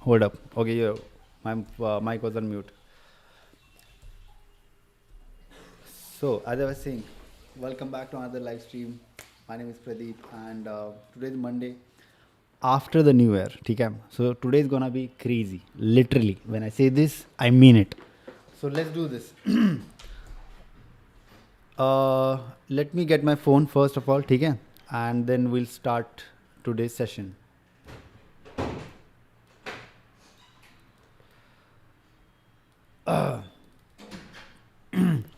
Hold up. Okay, yeah, my mic was on mute. So, as I was saying, welcome back to another live stream. My name is Pradeep, and today is Monday after the new year. Okay? So, today is gonna be crazy. Literally, when I say this, I mean it. So, let's do this. Let me get my phone first of all, okay? And then we'll start today's session.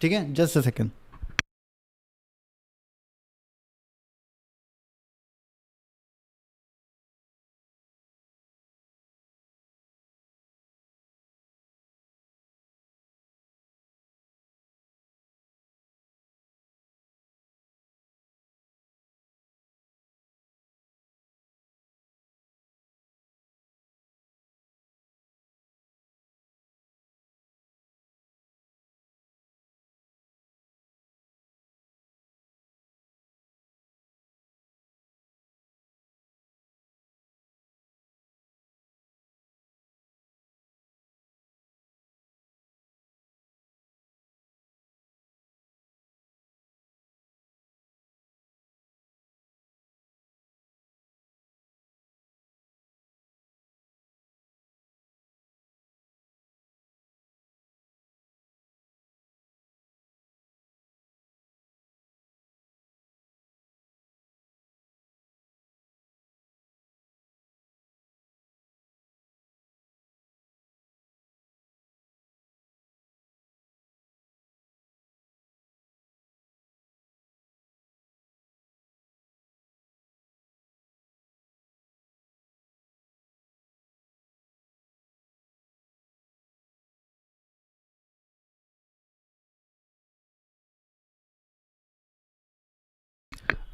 Okay? Just a second.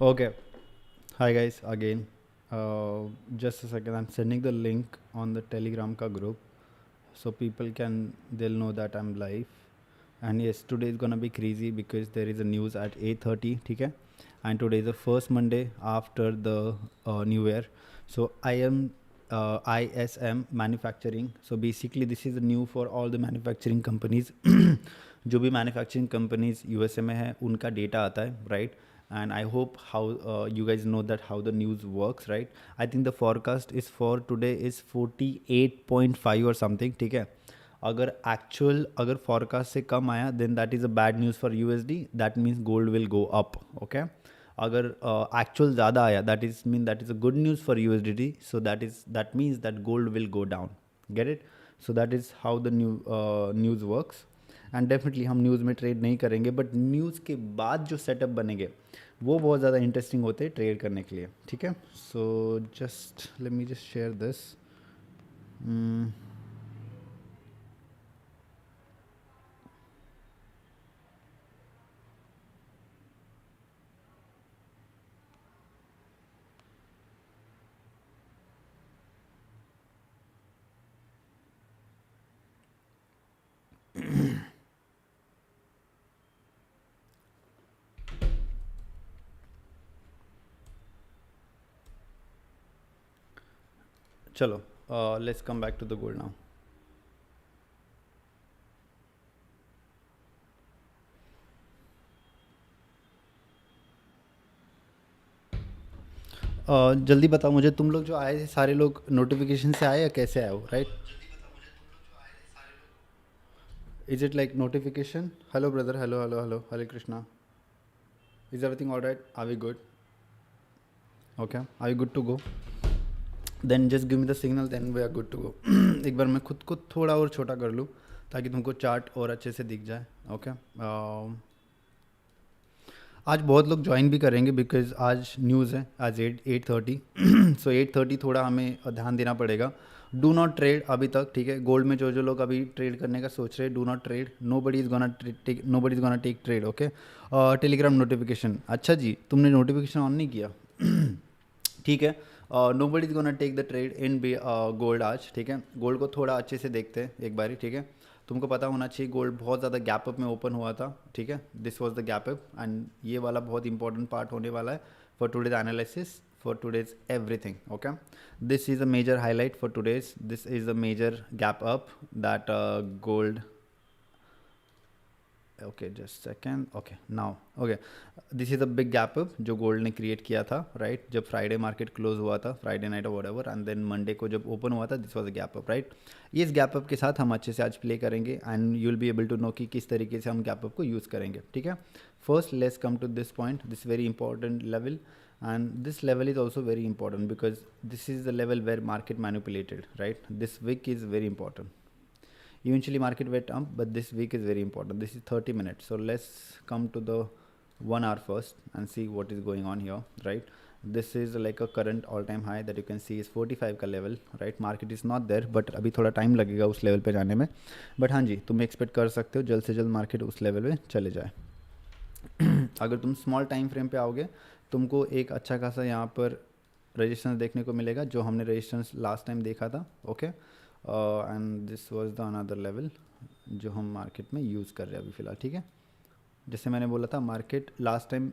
Okay. Hi guys, again. Just a second. I'm sending the link on the Telegram ka group, so people they'll know that I'm live. And yes, today is gonna be crazy because there is a news at 8:30. Okay, and today is the first Monday after the New Year. So I am ISM manufacturing. So basically, this is new for all the manufacturing companies. जो भी manufacturing companies USA में है उनका data आता है, right? And I hope how you guys know that how the news works, right? I think the forecast is for today is 48.5 or something, ठीक है? अगर forecast से कम आया then that is a bad news for USD. That means gold will go up, okay? अगर actual ज़्यादा आया that is a good news for USDT. So that means that gold will go down. Get it? So that is how the news works. And definitely हम news में trade नहीं करेंगे, but news के बाद जो setup बनेंगे वो बहुत ज़्यादा इंटरेस्टिंग होते हैं ट्रेड करने के लिए. ठीक है, so just let me just share this. चलो, let's come back to the gold now. जल्दी बताओ मुझे, तुम लोग जो आए सारे लोग नोटिफिकेशन से आए या कैसे आए हो, right? Is it like notification? Hello brother, hello hello hello, Hare Krishna. Is everything all right? Are we good? Okay, are we good to go? Then just give me the signal, then we are good to go. एक बार मैं खुद को थोड़ा और छोटा कर लूँ ताकि तुमको चार्ट और अच्छे से दिख जाए. ओके, आज बहुत लोग ज्वाइन भी करेंगे बिकॉज आज न्यूज़ है, आज 8:30. सो 8:30 थोड़ा हमें ध्यान देना पड़ेगा. डू नॉट ट्रेड अभी तक, ठीक है? गोल्ड में जो लोग अभी ट्रेड करने का सोच रहे हैं, do not trade. Nobody is gonna take trade. Okay, telegram notification. अच्छा जी, तुमने नोटिफिकेशन ऑन नहीं किया. ठीक है, nobody is gonna take the trade in gold आज. ठीक है, गोल्ड को थोड़ा अच्छे से देखते हैं एक बारी. ठीक है, तुमको पता होना चाहिए गोल्ड बहुत ज़्यादा गैप अप में ओपन हुआ था. ठीक है, this was the gap up, and ये वाला बहुत इंपॉर्टेंट पार्ट होने वाला है for today's analysis for today's everything. Okay, this is a major highlight for today's. This is a major gap up that gold. Okay, just second. Okay, now okay, this is a big gap up जो gold ने create किया था, right? जब Friday market close हुआ था, Friday night और whatever, and then Monday को जब ओपन हुआ था, this was a gap up, right? इस गैप अप के साथ हम अच्छे से आज प्ले करेंगे and you will be able to know कि किस तरीके से हम गैप अप को यूज़ करेंगे, ठीक है? First let's come to this point, this very important level, and this level is also very important because this is the level where market manipulated, right? This wick is very important. Eventually market went up, but this week is very important. This is 30 minutes, so let's come to the 1 hour first and see what is going on here, right? This is like a current all time high that you can see is 45 का level, right? Market is not there, but अभी थोड़ा time लगेगा उस level पे जाने में, but हाँ जी, तुम एक्सपेक्ट कर सकते हो जल्द से जल्द मार्केट उस लेवल पे चले जाए। अगर तुम स्मॉल टाइम फ्रेम पे आओगे, तुमको एक अच्छा खासा यहाँ पर रेजिस्टेंस देखने को मिलेगा, जो हमने रेजिस्टेंस लास्ट टाइम देखा था, okay? And this was the another level जो हम मार्केट में यूज़ कर रहे हैं अभी फ़िलहाल, ठीक है? जैसे मैंने बोला था, मार्केट लास्ट टाइम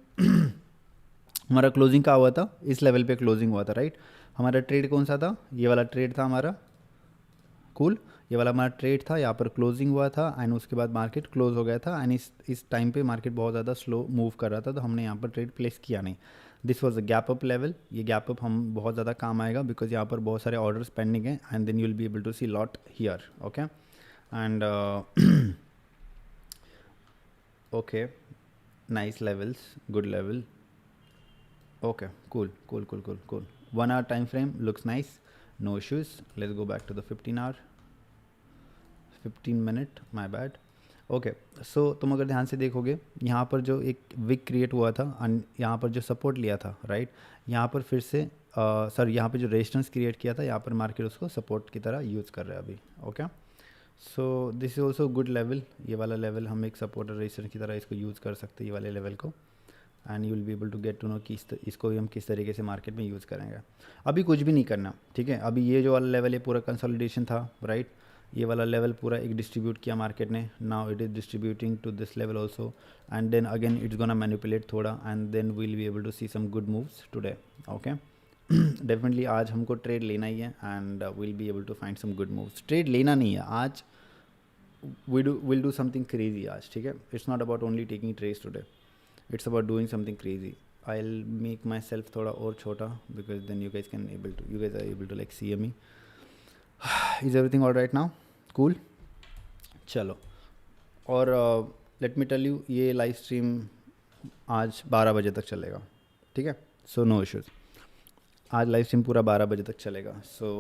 हमारा क्लोजिंग का हुआ था, इस लेवल पे क्लोजिंग हुआ था, राइट? हमारा ट्रेड कौन सा था? ये वाला ट्रेड था हमारा, कूल। ये वाला हमारा ट्रेड था, यहाँ पर क्लोजिंग हुआ था एंड उसके बाद मार्केट क्लोज हो गया था एंड इस टाइम पे मार्केट बहुत ज़्यादा स्लो मूव कर रहा था, तो हमने यहाँ पर ट्रेड प्लेस किया नहीं। This was a gap up level. ये गैप अप हम बहुत ज़्यादा काम आएगा बिकॉज यहाँ पर बहुत सारे ऑर्डर्स पेंडिंग हैं and then you will be able to see lot here, okay? And okay, nice levels, good level, okay, cool. 1 hour time frame looks nice, no issues. Let's go back to the 15 minute, my bad. Okay, सो तुम अगर ध्यान से देखोगे, यहाँ पर जो एक Wick create हुआ था एंड यहाँ पर जो सपोर्ट लिया था, राइट? यहाँ पर फिर से सर यहाँ पे जो रेजिस्टेंस क्रिएट किया था, यहाँ पर मार्केट उसको सपोर्ट की तरह यूज़ कर रहा है अभी, okay? So this is also good level. ये वाला लेवल हम एक सपोर्ट और रेजिस्टेंस की तरह इसको यूज़ कर सकते हैं, ये वाले लेवल को, and you will be able to get to know कि इसको भी हम किस तरीके से मार्केट में यूज़ करेंगे। अभी कुछ भी नहीं करना, ठीक है? अभी ये जो वाला लेवल है पूरा कंसोलिडेशन था, राइट? ये वाला लेवल पूरा एक डिस्ट्रीब्यूट किया मार्केट ने, now it is distributing to this level also and then again it's gonna manipulate थोड़ा and then we'll be able to see some good moves today, okay? Definitely आज हमको trade लेना ही है and will be able to find some good moves. Trade लेना नहीं है आज, विल डू समथिंग क्रेजी आज, ठीक है? It's not about only taking trades today, it's about doing something crazy. I'll make myself थोड़ा और छोटा because then you guys are able to like see me. Is everything all right now? Cool. चलो, और let me tell you, ये live stream आज 12 बजे तक चलेगा, ठीक है? सो नो इश्यूज़, आज लाइव स्ट्रीम पूरा 12 बजे तक चलेगा। सो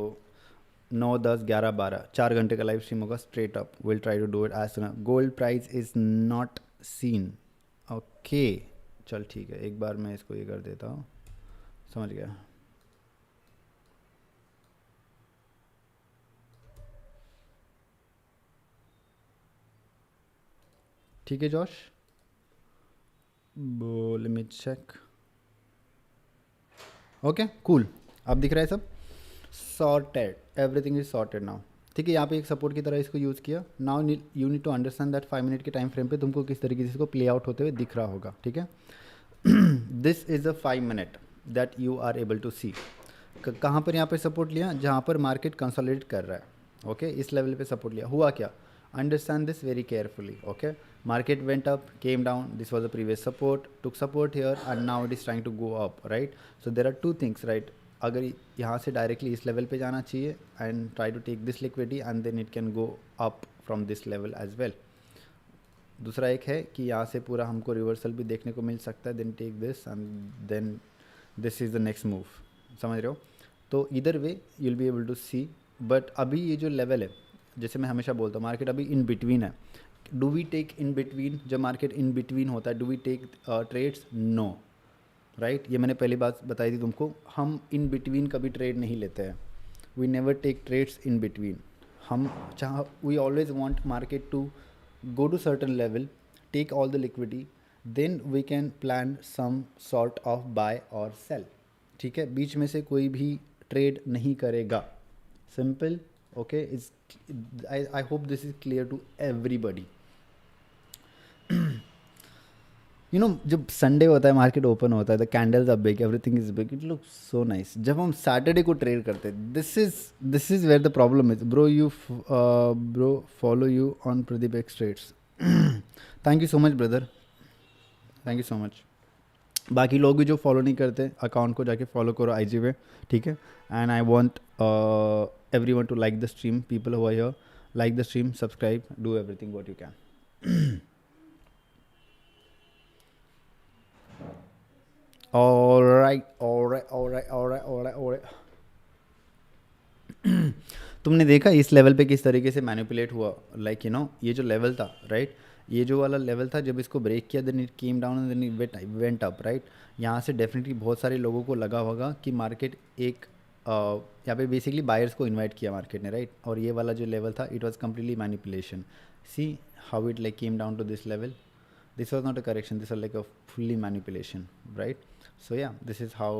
9, 10, 11, 12 4 घंटे का लाइव स्ट्रीम होगा straight up. Will try to do it as soon. Gold price is not seen, okay? चल ठीक है, एक बार मैं इसको ये कर देता हूँ, समझ गया? ठीक है Josh, let me check. Okay cool, अब दिख रहा है सब sorted, everything is sorted now, ठीक है? यहाँ पे एक सपोर्ट की तरह इसको यूज़ किया। Now you need to understand that 5 minute के टाइम फ्रेम पे तुमको किस तरीके से इसको प्ले आउट होते हुए दिख रहा होगा, ठीक है? This is a 5 minute that you are able to see. कहाँ पर यहाँ पे सपोर्ट लिया? जहाँ पर मार्केट कंसोलिडेट कर रहा है, ओके? इस लेवल पे सपोर्ट लिया। हुआ क्या? Understand this very carefully, okay? Market went up, came down, this was a previous support, took support here and now it is trying to go up, right? So there are 2 things, right? अगर यहाँ से directly इस level पे जाना चाहिए and try to take this liquidity and then it can go up from this level as well. दूसरा एक है कि यहाँ से पूरा हमको रिवर्सल भी देखने को मिल सकता है, then take this and then this is the next move, समझ रहे हो? तो इधर way you will be able to see, but अभी ये जो लेवल है, जैसे मैं हमेशा बोलता हूँ, मार्केट अभी इन बिटवीन है। Do we take in between? जब मार्केट इन बिटवीन होता है, do we take trades? No, right? ये मैंने पहली बात बताई थी तुमको, हम इन बिटवीन कभी ट्रेड नहीं लेते हैं। We never take trades in between. हम we always want market to go to certain level, take all the liquidity, then we can plan some sort of buy or sell, ठीक है? बीच में से कोई भी ट्रेड नहीं करेगा, simple, okay? Is I hope this is clear to everybody. जब Sunday होता है मार्केट ओपन होता है, the candles are big, everything is big, it looks so nice. जब हम सैटरडे को ट्रेड करते हैं, this is where the problem is. Bro follow you on Pradeep X trades. Thank you so much brother, thank you so much. बाकी लोग भी जो follow नहीं करते, अकाउंट को जाके फॉलो करो आईजी पे, ठीक है। And I want everyone to like the stream, people who are here, like the stream, subscribe, do everything what you can. Alright alright alright alright alright alright. तुमने देखा इस लेवल पे किस तरीके से मैनिपुलेट हुआ, लाइक ये जो लेवल था, राइट, ये जो वाला लेवल था, जब इसको ब्रेक किया then it came down and then it went up, right. यहाँ से डेफिनेटली बहुत सारे लोगों को लगा होगा कि मार्केट एक यहाँ पे बेसिकली बायर्स को इनवाइट किया मार्केट ने, राइट। और ये वाला जो लेवल था, it was completely manipulation. See how it like came down to this level, this was not a correction, this was like a fully manipulation, right? So yeah, this is how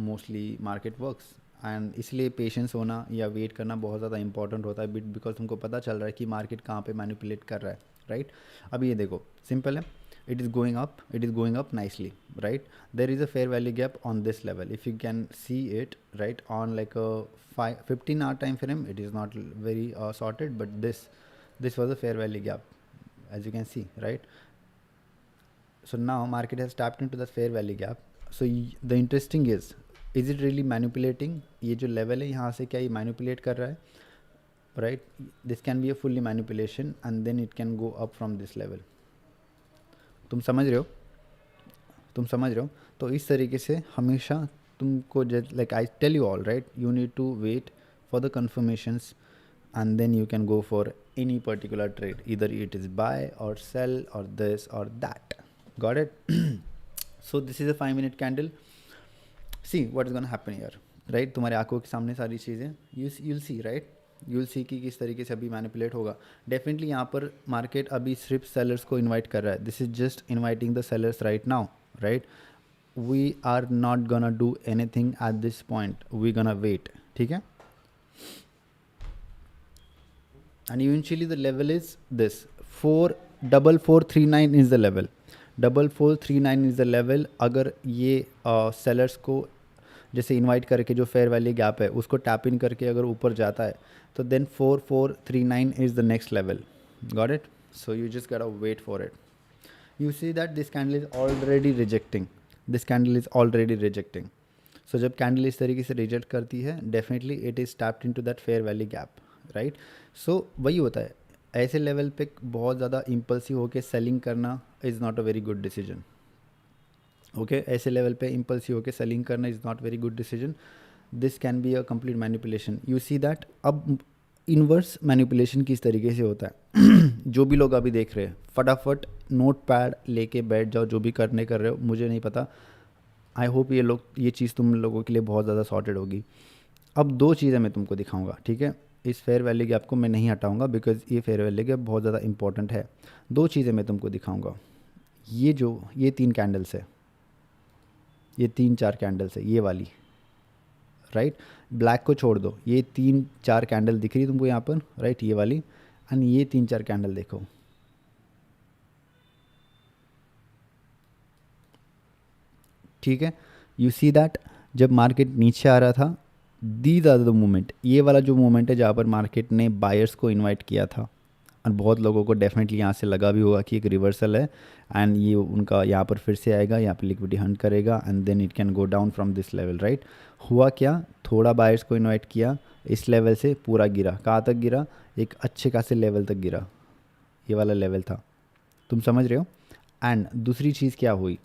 mostly market works। And इसलिए patience होना या wait करना बहुत ज़्यादा important होता है, because तुमको पता चल रहा है कि मार्केट कहाँ पे मैनिपुलेट कर रहा है, राइट। अभी ये देखो, सिंपल है, it is going up nicely, right. There is a fair value gap on this level, if you can see it, right, on like a 15 hour time frame, it is not very sorted, but this was a fair value gap, as you can see, right? So now market has tapped into that fair value gap. So the interesting is it really manipulating? ये जो level है यहाँ से क्या ये manipulate कर रहा है, right? This can be a fully manipulation and then it can go up from this level। तुम समझ रहे हो? तो इस तरीके से हमेशा तुमको like I tell you all, right, you need to wait for the confirmations and then you can go for any particular trade, either it is buy or sell or this or that, got it? So this is a 5-minute candle, see what is going to happen here, right? तुम्हारे आंखों के सामने सारी चीज़ें you'll see, right? you'll see कि किस तरीके से अभी मैनिपुलेट होगा। डेफिनेटली यहाँ पर मार्केट अभी सिर्फ सेलर्स को इनवाइट कर रहा है, this is just inviting the sellers right now, right. We are not gonna do anything at this point, we gonna wait, ठीक है। and eventually the level is this 4439 is the level, 4439 is the level। अगर ये sellers को जैसे invite करके जो fair value gap है उसको टैप इन करके अगर ऊपर जाता है तो then 4439 is the next level, got it? So you just gotta wait for it। you see that this candle is already rejecting, so जब कैंडल इस तरीके से रिजेक्ट करती है definitely it is tapped into that fair value gap, right. So वही होता है, ऐसे लेवल पे बहुत ज़्यादा इम्पल्सिव होकर सेलिंग करना is not a very good decision, okay. ऐसे लेवल पे इम्पल्सिव होकर सेलिंग करना is not very good decision, this can be a complete manipulation. You see that अब इन्वर्स मैनिपुलेशन किस तरीके से होता है। जो भी लोग अभी देख रहे हैं फटाफट नोट पैड लेके बैठ जाओ, जो भी कर रहे हो मुझे नहीं पता, आई होप ये चीज़ तुम लोगों के लिए बहुत ज़्यादा सॉर्टेड होगी। अब 2 चीज़ें मैं तुमको दिखाऊंगा, ठीक है। इस फेयर वैल्यू गैप को मैं नहीं हटाऊंगा बिकॉज ये फेयर वैल्यू गैप बहुत ज़्यादा इंपॉर्टेंट है। 2 चीज़ें मैं तुमको दिखाऊंगा, ये 3 कैंडल्स है, ये 3-4 कैंडल्स है, ये वाली, राइट। ब्लैक को छोड़ दो, ये 3-4 कैंडल दिख रही है तुमको यहाँ पर, राइट, ये वाली, एंड ये 3-4 कैंडल देखो, ठीक है। यू सी दैट जब मार्केट नीचे आ रहा था, दीज आर द मोमेंट, ये वाला जो मोमेंट है जहाँ पर मार्केट ने बायर्स को इनवाइट किया था, और बहुत लोगों को डेफिनेटली यहाँ से लगा भी होगा कि एक रिवर्सल है एंड ये उनका यहाँ पर फिर से आएगा, यहाँ पर लिक्विडिटी हंट करेगा and then it can go down from this level, right. हुआ क्या, थोड़ा बायर्स को इनवाइट किया, इस लेवल से पूरा गिरा, कहाँ तक गिरा, एक अच्छे खासे लेवल तक गिरा, ये वाला लेवल था, तुम समझ रहे हो। एंड दूसरी चीज़ क्या हुई,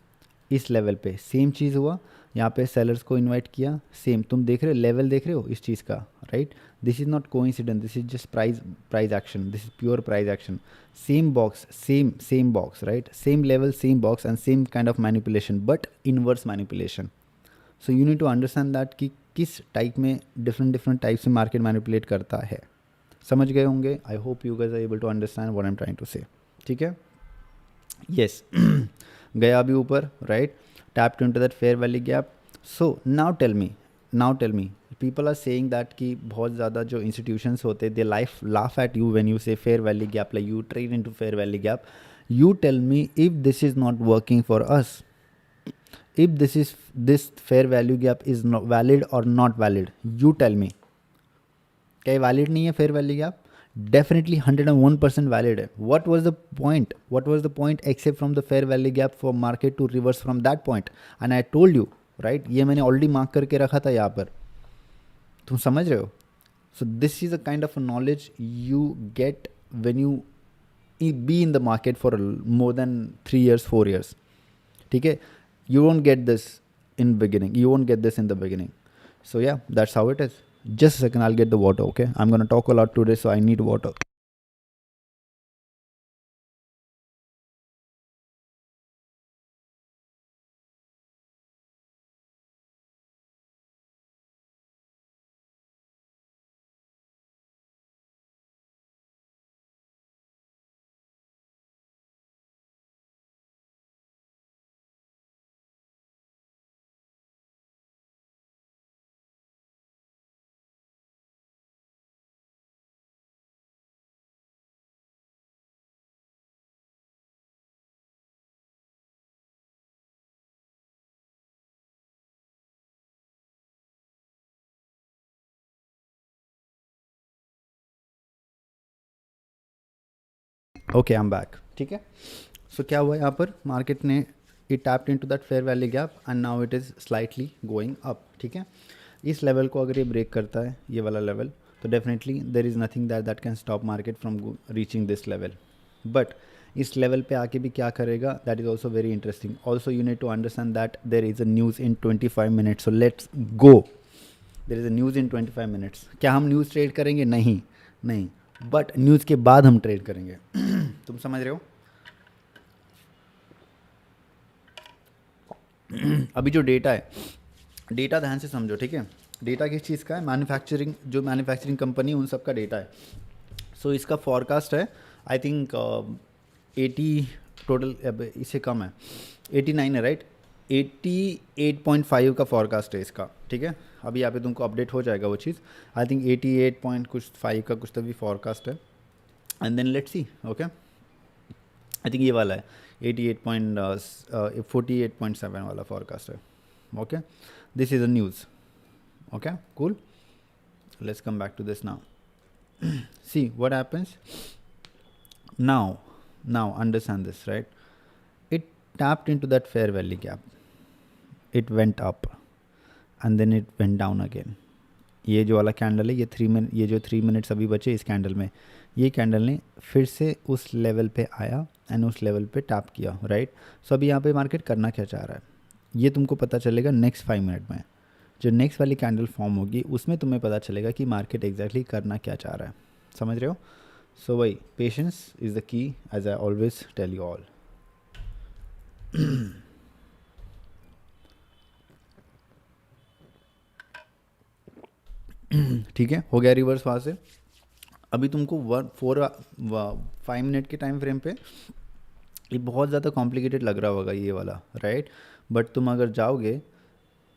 इस लेवल पे सेम चीज़ हुआ, यहाँ पे सेलर्स को इनवाइट किया, सेम तुम देख रहे हो, लेवल देख रहे हो इस चीज़ का, right. This is not coincidence, this is just price action, this is pure price action. Same box, same box, right, same level, same box and same kind of manipulation, but inverse manipulation. So you need to understand that कि किस type में different type से market manipulate करता है, समझ गए होंगे। I hope you guys are able to understand what I am trying to से, ठीक है। यस गया अभी ऊपर, right, tapped into that fair value gap। so now tell me people are saying that कि बहुत ज़्यादा जो institutions होते they laugh at you when you say fair value gap, like you trade into fair value gap। You tell me if this is not working for us, if this fair value gap is not valid or not valid. You tell me, क्या ये valid नहीं है fair value gap? Definitely 101% valid है. What was the point except from the fair value gap for market to reverse from that point? And I told you, right, ये मैंने already mark करके रखा था यहाँ पर. तुम समझ रहे हो? So this is a kind of a knowledge you get when you be in the market for more than 3 years, 4 years. ठीक है? You won't get this in beginning. You won't get this in the beginning. So yeah, that's how it is. Just a second, I'll get the water, okay? I'm going to talk a lot today, so I need water. Okay, I am back. ठीक है. सो क्या हुआ यहाँ पर? Market ने it tapped into that fair value gap and now it is slightly going up. ठीक है. इस लेवल को अगर ये ब्रेक करता है, ये वाला लेवल, तो definitely there is nothing that can stop market from reaching this level. But इस लेवल पे आके भी क्या करेगा, that is also very interesting. Also you need to understand that there is a news in 25 minutes. So let's go. There is a news in 25 minutes. क्या हम news trade करेंगे? नहीं, नहीं. बट न्यूज़ के बाद हम ट्रेड करेंगे. तुम समझ रहे हो? अभी जो डेटा है, डेटा ध्यान से समझो. ठीक है. डेटा किस चीज़ का है? मैन्युफैक्चरिंग, जो मैन्युफैक्चरिंग कंपनी उन सब का डेटा है. सो इसका फॉरकास्ट है आई थिंक 80 टोटल, अब इससे कम है, 89 है, राइट? 88.5 का फॉरकास्ट है इसका. ठीक है. अभी यहाँ पे तुमको अपडेट हो जाएगा वो चीज़. आई थिंक 88 पॉइंट कुछ 5 का कुछ तो भी फॉरकास्ट है. And then let's see. Okay, I think ये वाला है 48.7 वाला फॉरकास्ट है. Okay, this is a news. Okay, cool. Let's come back to this now. See what happens now. Understand this, right? It tapped into that fair value gap. It went up and then it went down again. ये जो वाला candle है, ये 3 minute, ये जो 3 minutes अभी बचे इस कैंडल में, ये कैंडल ने फिर से उस लेवल पे आया एंड उस लेवल पे टैप किया, राइट? सो अभी यहाँ पे मार्केट करना क्या चाह रहा है, ये तुमको पता चलेगा नेक्स्ट 5 मिनट में. जो नेक्स्ट वाली कैंडल फॉर्म होगी उसमें तुम्हें पता चलेगा कि मार्केट एग्जैक्टली करना क्या चाह रहा है. समझ रहे हो? सो वही, patience is the key, as I always tell you all. ठीक है. हो गया रिवर्स वहाँ से. अभी तुमको 5 मिनट के टाइम फ्रेम पे ये बहुत ज़्यादा कॉम्प्लिकेटेड लग रहा होगा ये वाला, राइट? बट तुम अगर जाओगे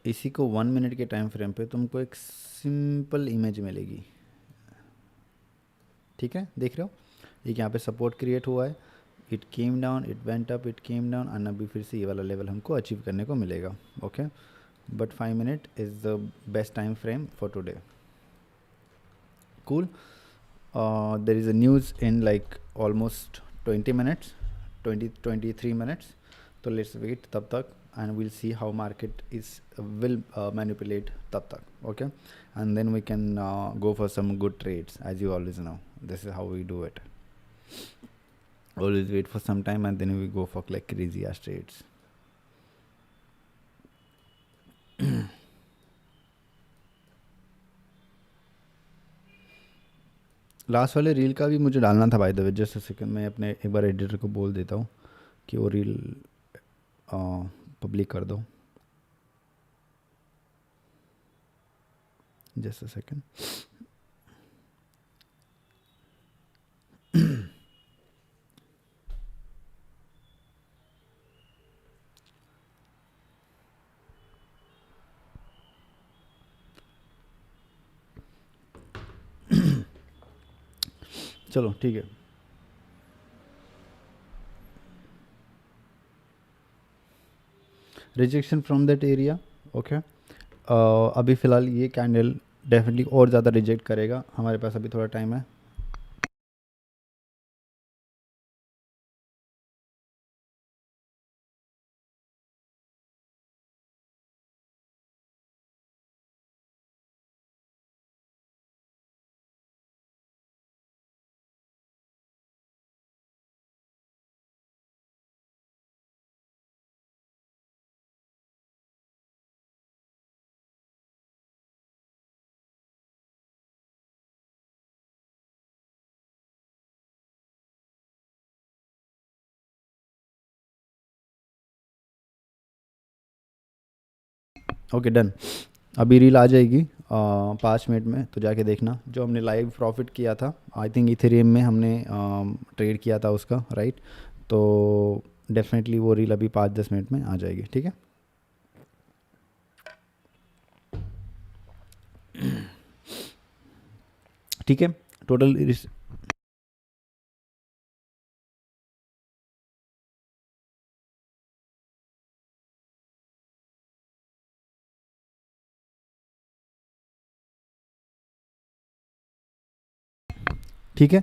इसी को 1 मिनट के टाइम फ्रेम पे, तुमको एक सिंपल इमेज मिलेगी. ठीक है, देख रहे हो? एक यहाँ पे सपोर्ट क्रिएट हुआ है, it came down, it went up, it came down, and अभी फिर से ये वाला लेवल हमको अचीव करने को मिलेगा. Okay, but 5 minute is the best time frame for today. Cool. There is a news in like almost 20 minutes, 23 minutes. तो लेट्स वेट तब तक and we'll see how market will manipulate tab tak. Okay, and then we can go for some good trades. As you always know, this is how we do it. Always wait for some time and then we go for like crazy ass trades. Last वाले reel का भी मुझे डालना था, bye the way. Just a second, मैं अपने एक बार editor को बोल देता हूँ कि वो रील पब्लिक कर दो. Just a second. चलो ठीक है. Rejection from that area. Okay, अभी फ़िलहाल ये कैंडल डेफिनेटली और ज़्यादा रिजेक्ट करेगा, हमारे पास अभी थोड़ा टाइम है। ओके डन, अभी रील आ जाएगी 5 मिनट में, तो जाके देखना जो हमने लाइव प्रॉफिट किया था, आई थिंक इथेरियम में हमने ट्रेड किया था उसका, राइट। तो डेफिनेटली वो रील अभी 5-10 मिनट में आ जाएगी, ठीक है। ठीक है, टोटल। ठीक है,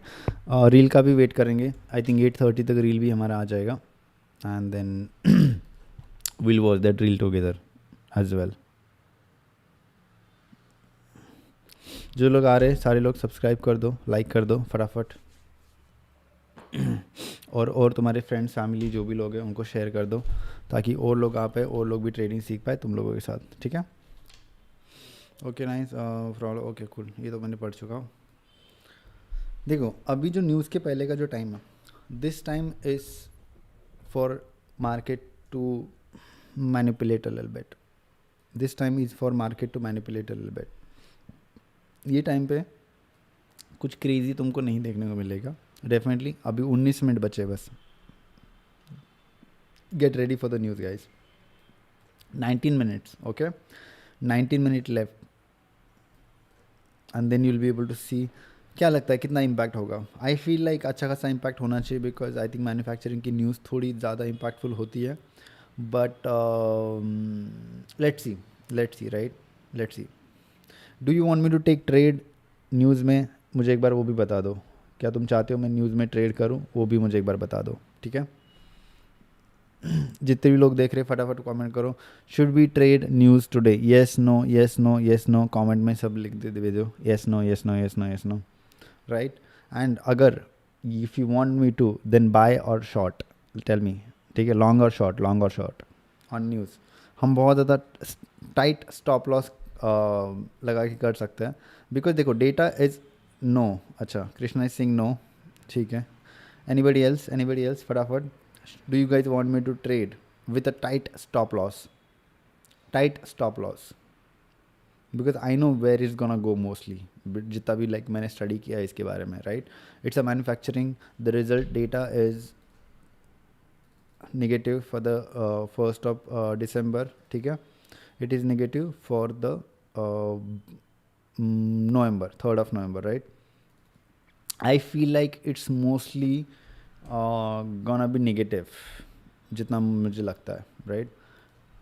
रील का भी वेट करेंगे, आई थिंक 8:30 तक रील भी हमारा आ जाएगा, and then we'll watch that reel together as well। जो लोग आ रहे हैं सारे लोग सब्सक्राइब कर दो, लाइक कर दो फटाफट। और तुम्हारे फ्रेंड्स फैमिली जो भी लोग हैं उनको शेयर कर दो, ताकि और लोग आ पाए, और लोग भी ट्रेडिंग सीख पाए तुम लोगों के साथ, ठीक है। ओके नाइस, ओके कूल, ये तो मैंने पढ़ चुका हूँ। देखो अभी जो न्यूज़ के पहले का जो टाइम है, this time is for market to manipulate a little bit. This time is for market to manipulate a little bit. ये टाइम पे कुछ क्रेजी तुमको नहीं देखने को मिलेगा डेफिनेटली। अभी 19 मिनट बचे बस, get ready for the news guys. 19 minutes, okay, 19 minute left, and then you will be able to see क्या लगता है कितना इम्पैक्ट होगा। आई फील लाइक अच्छा खासा इम्पैक्ट होना चाहिए, बिकॉज आई थिंक मैन्युफैक्चरिंग की न्यूज़ थोड़ी ज़्यादा इम्पैक्टफुल होती है, but let's see right, let's see. Do you want me to take trade news में? मुझे एक बार वो भी बता दो, क्या तुम चाहते हो मैं न्यूज़ में ट्रेड करूं, वो भी मुझे एक बार बता दो, ठीक है। जितने भी लोग देख रहे हैं फटाफट कमेंट करो, should be trade news today, yes no yes no yes no, comment में सब लिख दे दो, yes no yes no yes no yes no, right. And अगर if you want me to then buy और शॉर्ट, टेल मी, ठीक है, long और शॉर्ट, लॉन्ग और शॉर्ट ऑन न्यूज़। हम बहुत ज़्यादा टाइट स्टॉप लॉस लगा के कर सकते हैं, बिकॉज देखो डेटा इज़ नो। अच्छा, कृष्णा इज सिंग नो, ठीक है। एनीबडी एल्स फटाफट, do you guys want me to trade with a tight stop loss, because I know where is gonna go mostly, जितना भी लाइक मैंने स्टडी किया है इसके बारे में, right. It's a manufacturing, the result data is negative for the 1st of December, ठीक है। It is negative for the November, 3rd of November, right? I feel like it's mostly gonna be negative, जितना मुझे लगता है, right?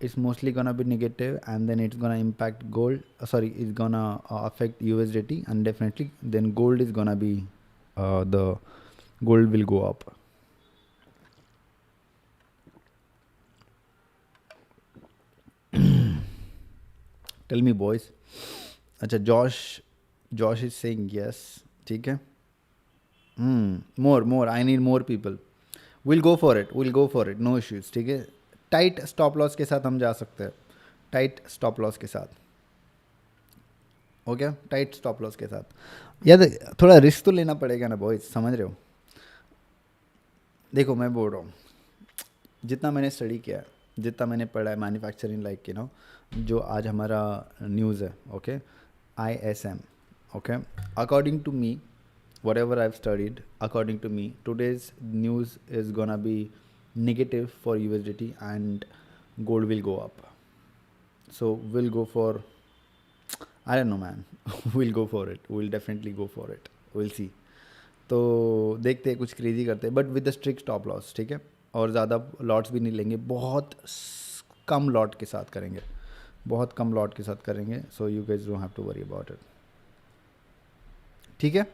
It's mostly gonna be negative, and then it's gonna impact gold. It's gonna affect USDT, and definitely then gold is gonna be the gold will go up. Tell me, boys. अच्छा, Josh is saying yes, ठीक है। More, I need more people. We'll go for it, no issues, ठीक है। Tight stop loss के साथ हम जा सकते हैं, टाइट स्टॉप लॉस के साथ, ओके, टाइट स्टॉप लॉस के साथ। यार थोड़ा रिस्क तो लेना पड़ेगा ना बॉयज, समझ रहे हो। देखो मैं बोल रहा हूँ, जितना मैंने स्टडी किया है, जितना मैंने पढ़ा है मैन्युफैक्चरिंग, लाइक यू नो, जो आज हमारा न्यूज़ है, okay, ISM, okay, according to me, whatever I've studied, according to me, today's news is gonna be negative for USDT, and gold will go up. So we'll go for, I don't know man, we'll go for it, we'll definitely go for it, we'll see। तो देखते हैं, कुछ crazy करते हैं, but with the strict stop loss, ठीक है, और ज़्यादा लॉट्स भी नहीं लेंगे, बहुत कम लॉट के साथ करेंगे, बहुत कम लॉट के साथ करेंगे. So you guys don't have to worry about it. ठीक है,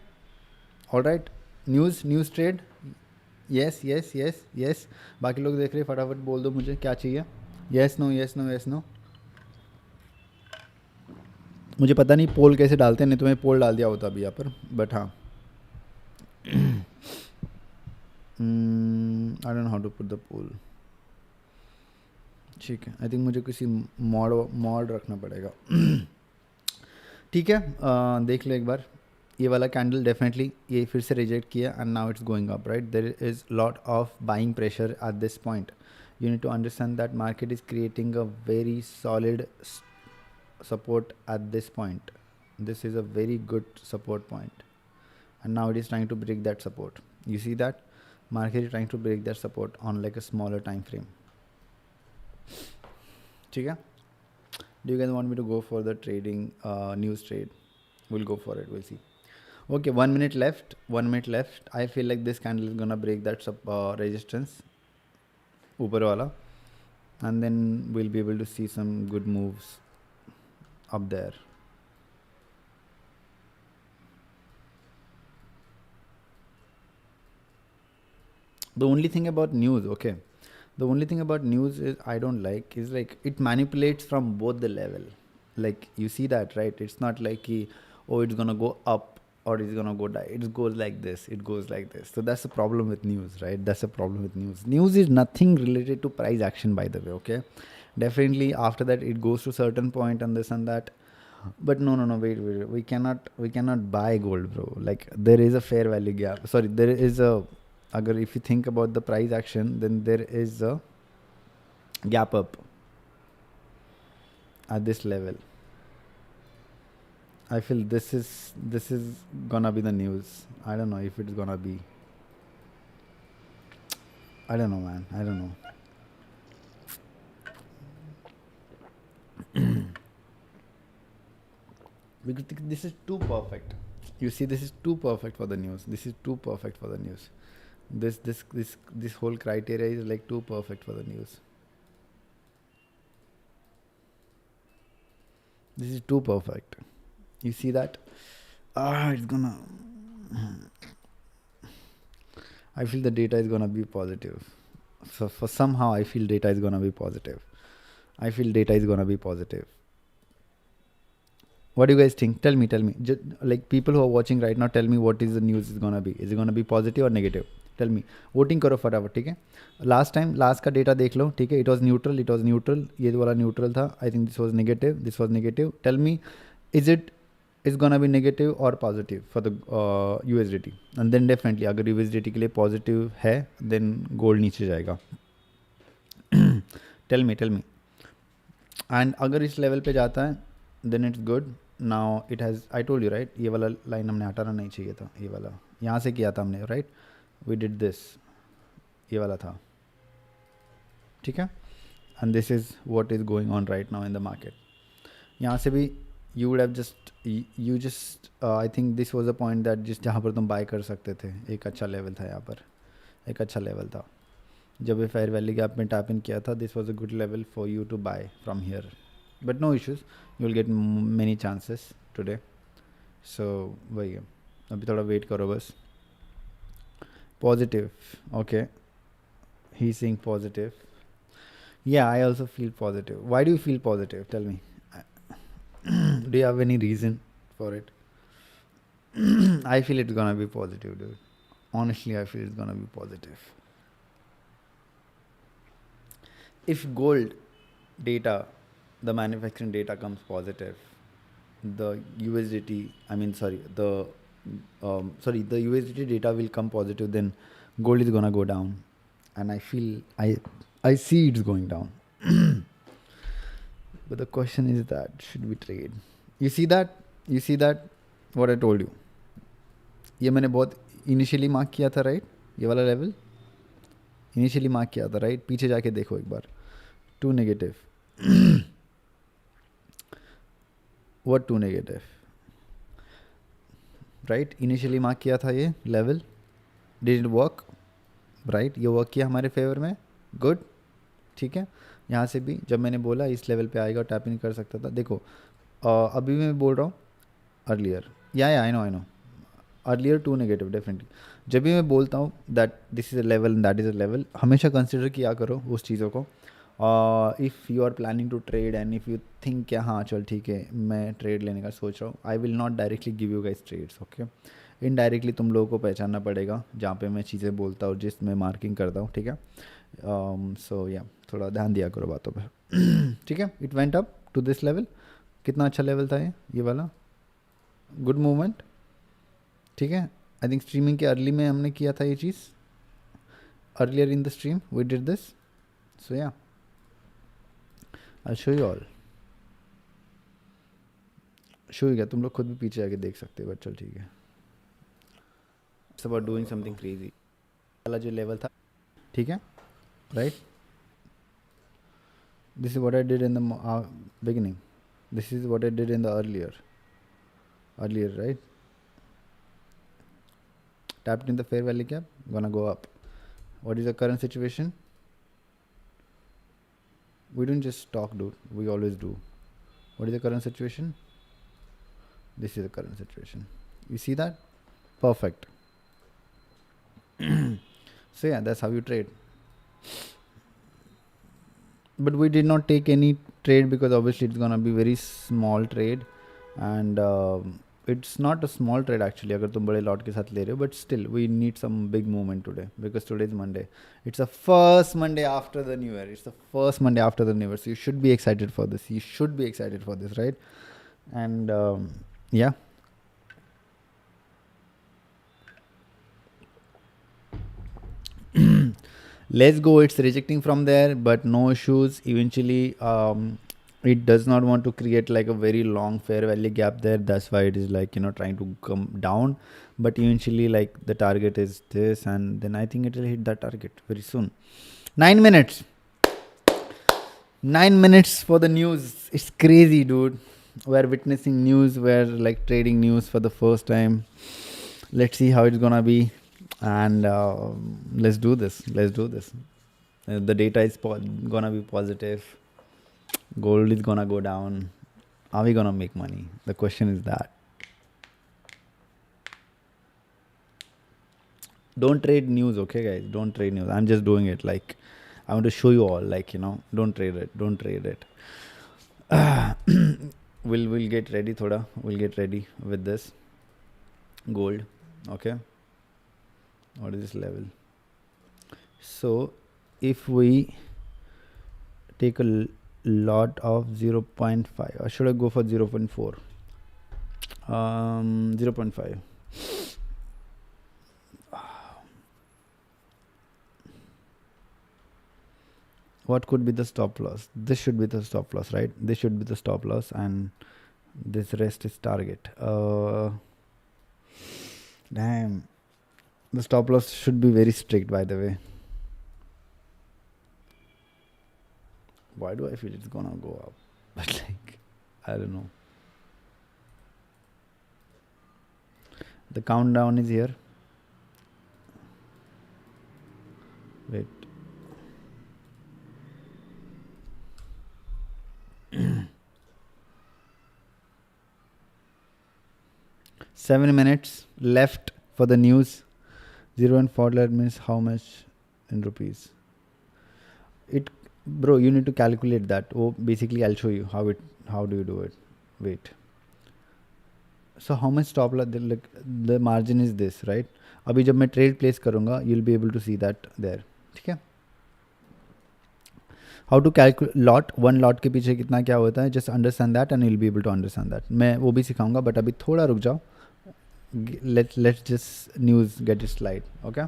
alright. News trade. Yes yes yes yes. बाकी लोग देख रहे हैं, फटाफट बोल दो मुझे क्या चाहिए. Yes no yes no yes no. मुझे पता नहीं पोल कैसे डालते हैं, नहीं तो मैं पोल डाल दिया होता अभी यहाँ पर, बट हाँ. I don't know how to put the poll. ठीक है, आई थिंक मुझे किसी मॉड रखना पड़ेगा. ठीक है, देख लो एक बार. ये वाला कैंडल डेफिनेटली ये फिर से रिजेक्ट किया and now it's going up, right. There is lot of buying pressure at this point. You need to understand that market is creating a very solid support at this point. This is a very good support point, and now it is trying to break that support. You see that market is trying to break that support on like a smaller time frame. ठीक है. Do you guys want me to go for the trading news trade? We'll go for it. We'll see. Okay, 1 minute left. 1 minute left. I feel like this candle is gonna break that resistance. ऊपर वाला, and then we'll be able to see some good moves up there. The only thing about news, okay, the only thing about news is I don't like is like it manipulates from both the level. Like you see that, right? It's not like oh it's gonna go up or it's gonna go down. It goes like this, it goes like this. So that's the problem with news, right? That's the problem with news. News is nothing related to price action, by the way, okay? Definitely after that it goes to certain point and this and that. But no, wait. We cannot buy gold, bro. Like there is a fair value gap. Sorry, there is a, agar if you think about the price action, then there is a gap up at this level. I feel this is gonna be the news. I don't know if it's gonna be. I don't know, man. I don't know. Because this is too perfect. You see, this is too perfect for the news. This is too perfect for the news. This whole criteria is like too perfect for the news. This is too perfect. You see that? It's gonna. I feel the data is gonna be positive. So for somehow I feel data is gonna be positive. I feel data is gonna be positive. What do you guys think? Tell me. Like people who are watching right now, tell me what is the news is gonna be. Is it gonna be positive or negative? Tell me. Voting करो फटाफट, ठीक है. Last का data देख लो, ठीक है. It was neutral. ये वाला neutral था. I think this was negative. Tell me, is gonna be negative or positive for the USDT? And then definitely अगर USDT के लिए positive है, then gold नीचे जाएगा. Tell me. And अगर इस level पे जाता है, then it's good. Now it has, I told you, right? ये वाला line हमने हटाना नहीं चाहिए था. ये वाला यहाँ से किया था हमने, right? We did this. ये वाला था, ठीक है. And this is what is going on right now in the market. यहाँ से भी you would have just I think this was a point that जिस जहाँ पर तुम buy कर सकते थे. एक अच्छा level था यहाँ पर, एक अच्छा level था. जब ये fair value gap में tap in किया था, this was a good level for you to buy from here. But no issues, you will get many chances today. So वही है, अभी थोड़ा wait करो बस. Positive, okay. He's saying positive. Yeah, I also feel positive. Why do you feel positive? Tell me. Do you have any reason for it? I feel it's gonna be positive, dude. Honestly, I feel it's gonna be positive. If gold data, the manufacturing data comes positive, the USDT, the USDT data will come positive, then gold is gonna go down, and I feel I see it's going down. But the question is that should we trade? You see that what I told you. ये मैंने बहुत initially mark किया था, right? ये वाला level initially mark किया था, right? पीछे जाके देखो एक बार. Two negative. What two negative, right? Initially mark किया था ये level. Did it work? Right, ये वर्क किया हमारे फेवर में. गुड, ठीक है। यहाँ से भी जब मैंने बोला इस लेवल पे आएगा टैप इन कर सकता था, देखो अभी मैं बोल रहा हूँ अर्लियर, या I know earlier to negative definitely. जब भी मैं बोलता हूँ that this is a level and that is a level, हमेशा कंसिडर किया करो उस चीज़ों को। If you are planning to trade and if you think क्या हाँ चल ठीक है मैं ट्रेड लेने का सोच रहा हूँ, I will not directly give you guys trades, okay. Indirectly तुम लोगों को पहचानना पड़ेगा जहाँ पे मैं चीज़ें बोलता हूँ, जिस मैं मार्किंग करता हूँ, ठीक है। सो या थोड़ा ध्यान दिया करो बातों पे। ठीक है। It went up to this level, कितना अच्छा लेवल था ये वाला, गुड मूवमेंट, ठीक है। आई थिंक स्ट्रीमिंग के अर्ली में हमने किया था ये चीज़, earlier in the stream we did this. So ya I show you all, show क्या तुम लोग खुद भी पीछे आके देख सकते हो, बट चल ठीक है। It's about doing something crazy वाला जो लेवल था, ठीक है, right. This is what I did in the beginning, this is what I did in the earlier, right. Tapped in the fair value gap, gonna go up. What is the current situation? We don't just talk, dude, we always do. What is the current situation? This is the current situation, you see that? Perfect. So yeah, that's how you trade. But we did not take any trade because obviously it's gonna be very small trade, and it's not a small trade actually अगर तुम बड़े lot के साथ ले रहे हो, but still we need some big movement today because today is Monday. It's the first Monday after the new year. It's the first Monday after the new year, so you should be excited for this. You should be excited for this, right? And yeah. Let's go. It's rejecting from there, but no issues. Eventually, it does not want to create like a very long fair value gap there. That's why it is like, you know, trying to come down. But eventually, like the target is this, and then I think it will hit that target very soon. 9 minutes. 9 minutes for the news. It's crazy, dude. We're witnessing news. We're like trading news for the first time. Let's see how it's gonna be. And let's do this. The data is gonna be positive, gold is gonna go down. Are we gonna make money? The question is that. Don't trade news, okay guys, don't trade news. I'm just doing it like I want to show you all, like, you know, don't trade it. We'll get ready thoda, we'll get ready with this gold, okay. What is this level? So if we take a lot of 0.5, or should I go for 0.4? 0.5. What could be the stop loss? This should be the stop loss, right? This should be the stop loss, and this rest is target. Damn. The stop loss should be very strict, by the way. Why do I feel it's gonna go up? But like, I don't know. The countdown is here. Wait. Seven minutes left for the news. 0.4 means how much in rupees? It, bro, you need to calculate that. Oh, basically I'll show you how do you do it. Wait. So how much stop loss? The margin is this, right? अभी जब मैं trade place करूँगा, you'll be able to see that there. ठीक है? How to calculate lot, one lot के पीछे कितना क्या होता है? Just understand that and you'll be able to understand that. मैं वो भी सिखाऊंगा, but अभी थोड़ा रुक जाओ. Let's just news get it slide, okay?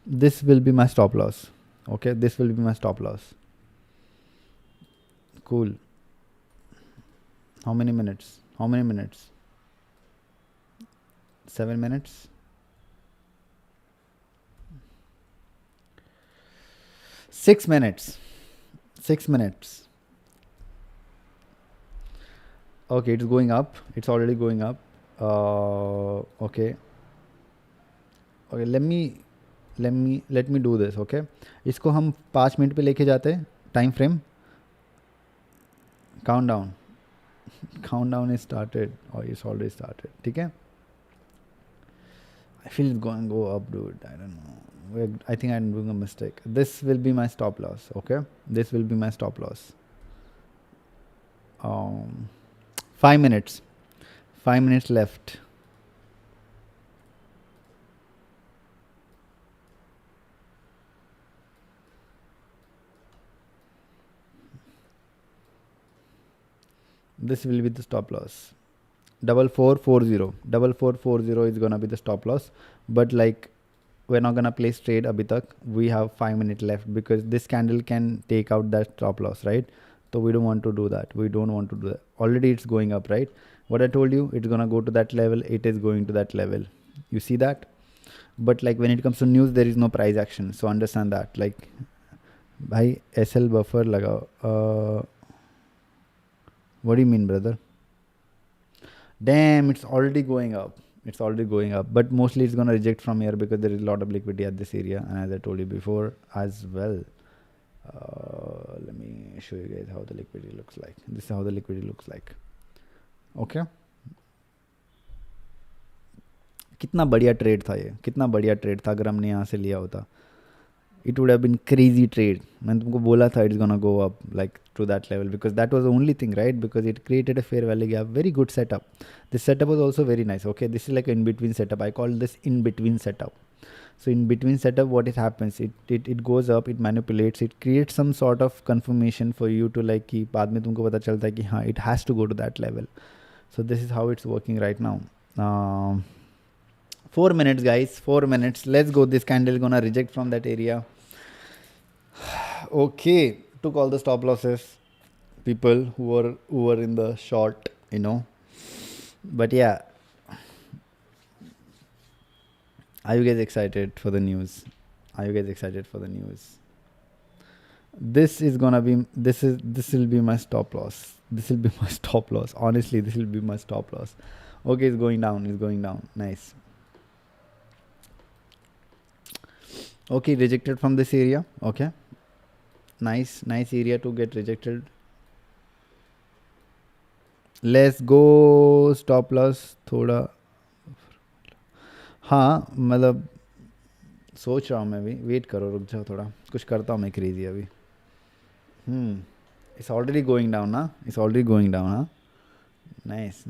This will be my stop loss, okay? This will be my stop loss. Cool. How many minutes? 7 minutes. 6 minutes. 6 minutes. Okay, it's going up. It's already going up. Okay. Okay, let me do this. Okay, इसको हम 5 minute पे लेके जाते हैं. Time frame. Countdown. Countdown is started और it's already started. ठीक है. I feel it's going to go up, dude. I don't know. I think I'm doing a mistake. This will be my stop loss. Okay, this will be my stop loss. 5 minutes. 5 minutes left. This will be the stop loss. 4440 is gonna be the stop loss, but like we're not gonna place trade abhi tak. We have 5 minutes left because this candle can take out that stop loss, right? So we don't want to do that. Already it's going up, right? What I told you, it's gonna go to that level. It is going to that level. You see that? But like when it comes to news, there is no price action. So understand that. Like, bhai, SL buffer lagao. What do you mean, brother? Damn, it's already going up. But mostly it's gonna reject from here because there is a lot of liquidity at this area, and as I told you before as well. Let me show you guys how the liquidity looks like. This is how the liquidity looks like. Okay. कितना बढ़िया trade था ये. अगर हमने यहाँ से लिया होता. It would have been crazy trade. मैंने तुमको बोला था it's gonna go up like to that level because that was the only thing, right? Because it created a fair value gap. Very good setup. This setup was also very nice. Okay, this is like an in-between setup. I call this in-between setup. So in between setup, what it happens? It goes up. It manipulates. It creates some sort of confirmation for you to like कि बाद में तुमको पता चलता है कि हाँ, it has to go to that level. So this is how it's working right now. 4 minutes, guys. 4 minutes. Let's go. This candle is gonna reject from that area. Okay, took all the stop losses. People who were in the short, you know. But yeah, are you guys excited for the news? This is gonna be this will be my stop loss. Honestly, this will be my stop loss. Okay, it's going down. Nice. Okay, rejected from this area. Okay, nice area to get rejected. Let's go. Stop loss थोड़ा. हाँ, मतलब सोच रहा हूँ मैं भी. Wait करो, रुक जाओ थोड़ा. कुछ करता हूँ मैं क्रेजी अभी. It's already going down, ना? Huh? Nice.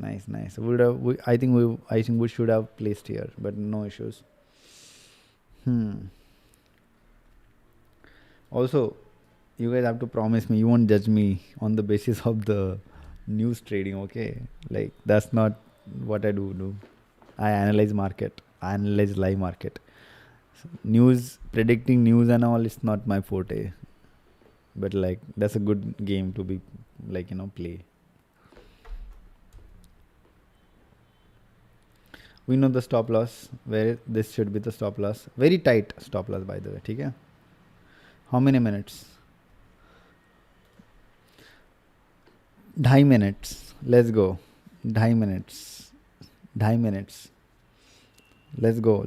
I think we should have placed here, but no issues. Also, you guys have to promise me you won't judge me on the basis of the news trading, okay? Like that's not what I do. I analyze market. I analyze live market. News, predicting news and all is not my forte. But like that's a good game to be like, you know, play. We know the stop loss, where this should be the stop loss. Very tight stop loss, by the way. Okay? How many minutes? 2.5 minutes. Let's go. 2.5 minutes. 2.5 minutes. Let's go.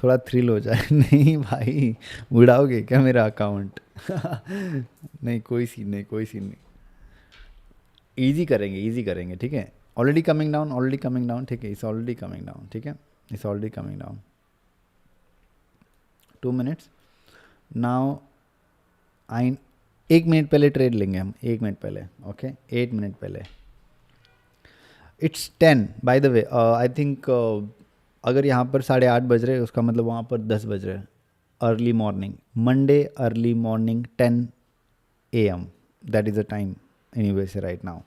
थोड़ा thrill हो जाए. नहीं भाई, उड़ाओगे क्या मेरा account? नहीं, कोई scene नहीं. इजी करेंगे. ठीक है. Already coming down. ठीक है. It's already coming down. ठीक है. It's already coming down. 2 minutes. Now 1 minute पहले ट्रेड लेंगे हम. 1 मिनट पहले. ओके, 8 मिनट पहले. It's 10 bye the way. I think अगर यहाँ पर 8:30 बज रहे, उसका मतलब वहाँ पर 10 बज रहे. Early morning, Monday early morning 10 AM. That is the time anyway से right now.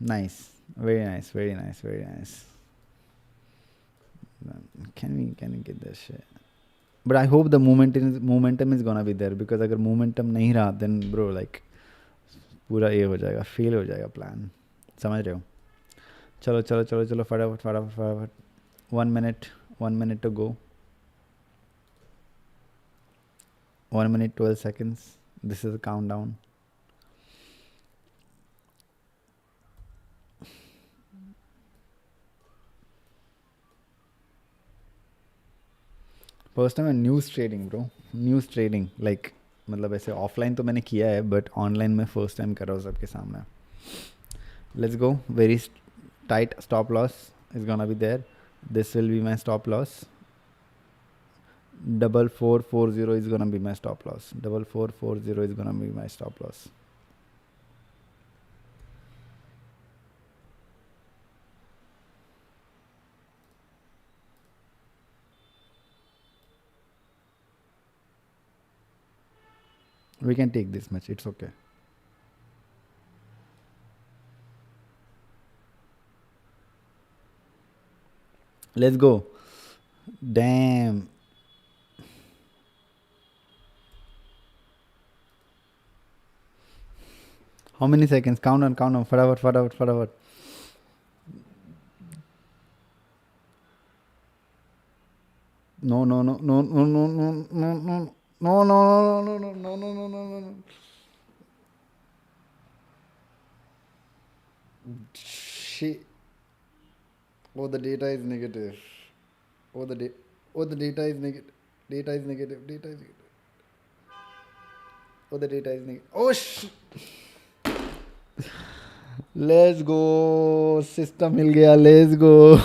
Nice. Very nice. Can we get this shit? But I hope the momentum is gonna be there, because अगर momentum नहीं रहा then bro like पूरा ये हो जाएगा, fail हो जाएगा प्लान. समझ रहे हो? चलो फटाफट. 1 minute to go. 1 minute 12 seconds. This is the countdown. First time news trading bro, news trading like मतलब ऐसे ऑफलाइन तो मैंने किया है बट ऑनलाइन में फर्स्ट टाइम कर रहा हूँ सबके सामने. Let's go. Very tight stop loss is gonna be there. This will be my stop loss. 4440 is gonna be my stop loss. 4440 is gonna be my stop loss. We can take this much. It's okay. Let's go. Damn. How many seconds? Count on. Fatavat. No. Shit. Oh, the data is negative. Oh, the data is negative. Data is negative. Oh, the data is negative. Oh, let's go. System मिल गया. Let's go.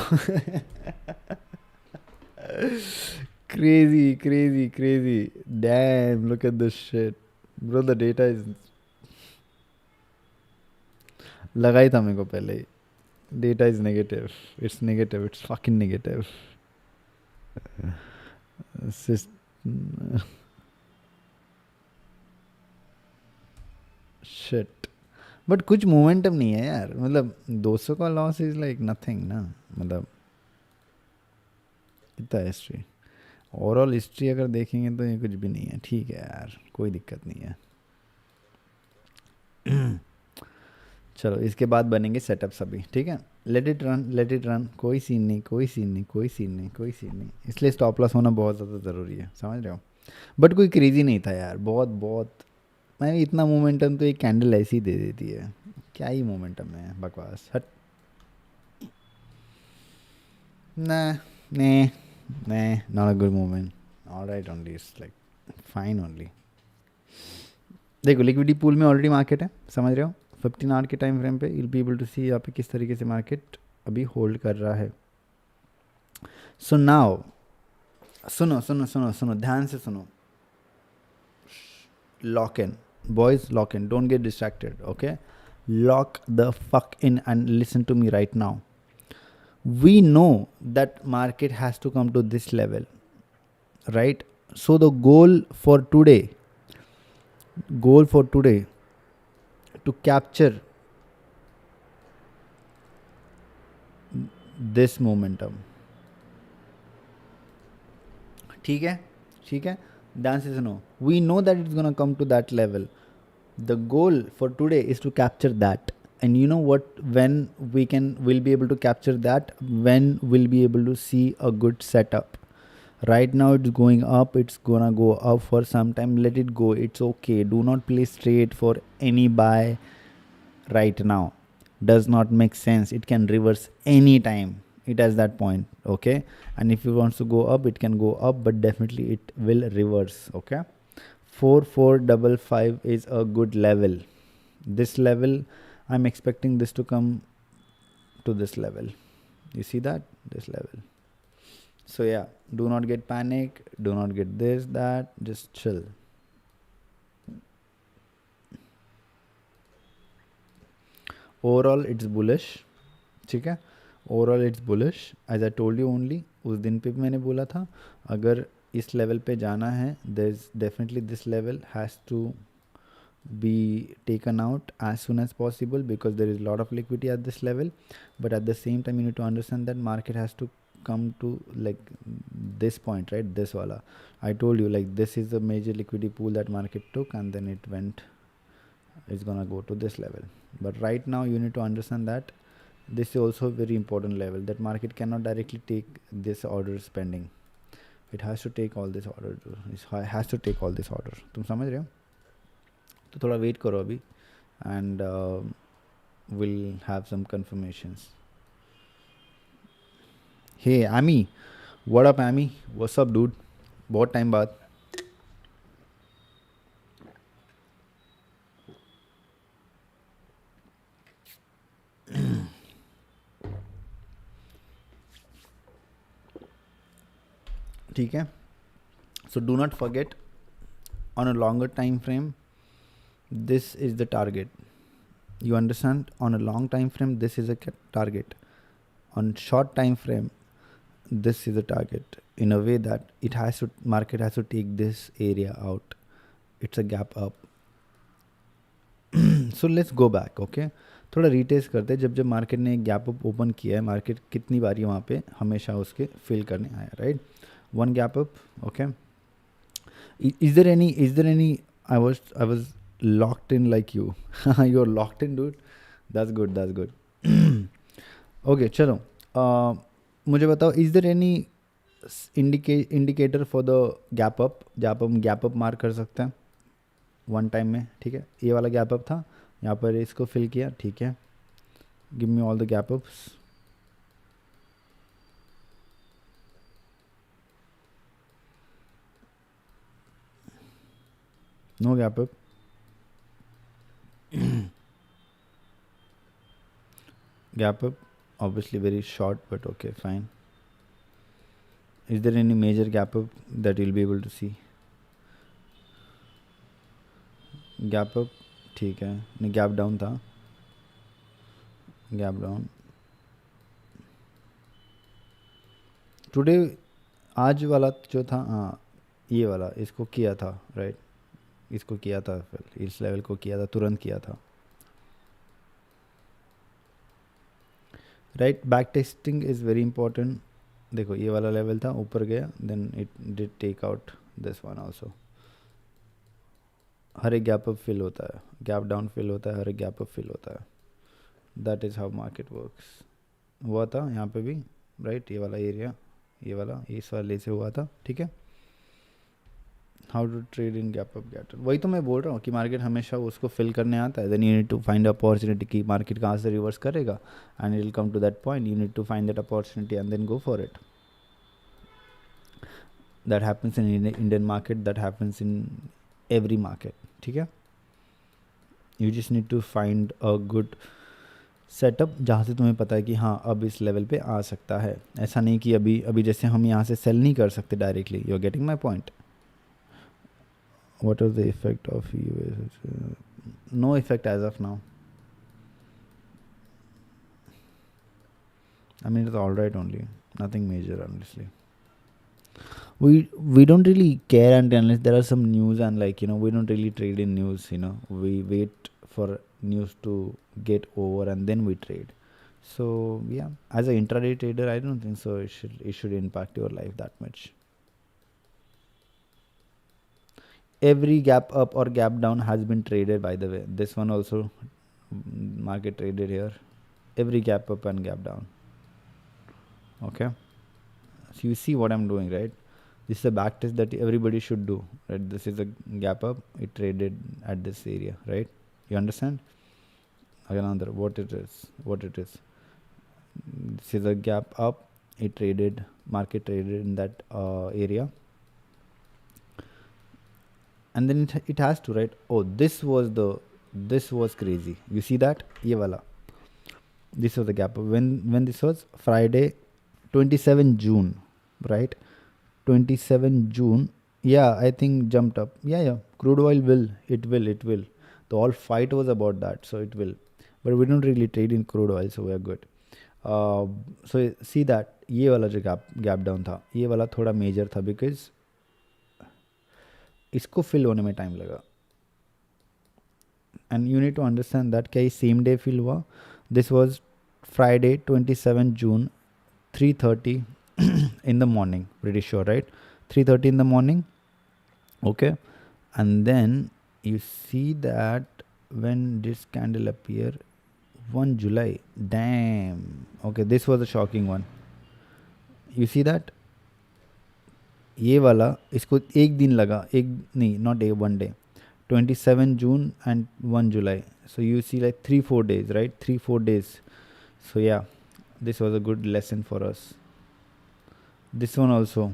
Crazy. Damn, look at this shit. Bro, the data is... लगा ही था मेरे को पहले ही. Data is negative. It's negative. It's fucking negative. Shit. But कुछ momentum नहीं है यार. मतलब 200 का लॉस इज लाइक नथिंग ना. मतलब इतना हिस्ट्री, ओवरऑल हिस्ट्री अगर देखेंगे तो ये कुछ भी नहीं है. ठीक है यार, कोई दिक्कत नहीं है. चलो इसके बाद बनेंगे सेटअप्स अभी. ठीक है, लेट इट रन. कोई सीन नहीं. इसलिए स्टॉप लॉस होना बहुत ज़्यादा ज़रूरी है, समझ रहे हो. बट कोई क्रेजी नहीं था यार. बहुत मैं इतना मोमेंटम तो एक कैंडल ऐसी दे देती है. क्या ही मोमेंटम है, बकवास. हट. Nah, not a good moment. Alright only, it's like fine only. देखो लिक्विडिटी पूल में ऑलरेडी मार्केट है, समझ रहे हो. 15 आवर के टाइम फ्रेम पे you'll be able to see यहाँ पे किस तरीके से मार्केट अभी होल्ड कर रहा है. सो नाउ सुनो ध्यान से सुनो. Lock in boys, lock in. Don't get distracted. Okay, lock the fuck in and listen to me right now. We know that market has to come to this level, right? So the goal for today to capture this momentum. ठीक है. ध्यान से सुनो. We know that it's gonna come to that level. The goal for today is to capture that. And you know what, when we'll be able to capture that, when we'll be able to see a good setup. Right now it's going up, it's gonna go up for some time. Let it go, it's okay. Do not play straight for any buy right now. Does not make sense. It can reverse anytime. It has that point, okay. And if it wants to go up, it can go up, but definitely it will reverse. Okay, 4455 is a good level. This level, I'm expecting this to come to this level. You see that? This level. So yeah, do not get panic. Do not get this, that. Just chill. Overall, it's bullish. ठीक है. Overall, it's bullish. As I told you only, उस दिन पे भी मैंने बोला था, अगर इस लेवल पे जाना है, there's definitely this level has to be taken out as soon as possible, because there is a lot of liquidity at this level. But at the same time, you need to understand that market has to come to like this point, right? This wala, I told you, like this is the major liquidity pool that market took, and then it went, it's gonna go to this level. But right now you need to understand that this is also a very important level, that market cannot directly take this order pending. It has to take all this order. It has to take all this order. तुम समझ रहे हो? तो थोड़ा wait करो अभी, and we'll have some confirmations. Hey Amy, what up Amy? What's up dude? बहुत time बाद। ठीक है, so do not forget, on a longer time frame this is the target. You understand? On a long time frame this is a target. On short time frame this is a target, in a way that it has to, market has to take this area out. It's a gap up. So let's go back. Okay, थोड़ा retest करते हैं। जब जब market ने gap up open किया है, market कितनी बारी वहाँ पे हमेशा उसके फिल करने आया, right? One gap up, okay. Is there any I was locked in like you. You're locked in, dude. That's good. Okay, चलो, मुझे बताओ, is there any indicator for the gap up, जहाँ पर हम गैप अप मार्क कर सकते हैं one time में? ठीक है, ये वाला गैप अप था, यहाँ पर इसको फिल किया, ठीक है। Give me all the gap ups. No gap up. gap up, obviously very short, but okay, fine. Is there any major gap up that you'll be able to see? Gap up, ठीक है, नहीं gap down था, gap down today. आज वाला जो था, हाँ ये वाला, इसको किया था, राइट? इसको किया था, फिर इस लेवल को किया था, तुरंत किया था, right? Back testing is very important. देखो ये वाला लेवल था, ऊपर गया, then it did take out this one also. हर एक गैप अप फिल होता है, गैप डाउन फिल होता है, हर एक गैप अप फिल होता है। That is how market works. हुआ था यहाँ पे भी, राइट? ये वाला एरिया, ये वाला, इस वाले से हुआ था, ठीक है। How to trade in gap up gap down, वही तो मैं बोल रहा हूँ कि मार्केट हमेशा उसको फिल करने आता है। Then you need to find opportunity कि मार्केट कहाँ से रिवर्स करेगा, and it will come to that point. You need to find that opportunity and then go for it. That happens in Indian market, that happens in every market, ठीक है। You just need to find a good setup जहाँ से तुम्हें पता है कि हाँ अब इस लेवल पे आ सकता है। ऐसा नहीं कि अभी अभी जैसे हम यहाँ से सेल नहीं कर सकते directly. You are getting my point? What is the effect of US? No effect as of now. I mean, it's all right only. Nothing major, honestly. We don't really care unless there are some news, and like, you know, we don't really trade in news. You know, we wait for news to get over and then we trade. So yeah, as an intraday trader, I don't think so. It should impact your life that much. Every gap up or gap down has been traded, by the way. This one also market traded here. Every gap up and gap down. Okay, so you see what I'm doing, right? This is a back test that everybody should do, right? This is a gap up, it traded at this area, right? You understand? Again, another what it is. This is a gap up, it traded, market traded in that area, and then it has to, right? Oh, this was crazy. You see that? Ye wala. This was the gap. When this was Friday, 27 June, right? 27 June. Yeah, I think jumped up. Yeah. Crude oil will. The whole fight was about that, so it will. But we don't really trade in crude oil, so we are good. So see that ये वाला जो gap down था, ये वाला थोड़ा major था, because इसको fill होने में टाइम लगा। And you need to understand that क्या ये सेम डे फिल हुआ? This was Friday 27 June 3:30 in the morning, pretty sure, right? 3:30 in the morning, okay? And then you see that when this candle appear, 1 July, damn, okay, this was a shocking one. You see that? ये वाला, इसको एक दिन लगा, एक नहीं, not a, 1 day, 27 June and 1 July. So you see like 3-4 days, right? 3-4 days. So yeah, this was a good lesson for us. This one also.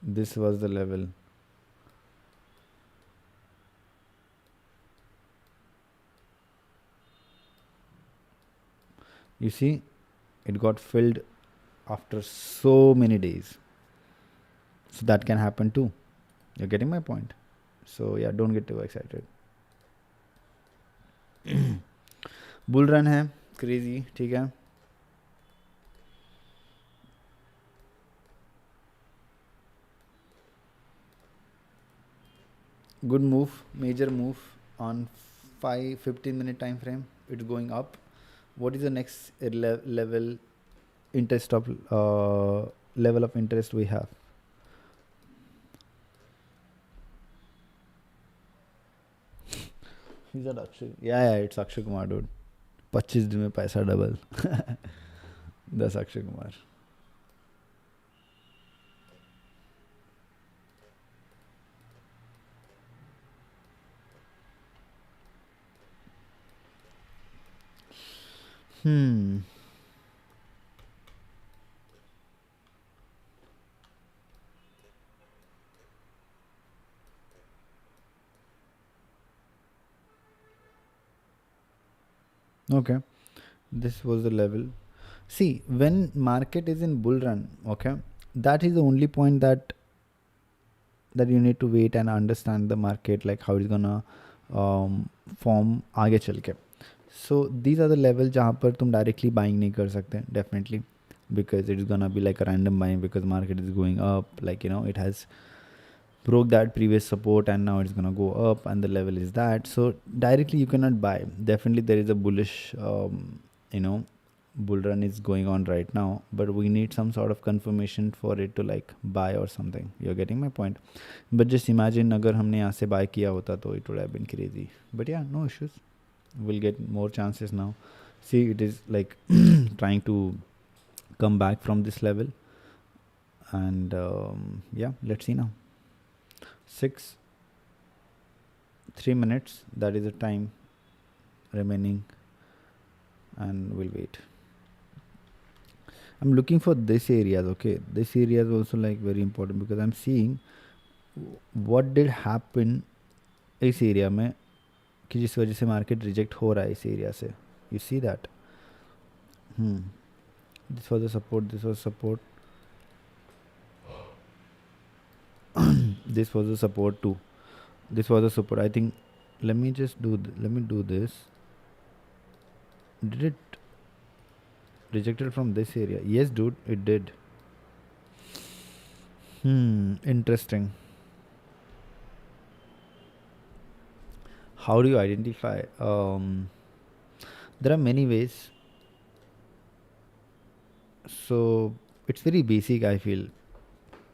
This was the level. You see, it got filled after so many days. So that can happen too. You're getting my point. So yeah, don't get too excited. Bull run है crazy, ठीक है. Good move, major move on 15 minute time frame. It's going up. What is the next level interest of level of interest we have? Is that Akshay? Yeah, it's Akshay Kumar, dude. 25 दिन में पैसा double. That's Akshay Kumar. Okay, this was the level. See, when market is in bull run, okay, that is the only point that you need to wait and understand the market, like how it's gonna form आगे चल के. So these are the levels जहाँ पर तुम directly buying नहीं कर सकते, definitely, because it is gonna be like a random buying, because market is going up, like, you know, it has broke that previous support and now it's gonna go up and the level is that. So directly you cannot buy. Definitely there is a bullish you know, bull run is going on right now, but we need some sort of confirmation for it to like buy or something. You're getting my point. But just imagine अगर हमने यहाँ से buy किया होता तो it would have been crazy. But yeah, no issues, we'll get more chances now. See, it is like trying to come back from this level, and yeah, let's see now. 3 minutes, that is the time remaining, and we'll wait. I'm looking for this areas. Okay, this area is also like very important, because I'm seeing what did happen इस area में कि जिस वजह से market reject हो रहा है इस एरिया से. You see that. This was the support, this was support, this was the support too. This was the support. I think let me do this. Did it rejected from this area? Yes, dude, it did. Interesting. How do you identify? There are many ways. So it's very basic, I feel.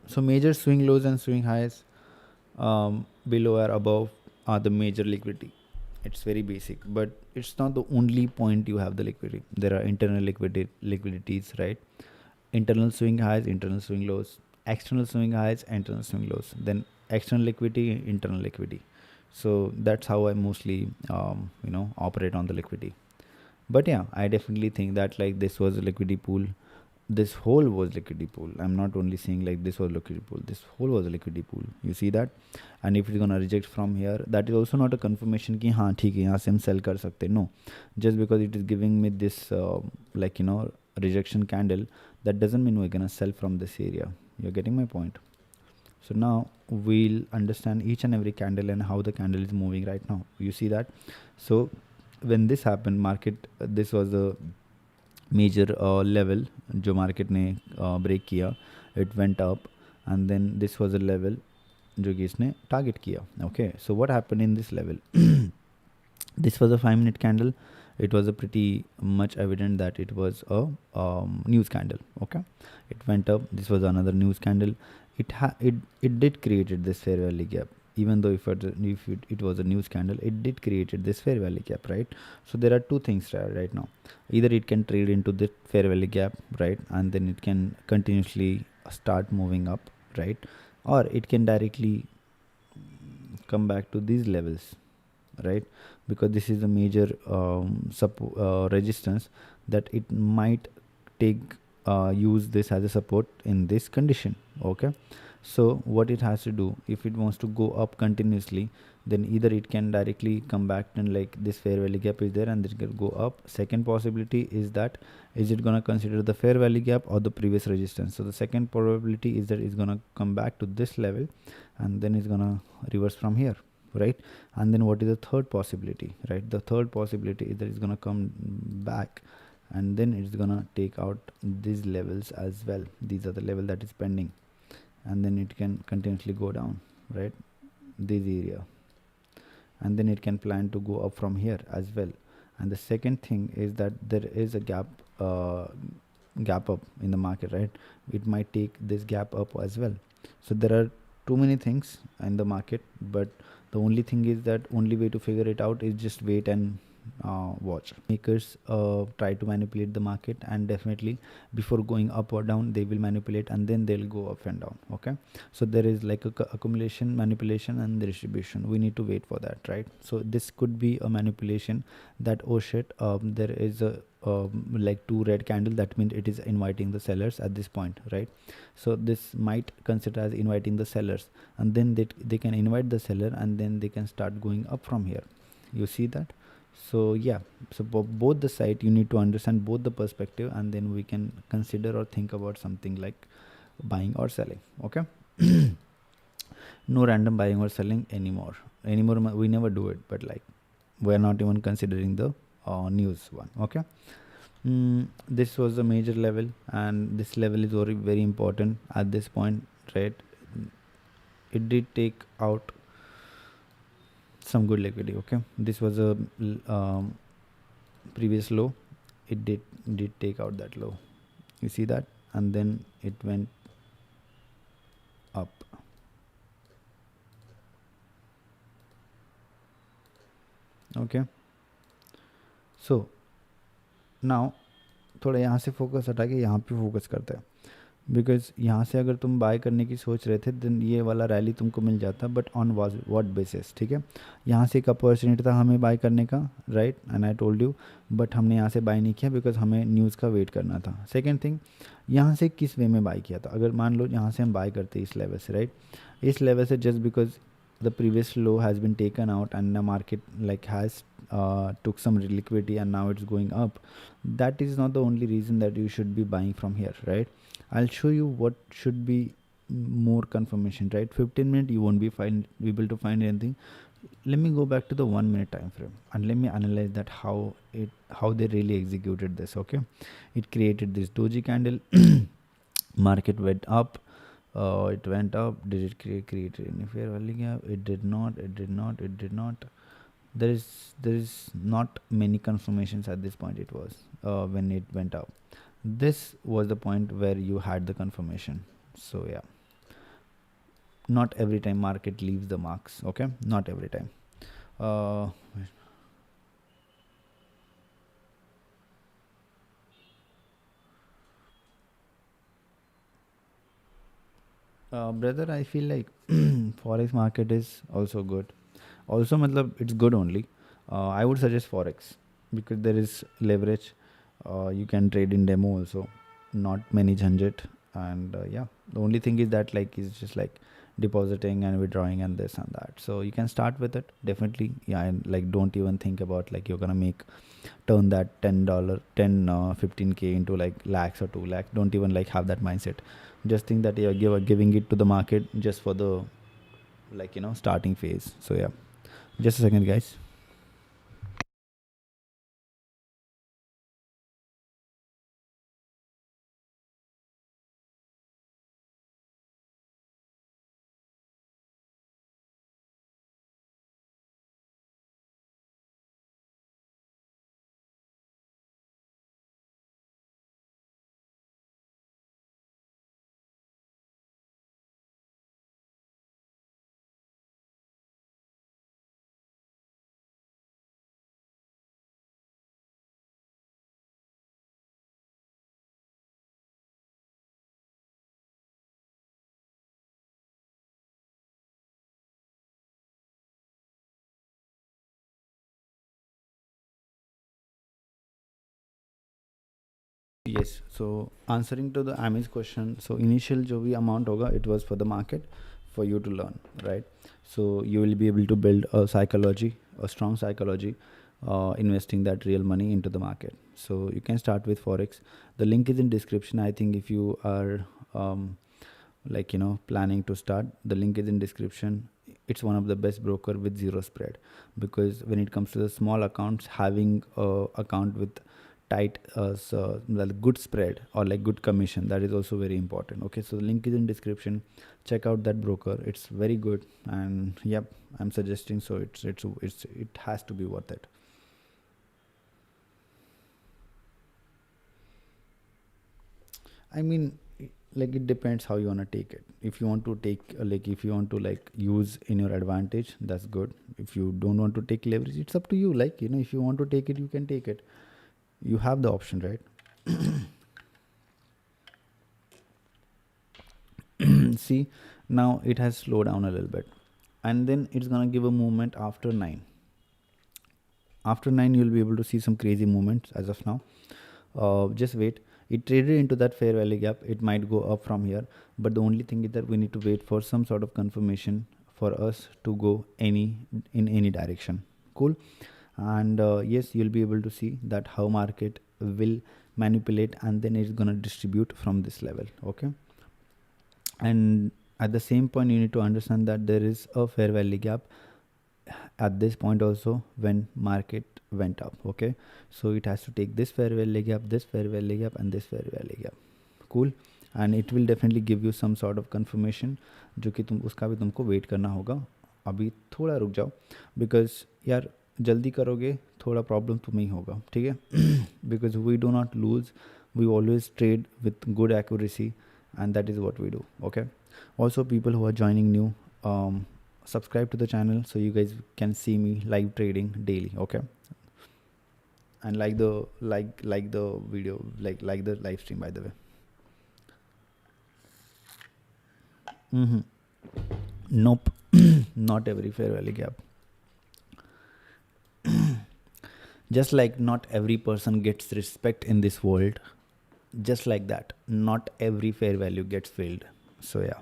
So major swing lows and swing highs, below or above, are the major liquidity. It's very basic, but it's not the only point you have the liquidity. There are internal liquidities, right? Internal swing highs, internal swing lows, external swing highs, internal swing lows, then external liquidity, internal liquidity. So that's how I mostly operate on the liquidity. But yeah, I definitely think that like this was a liquidity pool. This whole was liquidity pool. I'm not only saying like this was liquidity pool. This whole was a liquidity pool. You see that? And if it's gonna reject from here, that is also not a confirmation कि हाँ ठीक है यहाँ से हम sell कर सकते. No, just because it is giving me this rejection candle, that doesn't mean we're gonna sell from this area. You're getting my point? So now we'll understand each and every candle and how the candle is moving right now. You see that? So when this happened, market, this was the major level जो market ने break किया, it went up, and then this was a level जो कि इसने target किया. Okay, so what happened in this level? This was a 5-minute candle. It was a pretty much evident that it was a news candle. Okay, it went up. This was another news candle. It did created this fair value gap. Even though if it was a news candle, it did created this fair value gap, right? So there are two things right now. Either it can trade into the fair value gap, right, and then it can continuously start moving up, right, or it can directly come back to these levels, right, because this is a major resistance that it might take use this as a support in this condition. Okay, So what it has to do, if it wants to go up continuously, then either it can directly come back and like this fair value gap is there and it can go up. Second possibility is that is it gonna consider the fair value gap or the previous resistance. So the second probability is that it's gonna come back to this level and then it's gonna reverse from here, right? And then what is the third possibility, right? The third possibility is that it's gonna come back and then it's gonna take out these levels as well. These are the level that is pending, and then it can continuously go down, right? This area, and then it can plan to go up from here as well. And the second thing is that there is a gap up in the market, right? It might take this gap up as well. So there are too many things in the market, but the only thing is that only way to figure it out is just wait and watch. Makers try to manipulate the market, and definitely before going up or down they will manipulate and then they'll go up and down. Okay, so there is like a accumulation, manipulation and the distribution. We need to wait for that, right? So this could be a manipulation that, oh shit, there is a like two red candle, that means it is inviting the sellers at this point, right? So this might consider as inviting the sellers, and then they can invite the seller and then they can start going up from here. You see that? So yeah, so both the side you need to understand both the perspective, and then we can consider or think about something like buying or selling. Okay. No random buying or selling anymore. We never do it, but like we're not even considering the news one. Okay. This was a major level, and this level is very very important at this point, right? It did take out some good liquidity. Okay, this was a previous low. It did take out that low, you see that, and then it went up. Okay, so now थोड़ा यहाँ से focus हटा के यहाँ पे focus करते हैं, because यहाँ से अगर तुम बाय करने की सोच रहे थे देन ये वाला रैली तुमको मिल जाता, बट ऑन व्हाट बेसिस? ठीक है, यहाँ से एक अपॉर्चुनिटी था हमें बाय करने का, right, and I told you, but हमने यहाँ से बाय नहीं किया बिकॉज हमें न्यूज़ का वेट करना था. सेकेंड थिंग, यहाँ से किस वे में बाय किया था? अगर मान लो यहाँ से हम बाय करते इस लेवल से, राइट, इस लेवल से just because the previous low has been taken out and the market like has took some liquidity and now it's going up, that is not the only reason that you should be buying from here, right? I'll show you what should be more confirmation, right? 15-minute you won't be able to find anything. Let me go back to the 1 minute time frame and let me analyze that how they really executed this. Okay, it created this doji candle. Market went up, it went up. Did it create any fair value gap? It did not. There is not many confirmations at this point. It was when it went up. This was the point where you had the confirmation. So yeah, not every time market leaves the marks. Okay, not every time. uh, Brother, I feel like forex market is also good. Also matlab it's good only. I would suggest forex because there is leverage. You can trade in demo also, not many jhanjit. And yeah, the only thing is that like is just like depositing and withdrawing and this and that, so you can start with it definitely. Yeah, and like don't even think about like you're gonna turn that $10 15K into like lakhs or 2 lakh. Don't even like have that mindset. Just think that you're giving it to the market just for the like starting phase. So yeah, just a second guys. Yes, so answering to the Ami's question, so initial जो भी amount होगा, it was for the market, for you to learn, right? So you will be able to build a psychology, a strong psychology, investing that real money into the market. So you can start with Forex. The link is in description. I think if you are like planning to start, the link is in description. It's one of the best broker with zero spread, because when it comes to the small accounts, having a account with tight like good spread or like good commission, that is also very important. Okay, so the link is in description. Check out that broker, it's very good. And yep, I'm suggesting, so it has to be worth it. I mean, like it depends how you want to take it. If you want to take like if you want to like use in your advantage, that's good. If you don't want to take leverage, it's up to you. Like if you want to take it, you can take it. You have the option, right? See, now it has slowed down a little bit, and then it's gonna give a movement after 9. After 9 you'll be able to see some crazy movements. As of now, just wait. It traded into that fair value gap. It might go up from here, but the only thing is that we need to wait for some sort of confirmation for us to go in any direction. Cool. And yes, you'll be able to see that how market will manipulate, and then it's gonna distribute from this level. Okay, and at the same point you need to understand that there is a fair value gap at this point also when market went up. Okay, so it has to take this fair value gap, this fair value gap, and this fair value gap. Cool. And it will definitely give you some sort of confirmation, जो कि तुम उसका भी तुमको wait करना होगा. अभी थोड़ा रुक जाओ, बिकॉज यार जल्दी करोगे थोड़ा प्रॉब्लम तुम्हें ही होगा. ठीक है, because we do not lose, we always trade with good accuracy, and that is what we do. Okay, also people who are joining new, subscribe to the channel so you guys can see me live trading daily. Okay, and like the video, like the live stream, by the way. Nope. Not every fair value gap. Just like not every person gets respect in this world, just like that, not every fair value gets filled. So yeah.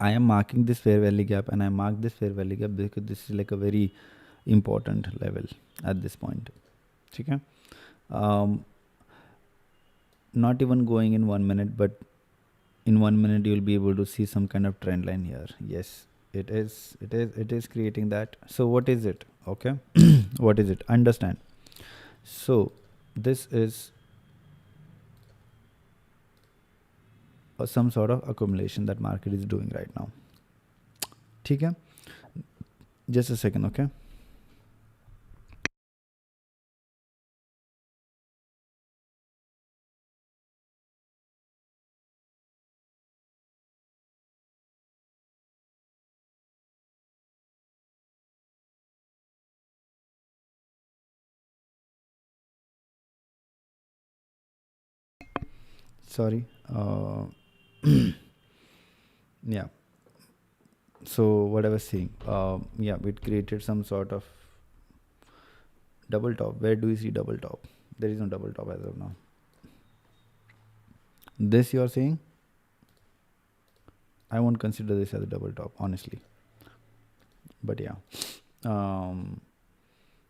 I am marking this fair value gap, and I mark this fair value gap because this is like a very important level at this point. Okay, not even going in 1 minute, but in 1 minute you'll be able to see some kind of trend line here. Yes, it is creating that. So what is it? Okay, what is it? Understand. So this is some sort of accumulation that market is doing right now. ठीक है, just a second. Okay, sorry. Yeah, so what I was saying, yeah, it created some sort of double top. Where do you see double top? There is no double top as of now. This you are saying, I won't consider this as a double top, honestly. But yeah,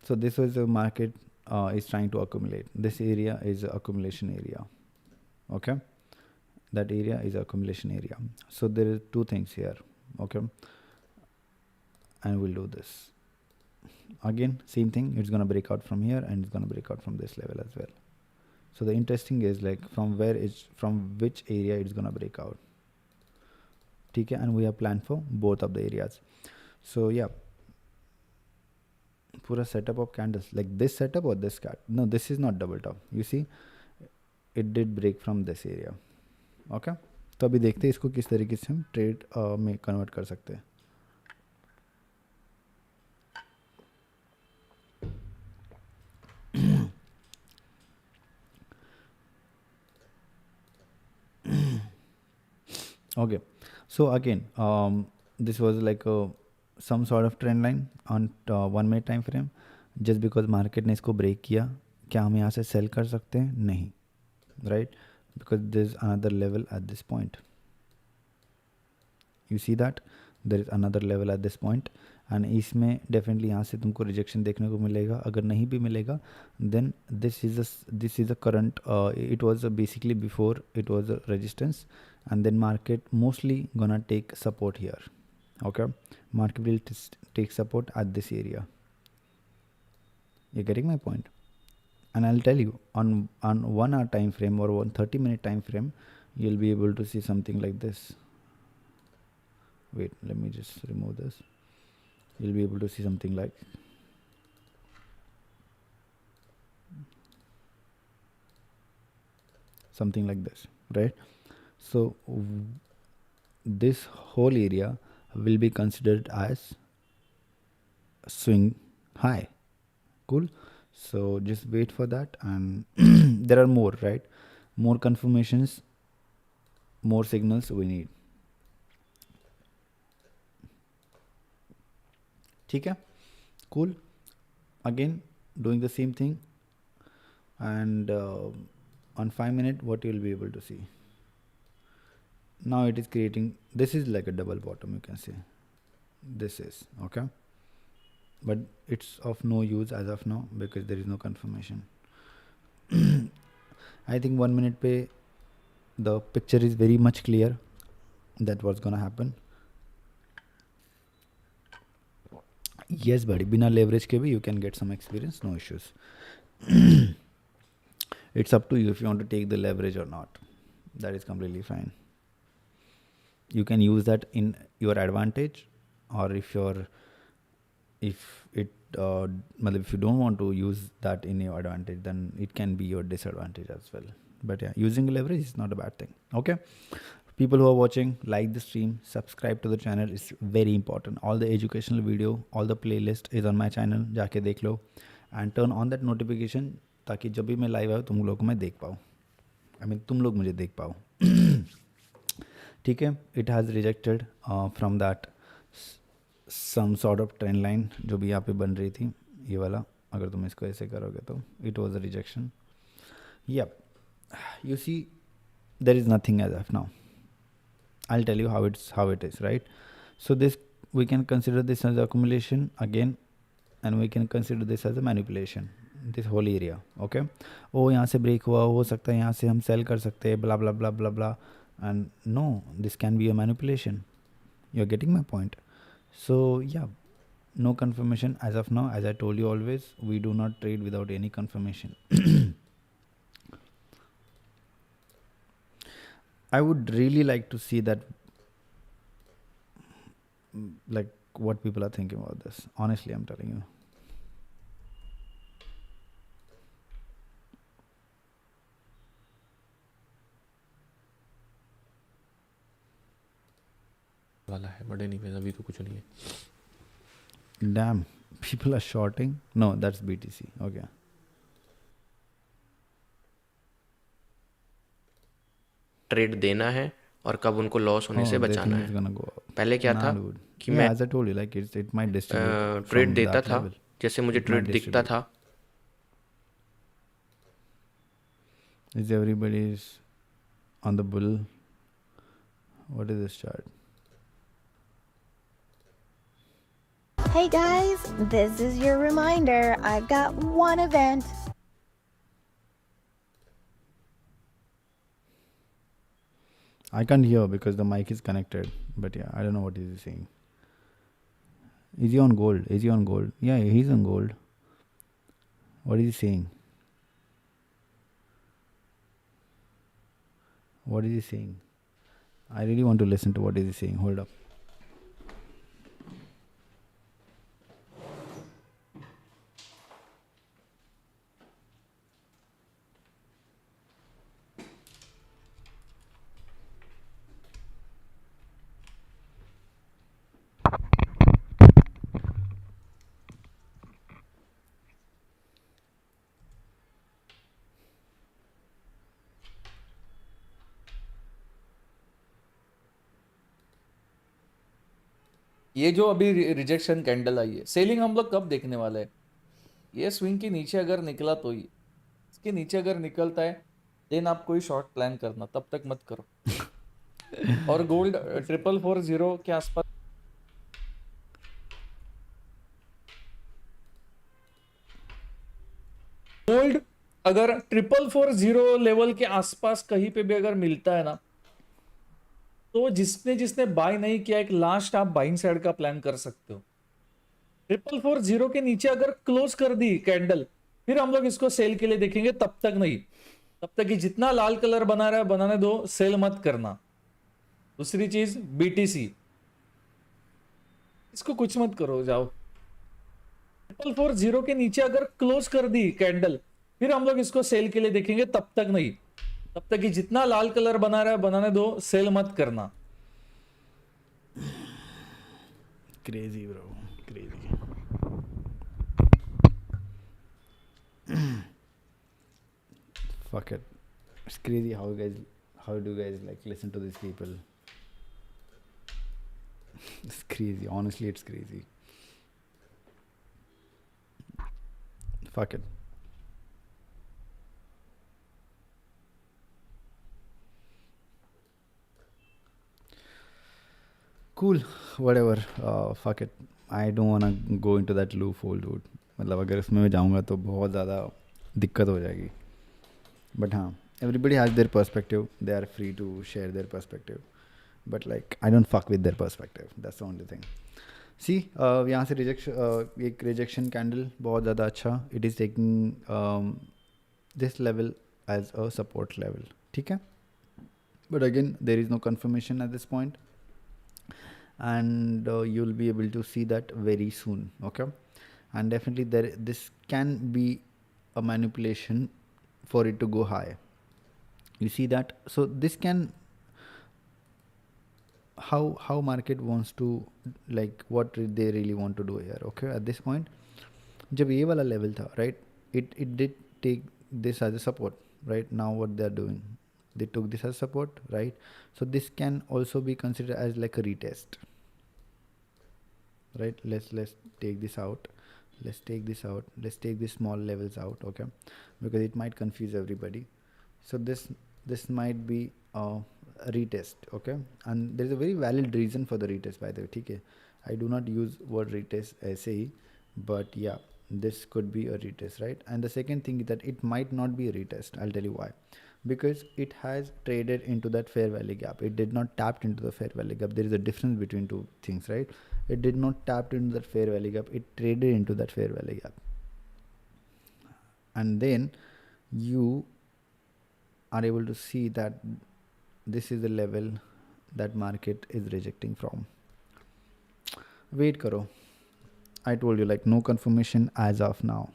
so this was a market is trying to accumulate. This area is accumulation area. Okay, that area is accumulation area. So there is two things here. Okay, and we'll do this again, same thing. It's gonna break out from here, and it's gonna break out from this level as well. So the interesting is like from which area it's gonna break out. Okay, and we have planned for both of the areas. So yeah, pura setup of candles like this setup or this cat. No, this is not double top. You see, it did break from this area. Okay, तो अभी देखते हैं इसको किस तरीके से हम trade में कन्वर्ट कर सकते हैं. Okay, so again, this was like a some sort of trend line on 1 minute time frame. Just because market ने इसको ब्रेक किया, क्या हम यहाँ से सेल कर सकते हैं? नहीं, right, because there is another level at this point. You see that there is another level at this point, and इसमें डेफिनेटली यहाँ से तुमको रिजेक्शन देखने को मिलेगा. अगर नहीं भी मिलेगा, then this is a current. It was basically before it was a resistance, and then market mostly gonna take support here. Okay, market will take support at this area. You're getting my point? And I'll tell you, on 1 hour time frame or 130-minute time frame, you'll be able to see something like this. Wait, let me just remove this. You'll be able to see something like this, right? So this whole area will be considered as swing high. Cool. So just wait for that, and there are more, right? More confirmations, more signals we need. ठीक है, cool. Again, doing the same thing, and on 5 minute, what you will be able to see. Now it is creating, this is like a double bottom, you can say. This is okay, but it's of no use as of now because there is no confirmation. I think 1 minute pe the picture is very much clear that what's gonna happen. Yes buddy, bina leverage ke bhi you can get some experience, no issues. It's up to you if you want to take the leverage or not. That is completely fine. You can use that in your advantage, or if you don't want to use that in your advantage, then it can be your disadvantage as well. But yeah, using leverage is not a bad thing. Okay, people who are watching, like the stream, subscribe to the channel. It's very important. All the educational video, all the playlist is on my channel, जाके देख लो, and turn on that notification ताकि जब भी मैं live आऊँ तुम लोग को मैं देख पाऊँ, तुम लोग मुझे देख पाओ. ठीक है, it has rejected from that some sort of trend line जो भी यहाँ पे बन रही थी, ये वाला. अगर तुम इसको ऐसे करोगे तो it was a rejection. Yup, you see there is nothing as of now. I will tell you how it is, right? So this we can consider this as accumulation again, and we can consider this as a manipulation, this whole area. Okay, ओ यहाँ से break हुआ, हो सकता है यहाँ से हम cell कर सकते हैं, blah blah blah blah blah. And no, this can be a manipulation. You're getting my point? So yeah, no confirmation as of now. As I told you always, we do not trade without any confirmation. I would really like to see that, like what people are thinking about this. Honestly, I'm telling you. वाला है, but anyways अभी तो कुछ नहीं है. Damn, people are shorting. No, that's BTC. Okay. Trade देना है और कब उनको लॉस होने से बचाना है. पहले क्या था कि मैं as I told you, like it might distribute trade from देता that था, level. जैसे मुझे ट्रेड दिखता था. Is everybody is on the bull? What is this chart? Hey guys, this is your reminder. I've got one event. I can't hear because the mic is connected. But yeah, I don't know what is he saying. Is he on gold? Is he on gold? Yeah, he's on gold. What is he saying? What is he saying? I really want to listen to what is he saying. Hold up. ये जो अभी rejection candle आई है, selling हम लोग कब देखने वाले हैं? ये स्विंग के नीचे अगर निकला तो ही, इसके नीचे अगर निकलता है देन आप कोई शॉर्ट प्लान करना, तब तक मत करो। और गोल्ड 4440 के आसपास, गोल्ड अगर 4440 लेवल के आसपास कहीं पे भी अगर मिलता है ना, तो जिसने जिसने बाय नहीं किया, एक लास्ट आप बाइंग साइड का प्लान कर सकते हो। 4440 के नीचे अगर क्लोज कर दी कैंडल, फिर हम लोग इसको सेल के लिए देखेंगे, तब तक नहीं। तब तक कि जितना लाल कलर बना रहा है बनाने दो, सेल मत करना। दूसरी चीज बीटीसी, इसको कुछ मत करो, जाओ। 4440 के नीचे अगर क्लोज कर दी कैंडल, फिर हम लोग इसको सेल के लिए देखेंगे, तब तक नहीं। तब तक कि जितना लाल कलर बना रहा है बनाने दो, सेल मत करना। Crazy, bro. Crazy. Fuck it. It's crazy how do you guys like listen to these people? It's crazy. Honestly, it's crazy. Fuck it. Cool. Whatever. Fuck it. I don't wanna go into that loophole, dude. मतलब अगर इसमें मैं जाऊँगा तो बहुत ज़्यादा दिक्कत हो जाएगी. But हाँ, everybody has their perspective. They are free to share their perspective. But like, I don't fuck with their perspective. That's the only thing. See, यहाँ से एक rejection candle बहुत ज़्यादा अच्छा. It is taking this level as a support level. ठीक है? But again, there is no confirmation at this point. And you'll be able to see that very soon. Okay? And definitely this can be a manipulation for it to go high. You see that? So this can, how market wants to, like what they really want to do here. Okay, at this point जब ये वाला level था, right, it did take this as a support, right? Now what they are doing, they took this as support, right? So this can also be considered as like a retest, right? Let's take this out. Let's take these small levels out, okay, because it might confuse everybody. So this might be a retest, okay, and there is a very valid reason for the retest, by the way. ठीक है, I do not use word retest ऐसे ही, but yeah, this could be a retest, right? And the second thing is that it might not be a retest. I'll tell you why. Because it has traded into that fair value gap. It did not tap into the fair value gap. There is a difference between two things, right? It did not tap into that fair value gap. It traded into that fair value gap. And then you are able to see that this is the level that market is rejecting from. Wait karo. I told you, like, no confirmation as of now.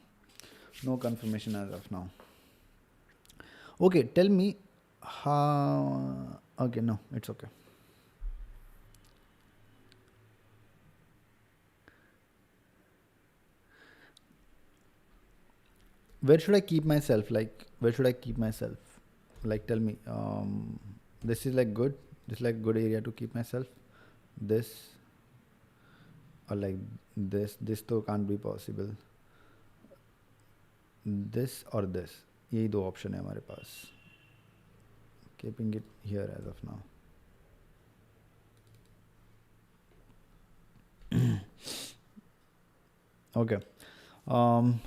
No confirmation as of now. Okay, tell me how. Okay, no, it's okay. Where should I keep myself? Like, where should I keep myself? Like, tell me. This is like good. This is like good area to keep myself. This or like this. This though can't be possible. This or this. यही दो option है हमारे पास. Keeping it here as of now. Okay.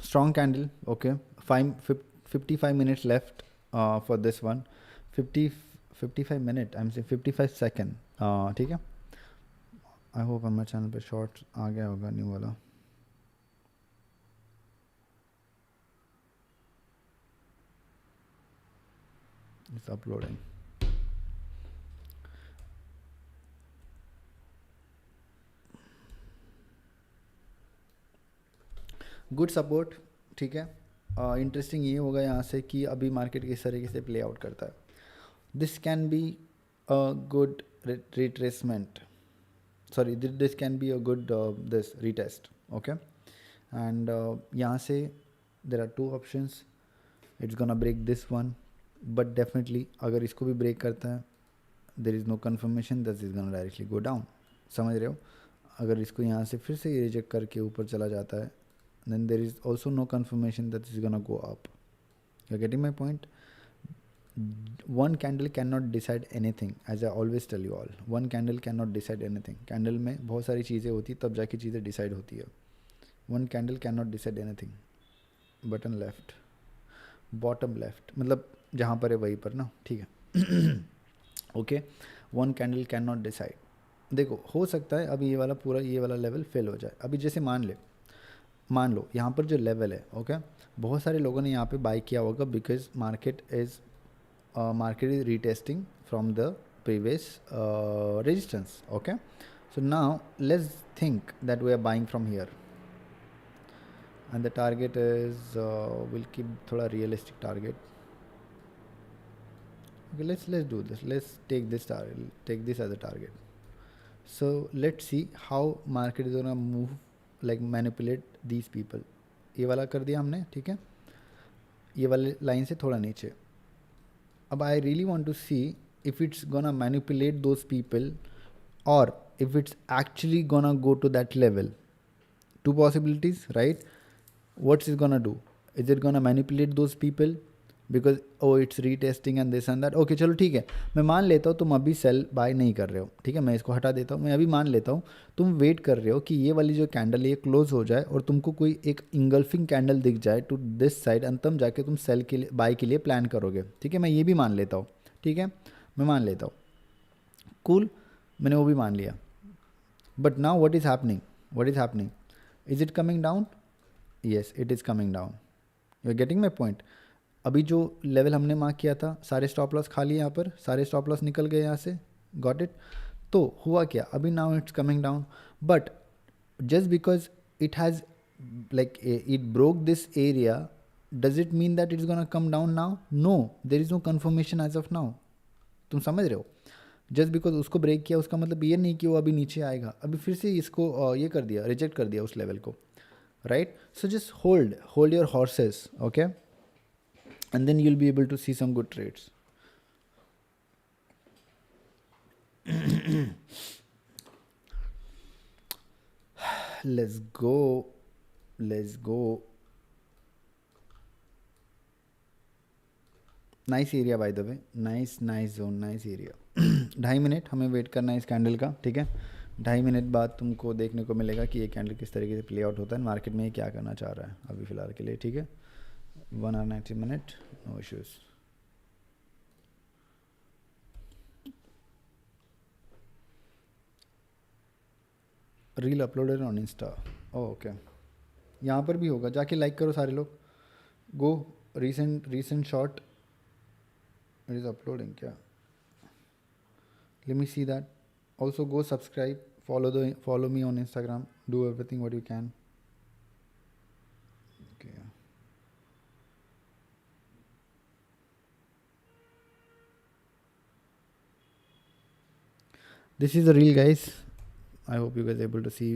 Strong candle. Okay. 55 minutes left for this one. 55 minute. I'm saying 55 second. ठीक है. I hope हमारे channel पे short आ गया होगा न्यू वाला. It's uploading. Good support. ठीक है. इंटरेस्टिंग ये होगा यहाँ से कि अभी मार्केट किस तरीके से प्ले आउट करता है. This can be a good retracement. Sorry, this can be a good this retest. Okay. And यहाँ से there are two options. It's gonna break this one, but definitely अगर इसको भी ब्रेक करता है, there is no confirmation, this is gonna directly go down. समझ रहे हो? अगर इसको यहाँ से फिर से रिजेक्ट करके ऊपर चला जाता है, then there is also no confirmation that it's gonna go up. You're getting my point? One candle cannot decide anything, as I always tell you all. One candle cannot decide anything. Candle में बहुत सारी चीज़ें होती है, तब जाके चीज़ें decide होती है. One candle cannot decide anything. Button left, bottom left, मतलब जहाँ पर है वहीं पर ना, ठीक है. Okay, one candle can not decide. देखो हो सकता है अभी ये वाला पूरा ये वाला लेवल फेल हो जाए. अभी जैसे मान लो यहाँ पर जो लेवल है, ओके, बहुत सारे लोगों ने यहाँ पे बाई किया होगा because market is retesting from the previous resistance. Okay, so now let's think that we are buying from here and the target is we'll keep thoda realistic target. Okay, let's do this. Let's take this target, take this as a target. So let's see how market is gonna move, like manipulate these people. ये वाला कर दिया हमने, ठीक है, ये वाले line से थोड़ा नीचे. अब I really want to see if it's gonna manipulate those people or if it's actually gonna go to that level. Two possibilities, right? What's it gonna do? Is it gonna manipulate those people because oh it's retesting and this and that? Okay, चलो ठीक है, मैं मान लेता हूँ तुम अभी cell bye नहीं कर रहे हो, ठीक है, मैं इसको हटा देता हूँ. मैं अभी मान लेता हूँ तुम वेट कर रहे हो कि ये वाली जो कैंडल है ये क्लोज हो जाए और तुमको कोई एक इंगल्फिंग कैंडल दिख जाए टू दिस साइड एंड तब जाके तुम सेल के लिए बाय के लिए प्लान करोगे. ठीक है, मैं ये भी मान लेता हूँ, ठीक है, मैं मान लेता हूँ, कूल, मैंने वो भी मान लिया. But now what is happening? Is it coming down? Yes, it is coming down. You're getting my point. अभी जो लेवल हमने मार्क किया था, सारे स्टॉप लॉस खा लिए यहाँ पर, सारे स्टॉप लॉस निकल गए यहाँ से. Got it? तो हुआ क्या, अभी now it's coming down, but just because it has like it broke this area, does it mean that it's gonna come down now? No, there is no confirmation as of now. तुम समझ रहे हो? Just because उसको break किया उसका मतलब ये नहीं कि वो अभी नीचे आएगा. अभी फिर से इसको ये कर दिया, रिजेक्ट कर दिया उस लेवल को. Right, so just hold your horses, okay, and then you'll be able to see some good trades. let's go nice area by the way, nice zone, nice area. 2.5 minute हमें wait करना है इस candle का, ठीक है. 2.5 minute बाद तुमको देखने को मिलेगा कि ये कैंडल किस तरीके से प्ले आउट होता है, मार्केट में ये क्या करना चाह रहा है अभी फ़िलहाल के लिए, ठीक है. 1 hour 90 minute, no issues. Reel uploaded on insta, okay, यहाँ पर भी होगा, जाके लाइक करो सारे लोग. Go recent shot, it is uploading क्या? Let me see that. Also go subscribe, follow me on Instagram, do everything what you can. Okay. This is a reel, guys. I hope you guys are able to see.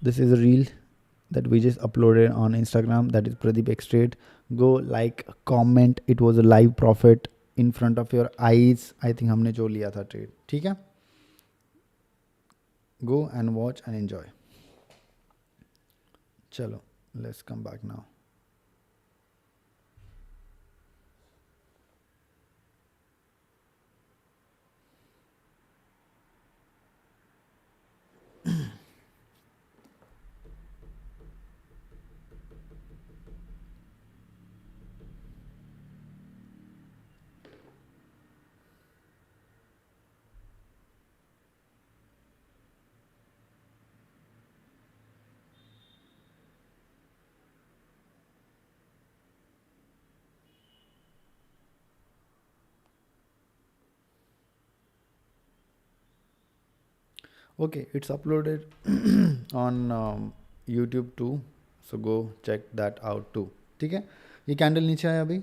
This is a reel that we just uploaded on Instagram. That is Pradeep X Trade. Go like, comment. It was a live profit in front of your eyes. I think हमने जो लिया था trade, ठीक है. Go and watch and enjoy. चलो, let's come back now. Okay, it's uploaded on YouTube too, so go check that out too. ठीक है, ये कैंडल नीचे आया अभी,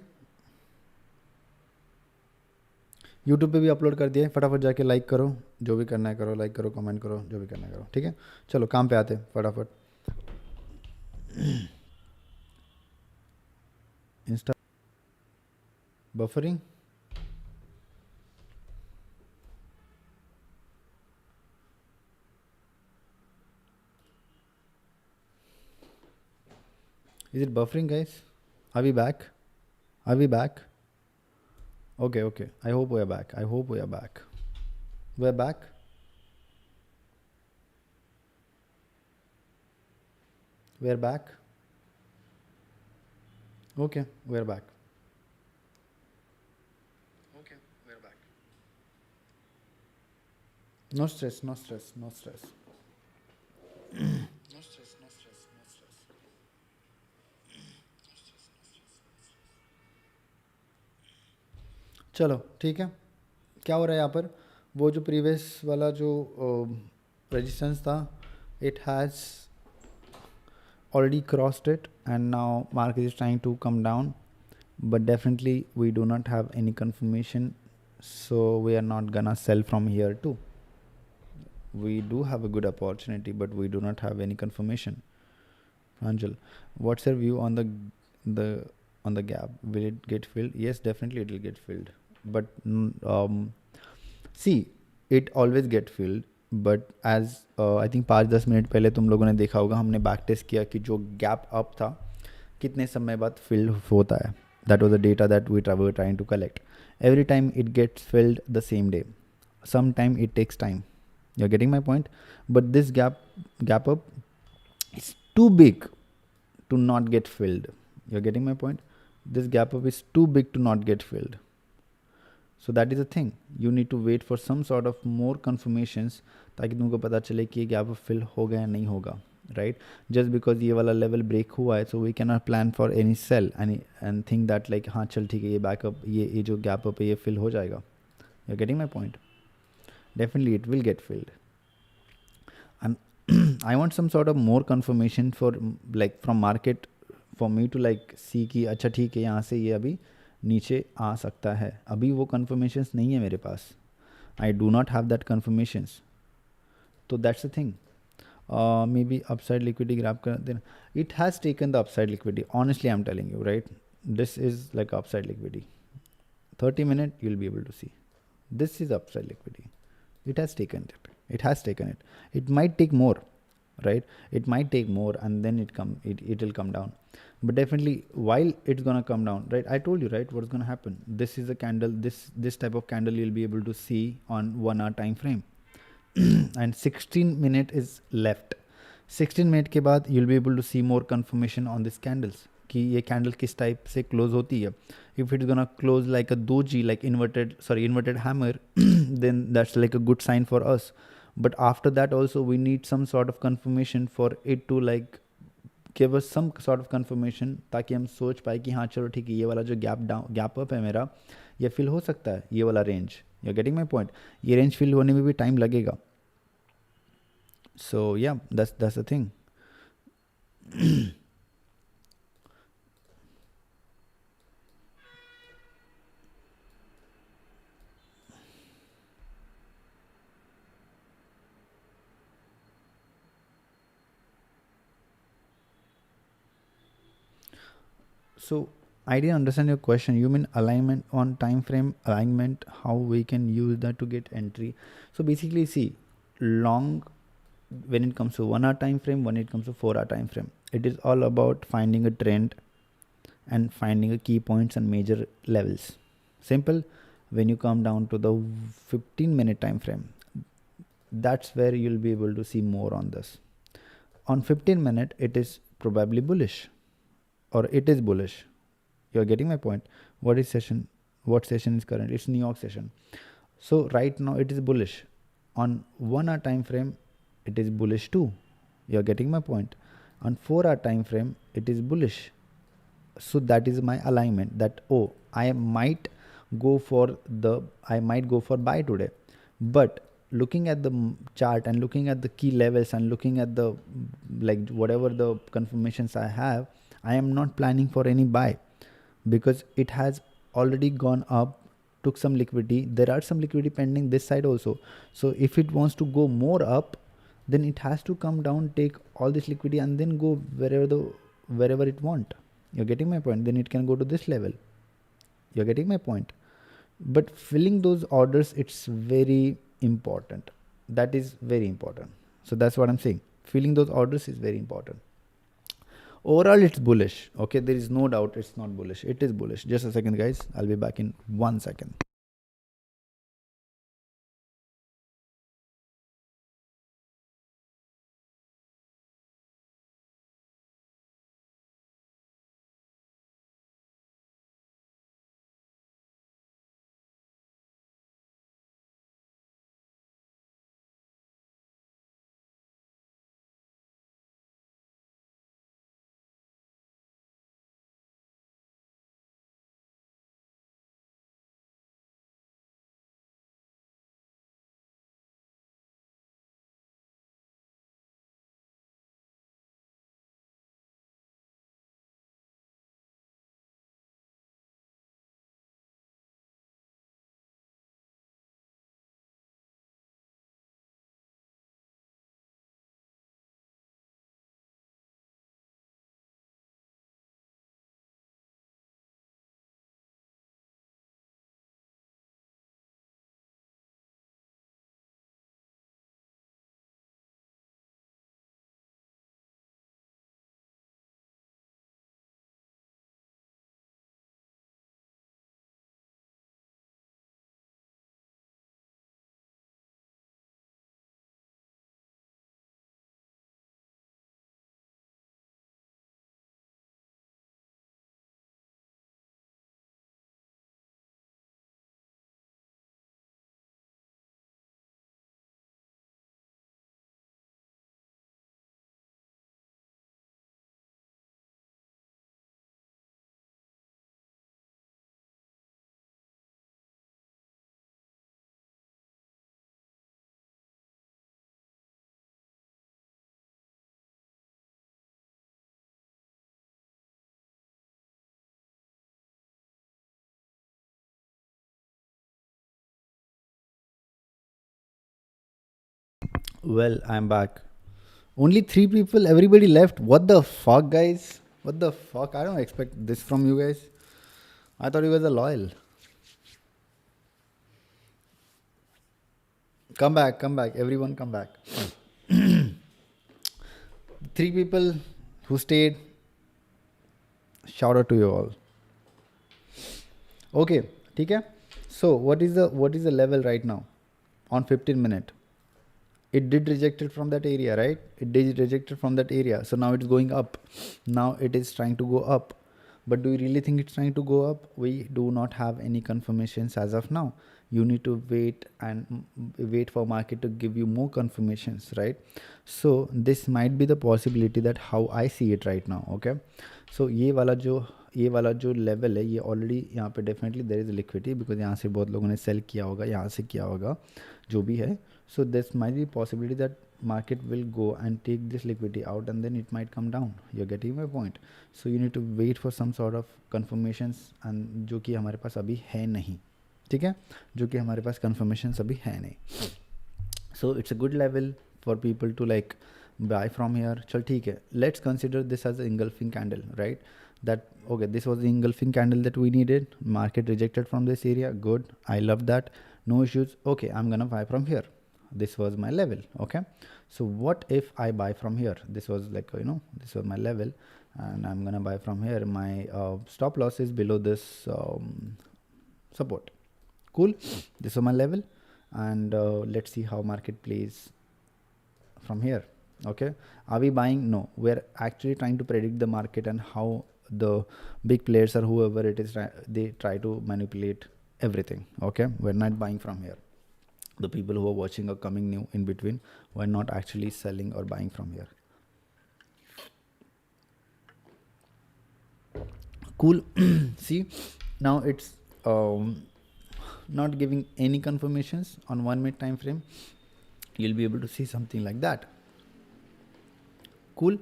YouTube पे भी अपलोड कर दिया है. फटाफट जाके लाइक करो, जो भी करना है करो, लाइक करो, कमेंट करो, जो भी करना है करो, ठीक है. चलो काम पे आते हैं फटाफट. Insta buffering, Is it buffering, guys? Are we back? Are we back? Okay, okay. I hope we are back. I hope we are back. We're back. We're back. Okay, we're back. Okay, we're back. No stress, no stress, no stress. No stress, no stress, no stress. चलो ठीक है. क्या हो रहा है यहाँ पर? वो जो प्रीवियस वाला जो रेजिस्टेंस था, it has already crossed it, and now market is trying to come down, but definitely we do not have any confirmation, so we are not gonna sell from here too. We do have a good opportunity, but we do not have any confirmation. Angel, what's your view on the gap? Will it get filled? Yes, definitely it will get filled, but see, it always get filled, but as I think 5-10 minute पहले तुम लोगों ने देखा होगा, हमने back test किया कि जो गैप अप था कितने समय बाद फिल्ड होता है. That was the data that we were trying to collect. Every time it gets filled the same day. Some time it takes time. You are getting my point. But this gap up is too big to not get filled. You're getting my point? This gap up is too big to not get filled. So that is the thing. You need to wait for some sort of more confirmations ताकि तुमको पता चले कि ये gap up fill होगा या नहीं होगा, right? Just because ये वाला level break हुआ है, so we cannot plan for any sell and think that like हाँ चल ठीक है, ये backup ये जो gap up है ये fill हो जाएगा. You're getting my point? Definitely it will get filled. And I want some sort of more confirmation for like from market for me to like see कि अच्छा ठीक है यहाँ से ये अभी नीचे आ सकता है. अभी वो confirmations नहीं है मेरे पास. I do not have that confirmations. So that's the thing. Maybe upside liquidity grab कर देना. It has taken the upside liquidity. Honestly, I'm telling you, right? This is like upside liquidity. 30 minute, you'll be able to see. This is upside liquidity. It has taken it. It has taken it. It might take more, right? It might take more, and then it will come down. But definitely, while it's gonna come down, right? I told you, right? What's gonna happen? This is a candle. This type of candle you'll be able to see on 1 hour time frame. And 16 minute is left. 16 minute के बाद you'll be able to see more confirmation on these candles कि ये candle किस type से close होती है. If it's gonna close like a doji, like inverted hammer, then that's like a good sign for us. But after that also we need some sort of confirmation for it to like give us some sort of confirmation ताकि हम सोच पाए कि हाँ चलो ठीक है, ये वाला जो gap up है मेरा, ये fill हो सकता है, ये वाला range. You're getting my point? ये range fill होने में भी time लगेगा. So yeah, that's the thing. So I didn't understand your question. You mean alignment on time frame alignment, how we can use that to get entry? So basically, see, long when it comes to 1 hour time frame, when it comes to 4 hour time frame, it is all about finding a trend and finding a key points and major levels. Simple. When you come down to the 15-minute time frame, that's where you'll be able to see more on this. On 15-minute, it is probably bullish, or it is bullish. You're getting my point. What session is current? It's New York session. So right now it is bullish. On 1 hour time frame, it is bullish too. You're getting my point. On 4 hour time frame, it is bullish. So that is my alignment that, oh, I might go for buy today. But looking at the chart and looking at the key levels and looking at the like whatever the confirmations I have, I am not planning for any buy because it has already gone up, took some liquidity. There are some liquidity pending this side also. So if it wants to go more up, then it has to come down, take all this liquidity and then go wherever it want. You're getting my point? Then it can go to this level. You're getting my point? But filling those orders, it's very important. That is very important. So that's what I'm saying. Filling those orders is very important. Overall it's bullish. Okay, there is no doubt it's not bullish. It is bullish. Just a second, guys. I'll be back in 1 second. Well, I'm back. Only 3 people, everybody left. What the fuck, guys? What the fuck? I don't expect this from you guys. I thought you guys are loyal. Come back, everyone come back. 3 people who stayed, shout out to you all. Okay, okay. So what is the level right now on 15 minute? It did rejected from that area, right? It did rejected from that area. So now it's going up. Now it is trying to go up. But do you really think it's trying to go up? We do not have any confirmations as of now. You need to wait and wait for market to give you more confirmations, right? So this might be the possibility that how I see it right now. Okay, so ये वाला जो level है ये already यहाँ पे definitely there is liquidity because यहाँ से बहुत लोगों ने सेल किया होगा, यहाँ से किया होगा, जो भी है. So this might be possibility that market will go and take this liquidity out and then it might come down. You're getting my point. So you need to wait for some sort of confirmations and जो कि हमारे पास अभी है नहीं, ठीक है, जो कि हमारे पास confirmations अभी है नहीं. So it's a good level for people to like buy from here. चल ठीक है, let's consider this as an engulfing candle, right? That okay, this was the engulfing candle that we needed. Market rejected from this area. Good, I love that, no issues. Okay, I'm gonna buy from here. This was my level. Okay, so what if I buy from here? This was like, you know, this was my level and I'm gonna buy from here. My stop loss is below this support. Cool, this was my level and let's see how market plays from here. Okay, are we buying? No, we're actually trying to predict the market and how the big players or whoever it is, they try to manipulate everything. Okay, we're not buying from here. The people who are watching or coming new in between, we're not actually selling or buying from here. Cool. See, now it's not giving any confirmations on 1 minute time frame. You'll be able to see something like that. Cool.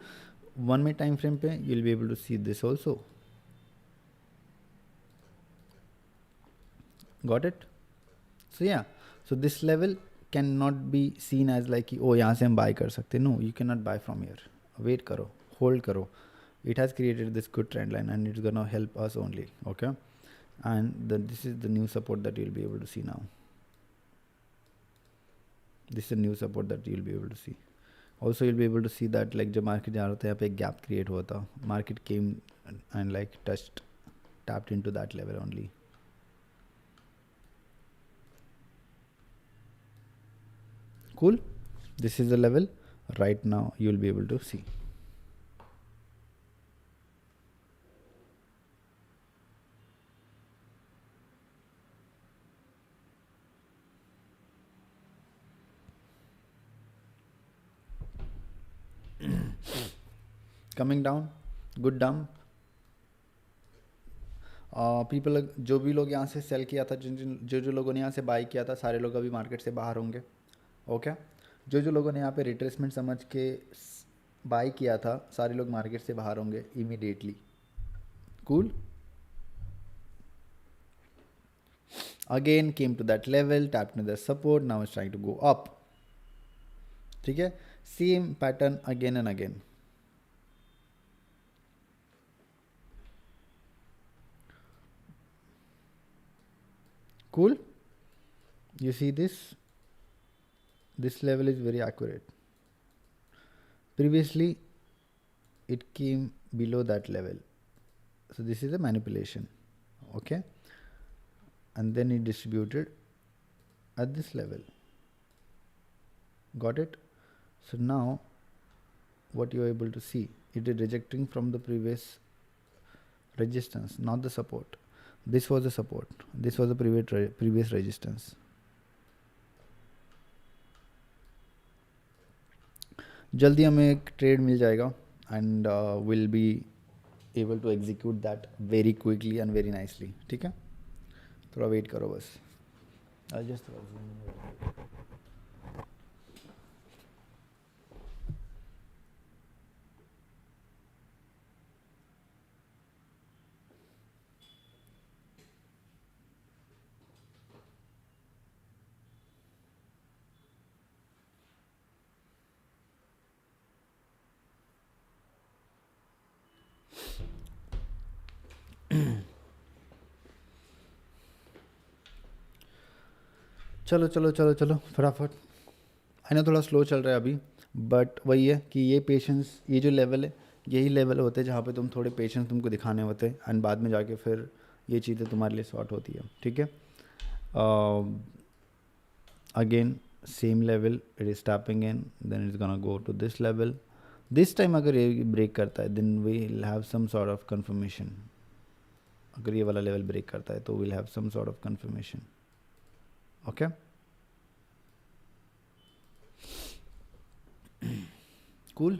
1 minute time frame pe you'll be able to see this also. Got it? So yeah, so this level cannot be seen as like, oh यहाँ से हम buy कर सकते. No, you cannot buy from here. Wait करो, hold करो. It has created this good trend line and it's gonna help us only. Okay, and this is the new support that you'll be able to see now. This is a new support that you'll be able to see. Also you'll be able to see that like जब market जा रहा था यहाँ पे एक gap create हुआ था, market came and like tapped into that level only. Cool. This is the level. Right now you'll be able to see. Coming down, good dump. People जो भी लोग यहाँ से सेल किया था, जो लोगों ने यहाँ से बाई किया था, सारे लोग अभी मार्केट से बाहर होंगे. ओके. जो लोगों ने यहाँ पे रिट्रेसमेंट समझ के बाई किया था, सारे लोग मार्केट से बाहर होंगे immediately. Cool. Again came to that level, tap to the support, now it's trying to go up. ठीक है. Same pattern again and again. Cool. You see this level is very accurate. Previously it came below that level, so this is a manipulation. Okay, and then it distributed at this level. Got it? So now what you are able to see, it is rejecting from the previous resistance, not the support. This was the support, this was the previous resistance. जल्दी हमें एक trade मिल जाएगा and will be able to execute that very quickly and very nicely. ठीक है, थोड़ा wait करो बस. आई जस्ट चलो फटाफट. है ना, थोड़ा स्लो चल रहा है अभी, बट वही है कि ये पेशेंस, ये जो लेवल है, यही लेवल होते हैं जहाँ पे तुम थोड़े पेशेंस तुमको दिखाने होते हैं एंड बाद में जाके फिर ये चीज़ें तुम्हारे लिए सॉर्ट होती है. ठीक है. Again same level, it is tapping in, then it's gonna go to this level. This time अगर ये ब्रेक करता है then we will have some sort of confirmation. अगर ये वाला लेवल ब्रेक करता है तो will have some sort of confirmation. Okay. Cool.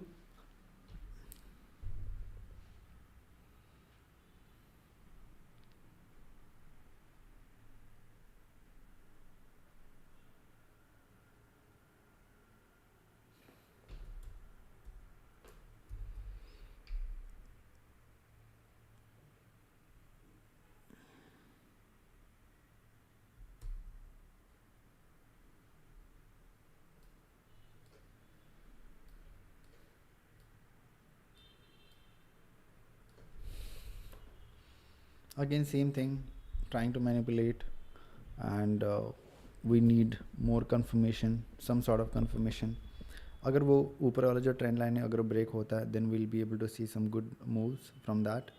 Again same thing, trying to manipulate, and we need more confirmation, some sort of confirmation. अगर वो ऊपर वाला जो ट्रेंड लाइन है अगर ब्रेक होता है then we'll be able to see some good moves from that.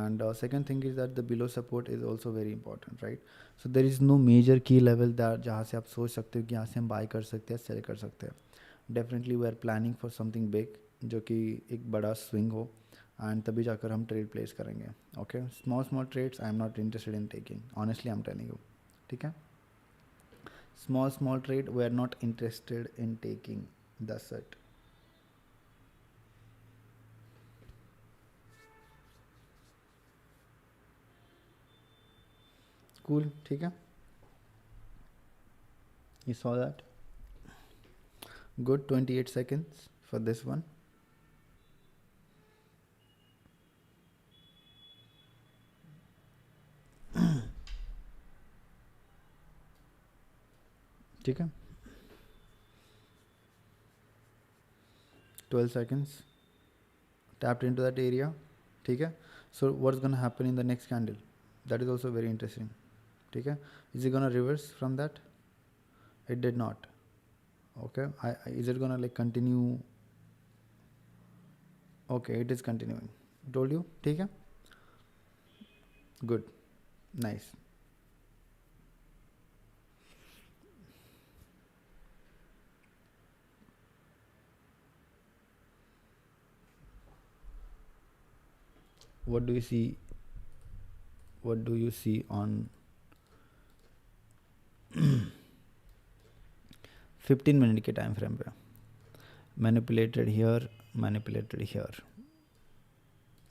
And second thing is that the below support is also very important, right? So there is no major key level that जहाँ से आप सोच सकते हो कि यहाँ से हम बाय कर सकते हैं, सेल कर सकते हैं. Definitely we are planning for something big, जो कि एक बड़ा स्विंग हो, एंड तभी जाकर हम ट्रेड प्लेस करेंगे. ओके. Small trades I am not interested in taking, honestly I am telling you. ठीक है. Small trade we are not interested in taking, that's it. Cool. ठीक है. You saw that? Good. 28 seconds for this one. ठीक है. 12 seconds. Tapped into that area. ठीक है. So what's gonna happen in the next candle? That is also very interesting. ठीक है. Is it gonna reverse from that? It did not. Okay, is it gonna like continue? Okay, it is continuing. Told you, ठीक है? Good, nice. What do you see? What do you see on 15 minute के time frame पे? Manipulated here, manipulated here.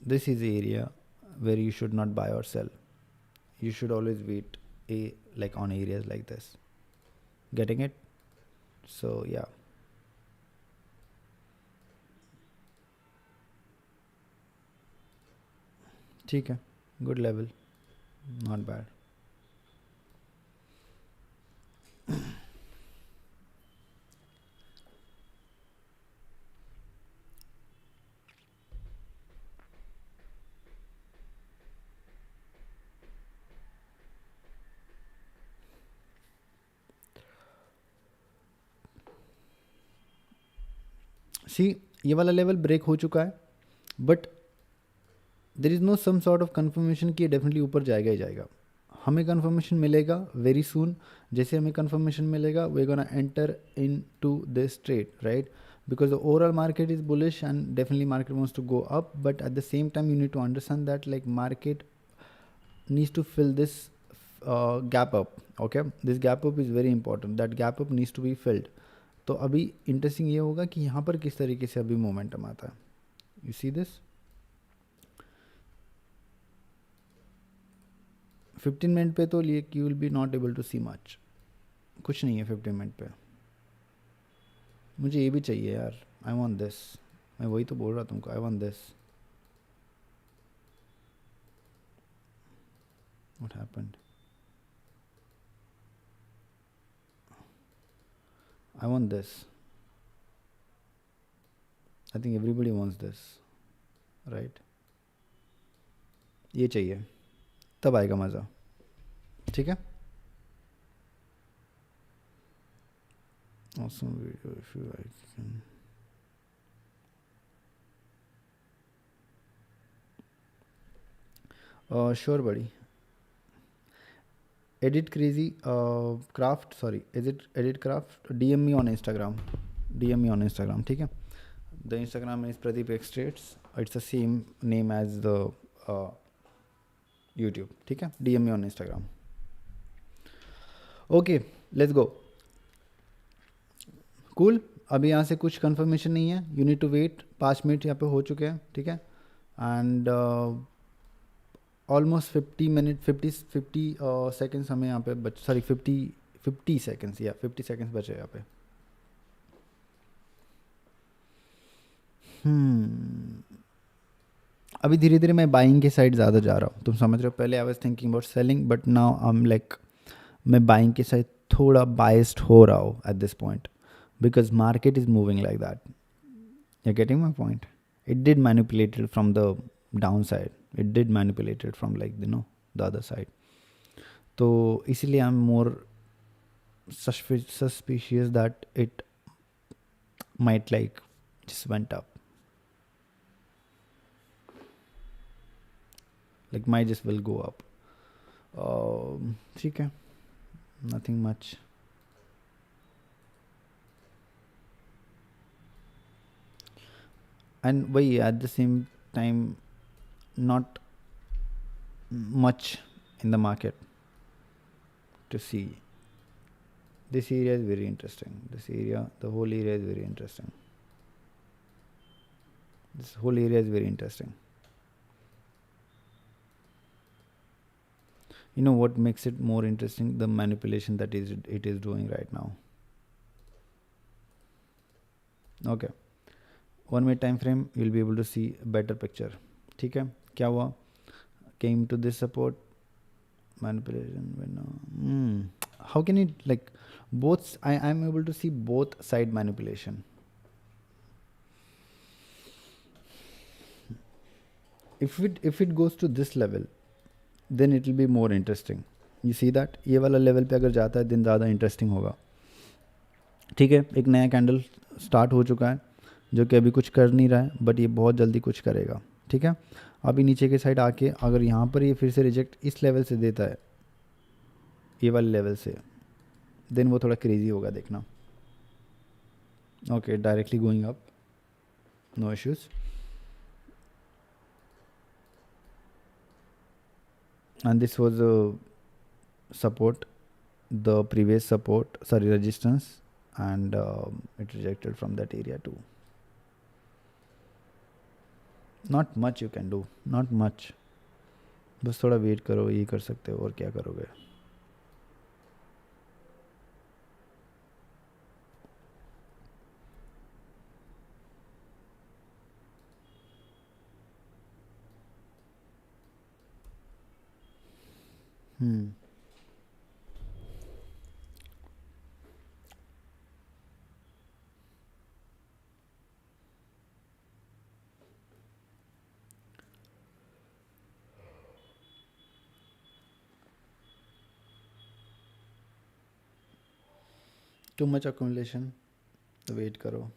This is the area where you should not buy or sell. You should always wait like on areas like this. Getting it? So yeah. ठीक है, good level, not bad. सी ये वाला level break हो चुका है, but there is no some sort of confirmation कि definitely ऊपर जाएगा ही जाएगा. हमें कन्फर्मेशन मिलेगा वेरी सून. जैसे हमें कन्फर्मेशन मिलेगा we gonna enter in to this trade, right? Because the overall market is bullish and definitely market wants to go up, but at the same time you need to understand that like market needs to fill this gap up. Okay, this gap up is very important. That gap up needs to be filled. तो अभी interesting ये होगा कि यहाँ पर किस तरीके से अभी मोमेंटम आता है. यू सी दिस 15 मिनट पे तो you will be not able to see much. कुछ नहीं है 15 मिनट पे. मुझे ये भी चाहिए यार. आई वांट दिस. मैं वही तो बोल रहा तुमको. आई want this. What happened? I want this. I think everybody wants this, right? ये चाहिए, तब आएगा मज़ा. ठीक है? Awesome video if you like. Sure buddy. Edit crazy craft, sorry, is it edit craft? DM me on Instagram. ठीक है? The Instagram is Pradeep X Trades. It's the same name as the YouTube. ठीक है? DM me on Instagram. Okay, let's go. Cool. अभी यहाँ से कुछ confirmation नहीं है. You need to wait. 5 minute यहाँ पे हो चुके हैं. ठीक है? And ऑलमोस्ट 50 सेकेंड्स हमें यहाँ पे 50 सेकेंड्स या 50 सेकेंड्स बचे यहाँ पे. अभी धीरे धीरे मैं बाइंग के साइड ज़्यादा जा रहा हूँ. तुम समझ रहे हो? पहले I was thinking about selling, but now I am like मैं बाइंग के साइड थोड़ा बाइस्ड हो रहा हूँ eight this point, because market is moving like that. You getting my point? It did manipulated from the down side. It did manipulate it from like the other side. तो इसीलिए I'm more suspicious that it might like just went up. Like might just will go up. ठीक है, nothing much. And वही at the same time not much in the market to see. This area is very interesting. The whole area is very interesting. This whole area is very interesting. You know what makes it more interesting? The manipulation that it is doing right now. Okay, 1 minute time frame, you'll be able to see a better picture. ठीक है? क्या हुआ? Came to this support, manipulation. How can it like both? I'm able to see both side manipulation. If it goes to this level, then it will be more interesting. You see that? ये वाला level पे अगर जाता है then ज़्यादा interesting होगा. ठीक है, एक नया कैंडल स्टार्ट हो चुका है जो कि अभी कुछ कर नहीं रहा है, बट ये बहुत जल्दी कुछ करेगा। ठीक है, अभी नीचे के साइड आके अगर यहाँ पर ये फिर से रिजेक्ट इस लेवल से देता है, ये वाले लेवल से, देन वो थोड़ा क्रेजी होगा, देखना। Okay, directly going up, no issues. And this was support, the previous support, sorry, resistance, and it rejected from that area too. Not much you can do, not much. बस थोड़ा wait करो, ये कर सकते हो, और क्या करोगे। टू मच अकोमोडेशन, वेट करो।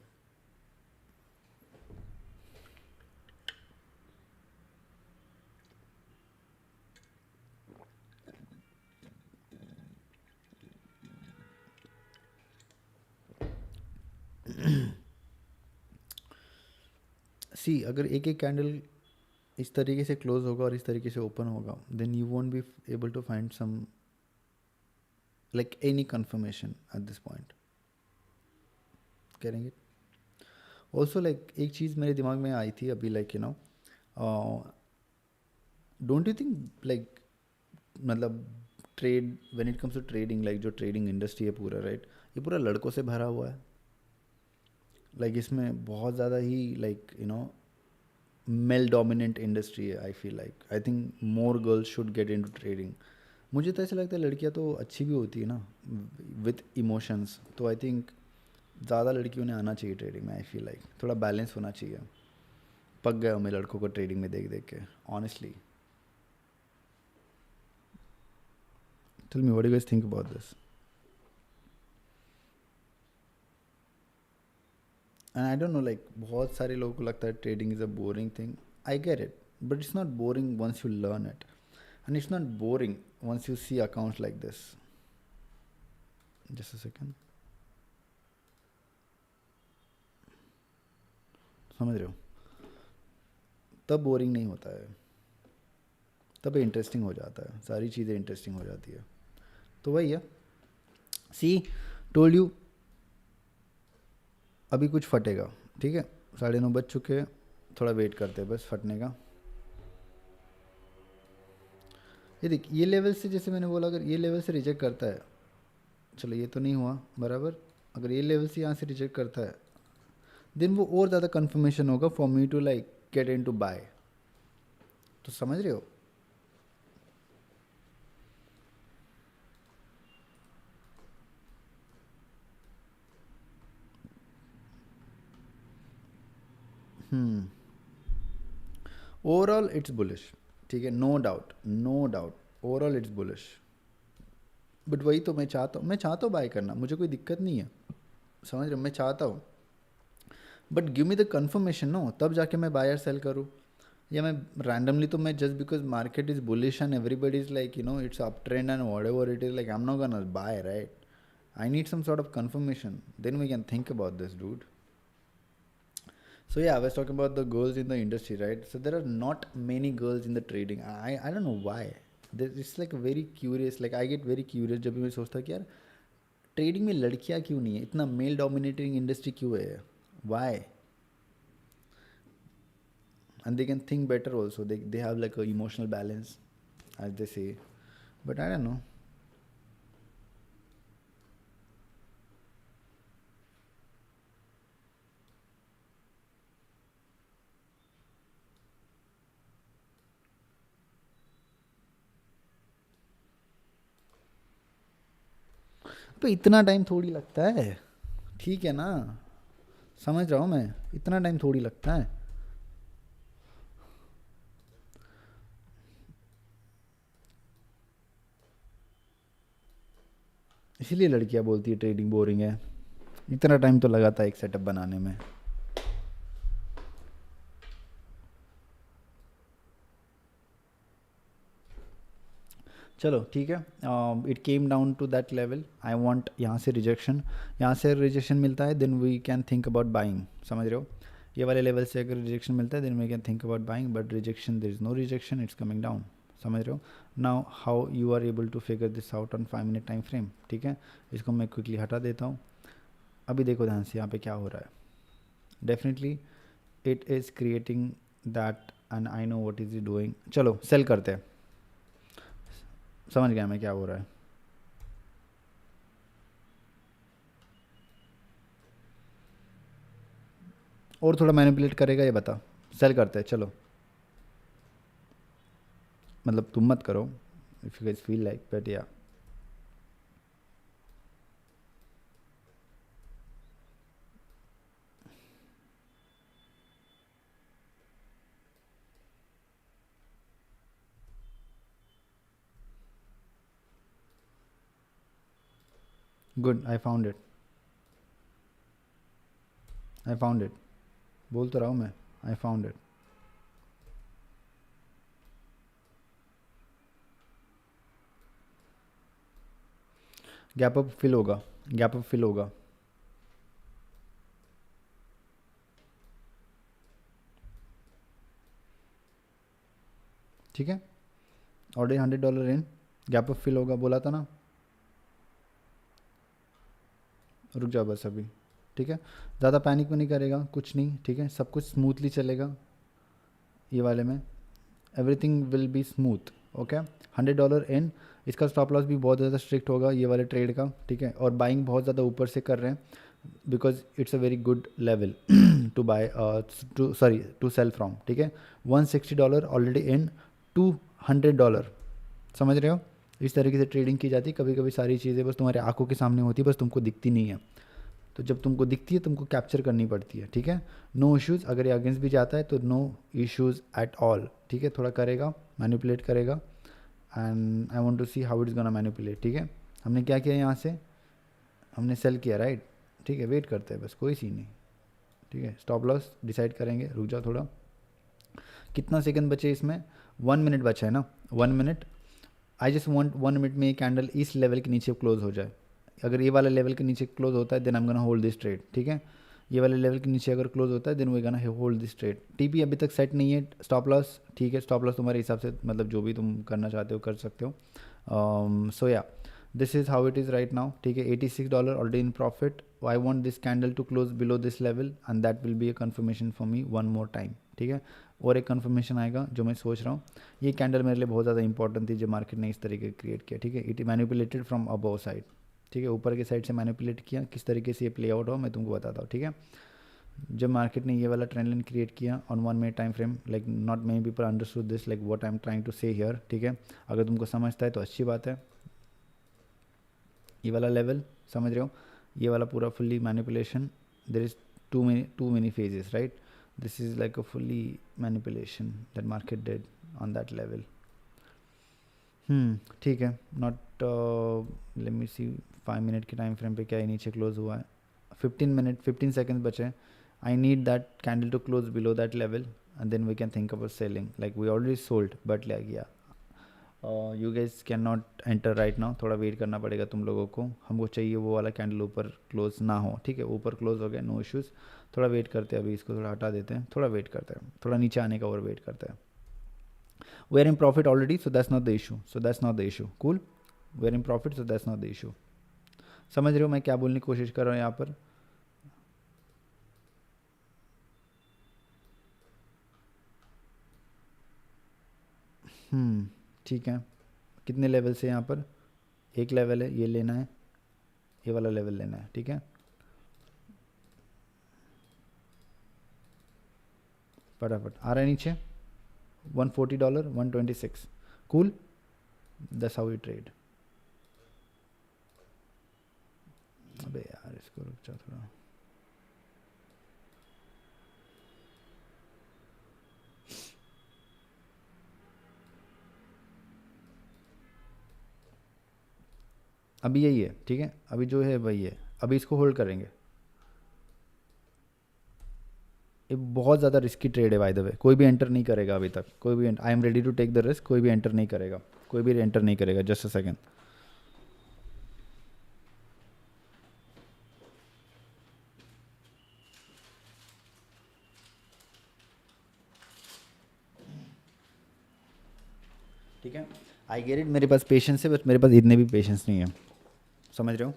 सी, अगर एक एक कैंडल इस तरीके से क्लोज होगा और इस तरीके से ओपन होगा, then you won't be able to find some like any confirmation at this point. Getting it? Also, like एक चीज़ मेरे दिमाग में आई थी अभी, like don't you think like मतलब trade, when it comes to trading, like जो trading industry है पूरा, राइट, ये पूरा लड़कों से भरा हुआ है। like इसमें बहुत ज़्यादा ही like मेल डोमिनेंट इंडस्ट्री है। I feel like, I think more girls should get into trading. मुझे तो ऐसा लगता है लड़कियां तो अच्छी भी होती है ना विथ इमोशंस, तो आई थिंक ज़्यादा लड़कियों ने आना चाहिए ट्रेडिंग में। आई फील लाइक थोड़ा बैलेंस होना चाहिए। पक गया हूँ मैं लड़कों को ट्रेडिंग में देख देख के, honestly. Tell me what do you guys think about this. And I don't know, like बहुत सारे लोगों को लगता है trading is a boring thing. I get it, but it's not boring once you learn it, and it's not boring once you see accounts like this. Just a second. समझ रहे हो, तब बोरिंग नहीं होता है, तब इंटरेस्टिंग हो जाता है, सारी चीज़ें इंटरेस्टिंग हो जाती है। तो वही है, सी टोल्ड यू, अभी कुछ फटेगा। ठीक है, 9:30 बज चुके हैं, थोड़ा वेट करते हैं बस फटने का। ये देख, ये लेवल से, जैसे मैंने बोला, अगर ये लेवल से रिजेक्ट करता है, चलो ये तो नहीं हुआ बराबर, अगर ये लेवल से यहाँ से रिजेक्ट करता है, देन वो और ज़्यादा कंफर्मेशन होगा for me to like get in to buy. तो समझ रहे हो, ओवरऑल इट्स बुलिश। ठीक है, no doubt, no doubt, overall it's bullish. But वही तो मैं चाहता हूँ बाय करना, मुझे कोई दिक्कत नहीं है, समझ रहे हो, मैं चाहता हूँ, but give me the confirmation no, तब जाके मैं बायर सेल करूँ। या मैं रैंडमली, तो मैं just because market is bullish and everybody is like it's up trend and what ever it is, like I am not gonna buy, right? I need some sort of confirmation, then we can think about this, dude. So yeah, I was talking about the girls in the industry, right? So there are not many girls in the trading. I don't know why. It's like very curious, like I get very curious जब भी मैं सोचता कि यार trading में लड़कियां क्यों नहीं है, इतना मेल डोमिनेटिंग इंडस्ट्री क्यों है, why? And they can think better also, they have like a emotional balance, as they say, but I don't know. तो इतना टाइम थोड़ी लगता है, ठीक है ना, समझ रहा हूँ मैं, इतना टाइम थोड़ी लगता है। इसीलिए लड़कियां बोलती है ट्रेडिंग बोरिंग है। इतना टाइम तो लगा था एक सेटअप बनाने में। चलो ठीक है, it came down to that level, I want यहाँ से रिजेक्शन, यहाँ से रिजेक्शन मिलता है then we can think about buying, समझ रहे हो। ये वाले लेवल से अगर रिजेक्शन मिलता है then we can think about buying, but rejection there is no rejection, it's coming down, समझ रहे हो। Now how you are able to figure this out on 5 minute time frame, ठीक है। इसको मैं क्विकली हटा देता हूँ। अभी देखो ध्यान से यहाँ पे क्या हो रहा है, definitely it is creating that and I know what is it doing. चलो सेल करते हैं, समझ गया मैं क्या हो रहा है। और थोड़ा मैनिपुलेट करेगा ये बता, सेल करते हैं चलो, मतलब तुम मत करो if you guys feel like, but ya good, I found it, I found it, बोल तो रहा हूँ मैं, I found it. Gap up fill होगा, गैप अप फिल होगा, ठीक है। Already $100 in, gap up fill होगा, बोला था ना। रुक जाओ बस अभी, ठीक है। ज़्यादा पैनिक में नहीं करेगा, कुछ नहीं, ठीक है, सब कुछ स्मूथली चलेगा ये वाले में, everything will be smooth, okay. $100 इन, इसका स्टॉप लॉस भी बहुत ज़्यादा स्ट्रिक्ट होगा ये वाले ट्रेड का, ठीक है। और बाइंग बहुत ज़्यादा ऊपर से कर रहे हैं because it's a very good level to buy, to sell from, ठीक है। $160 ऑलरेडी इन, $200, समझ रहे हो। इस तरीके से ट्रेडिंग की जाती है, कभी कभी सारी चीज़ें बस तुम्हारे आंखों के सामने होती है, बस तुमको दिखती नहीं है, तो जब तुमको दिखती है तुमको कैप्चर करनी पड़ती है, ठीक है। नो इश्यूज़, अगर ये अगेंस्ट भी जाता है तो नो इश्यूज़ एट ऑल, ठीक है। थोड़ा करेगा, मैनिपुलेट करेगा, and I want to see how it is gonna manipulate, ठीक है। हमने क्या किया यहाँ से, हमने सेल किया, राइट, ठीक है। वेट करते हैं बस, कोई सीन नहीं, ठीक है। स्टॉप लॉस डिसाइड करेंगे, रुक जाओ थोड़ा, कितना सेकंड बचे इसमें, 1 मिनट बचा है ना, 1 minute. I just want 1 minute में ये कैंडल इस लेवल के नीचे क्लोज हो जाए। अगर ये वाला लेवल के नीचे क्लोज होता है then I am gonna hold this trade, ठीक है। ये वाले लेवल के नीचे अगर क्लोज होता है then we gonna hold this trade. TP अभी तक सेट नहीं है, स्टॉप लॉस, ठीक है। स्टॉप लॉस तुम्हारे हिसाब से, मतलब जो भी तुम करना चाहते हो कर सकते हो। So yeah this is how it is right now, ठीक है। $86 already in profit. I want this candle to close below this level and that will be a confirmation for me one more time, ठीक है। और एक conformation आएगा जो मैं सोच रहा हूँ, ये कैंडल मेरे लिए बहुत ज़्यादा इंपॉर्टेंट थी जो मार्केट ने इस तरीके क्रिएट किया, ठीक है। It manipulated from above side, ठीक है, ऊपर के साइड से मैनिपुलेट किया, किस तरीके से ये प्ले आउट हो मैं तुमको बताता हूँ, ठीक है। जब मार्केट ने ये वाला ट्रेंड लाइन क्रिएट किया on 1 minute time frame, like not many people understood this, like what I am trying to say here, ठीक है। अगर तुमको समझता है तो अच्छी बात है। ये वाला लेवल समझ रहे हो, ये वाला पूरा fully manipulation, there is too many phases, right. This is like a fully manipulation that market did on that level, ठीक है। Not, let me see 5 minute के टाइम फ्रेम पे क्या ये नीचे क्लोज हुआ है, 15 सेकेंड्स बचे। I need that candle to close below that level and then we can think about selling, like we already sold but ले गया। You guys can not enter right now, थोड़ा वेट करना पड़ेगा तुम लोगों को, हमको चाहिए वो वाला कैंडल ऊपर क्लोज ना हो, ठीक है। ऊपर क्लोज हो गया, नो इश्यूज़, थोड़ा वेट करते हैं, अभी इसको थोड़ा हटा देते हैं, थोड़ा वेट करते हैं, थोड़ा नीचे आने का और वेट करते हैं। We are in profit already, so that's not the issue. Cool. We are in profit, so that's not the issue. समझ रहे हो मैं क्या बोलने की कोशिश कर रहा हूँ यहाँ पर। ठीक है। कितने लेवल से यहाँ पर, एक लेवल है, ये लेना है, ये वाला लेवल लेना है, ठीक है। फटाफट आ रहा है नीचे, $140, 126, cool, that's how you trade. अबे यार इसको रुक जा थोड़ा, अभी यही है, ठीक है। अभी जो है वही है, अभी इसको होल्ड करेंगे, ये बहुत ज़्यादा रिस्की ट्रेड है बाय द वे, कोई भी एंटर नहीं करेगा अभी तक, कोई भी, I am ready to take the risk, कोई भी एंटर नहीं करेगा, कोई भी एंटर नहीं करेगा। Just a second. ठीक है, आई गेट इट, मेरे पास पेशेंस है, बट मेरे पास इतने भी पेशेंस नहीं है, समझ रहे हो?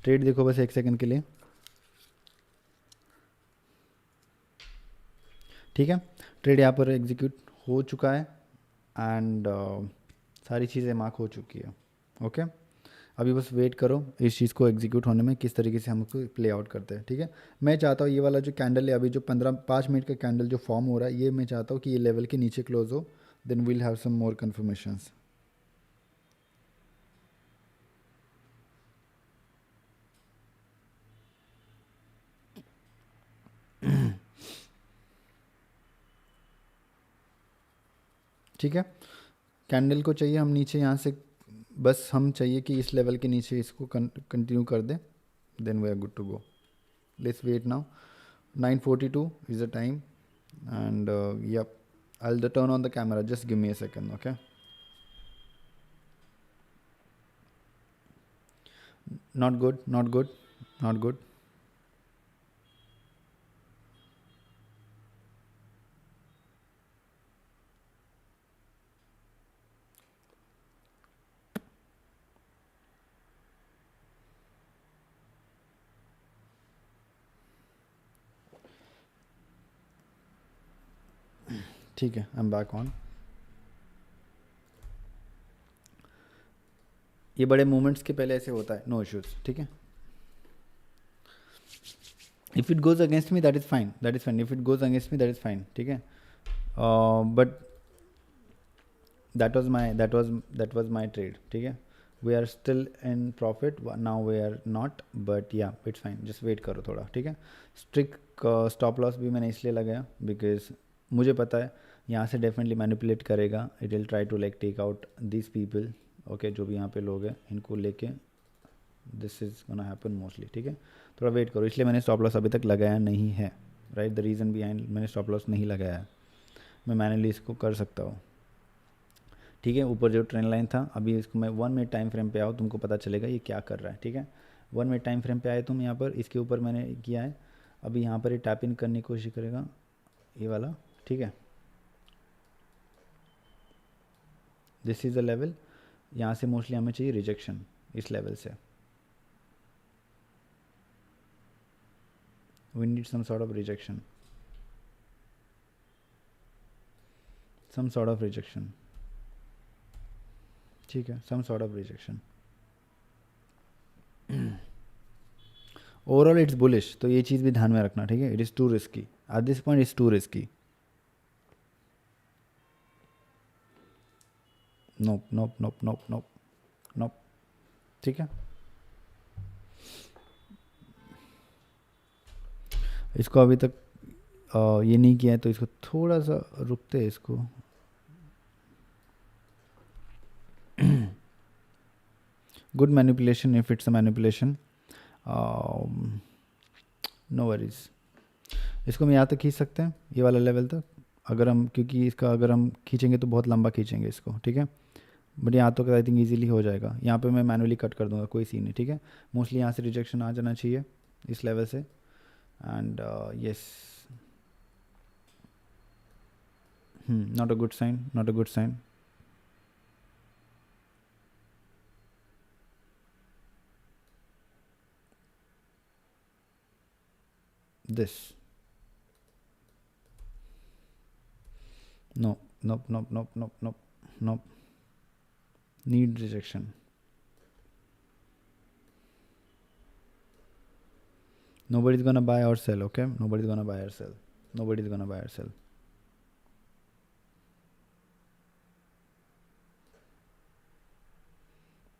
ट्रेड देखो बस एक सेकंड के लिए। ठीक है, ट्रेड यहाँ पर एग्जीक्यूट हो चुका है एंड सारी चीज़ें मार्क हो चुकी है। ओके, अभी बस वेट करो इस चीज़ को एग्जीक्यूट होने में, किस तरीके से हमको प्ले आउट करते हैं। ठीक है, मैं चाहता हूँ ये वाला जो कैंडल है अभी, जो 5 मिनट का कैंडल जो फॉर्म हो रहा है, ये मैं चाहता हूँ कि ये लेवल के नीचे क्लोज हो, then we'll have some more confirmations. ठीक है, कैंडल को चाहिए हम नीचे यहाँ से, बस हम चाहिए कि इस लेवल के नीचे इसको कंटिन्यू कर दें, then we are good to go. Let's wait now, 9:42 is the time, and yep, I'll turn on the camera, just give me a second, okay? Not good, not good, not good. ठीक है, I am back on. ये बड़े movements के पहले ऐसे होता है, no issues. ठीक है, if it goes against me that is fine, that is fine, if it goes against me that is fine. ठीक है, but that was my trade. ठीक है, we are still in profit now, we are not, but yeah it's fine, just wait करो थोड़ा। ठीक है, strict stop loss भी मैंने इसलिए लगाया बिकॉज मुझे पता है यहाँ से डेफिनेटली मैनिपुलेट करेगा, it will try to like take out this people. Okay, जो भी यहाँ पे लोग हैं इनको लेके this is gonna happen mostly. ठीक है, थोड़ा वेट करो, इसलिए मैंने स्टॉप लॉस अभी तक लगाया नहीं है। राइट, द रीज़न बिहाइंड मैंने स्टॉप लॉस नहीं लगाया है, मैं मैनुअली इसको कर सकता हूँ। ठीक है, ऊपर जो ट्रेंड लाइन था, अभी इसको मैं 1 मिनट टाइम फ्रेम पे आओ, तुमको पता चलेगा ये क्या कर रहा है। ठीक है, 1 मिनट टाइम फ्रेम पे आए तुम यहाँ पर, इसके ऊपर मैंने किया है, अभी यहाँ पर ये टैप इन करने की कोशिश करेगा ये वाला। ठीक है, दिस इज़ अ लेवल, यहाँ से मोस्टली हमें चाहिए रिजेक्शन इस लेवल से, we need some sort of rejection, some sort of rejection. ठीक है, some sort of rejection. Overall it's bullish, तो ये चीज़ भी ध्यान में रखना। ठीक है, it is too risky at this point, it's too risky. Nope nope nope nope nope nope. ठीक है, इसको अभी तक ये नहीं किया है, तो इसको थोड़ा सा रुकते हैं इसको। Good manipulation if it's a manipulation, no worries. इसको हम यहाँ तक खींच सकते हैं, ये वाला लेवल तक, अगर हम, क्योंकि इसका अगर हम खींचेंगे तो बहुत लंबा खींचेंगे इसको। ठीक है, बट यहाँ तो आई थिंक ईजिली हो जाएगा, यहाँ पे मैं मैनुअली कट कर दूंगा, कोई सीन नहीं। ठीक है, मोस्टली यहाँ से रिजेक्शन आ जाना चाहिए इस लेवल से, and yes, not a good sign, not a good sign. This, no, nope, nope, nope, nope, nope, nope, need rejection. Nobody's gonna buy or sell, okay? Nobody's gonna buy or sell. Nobody's gonna buy or sell.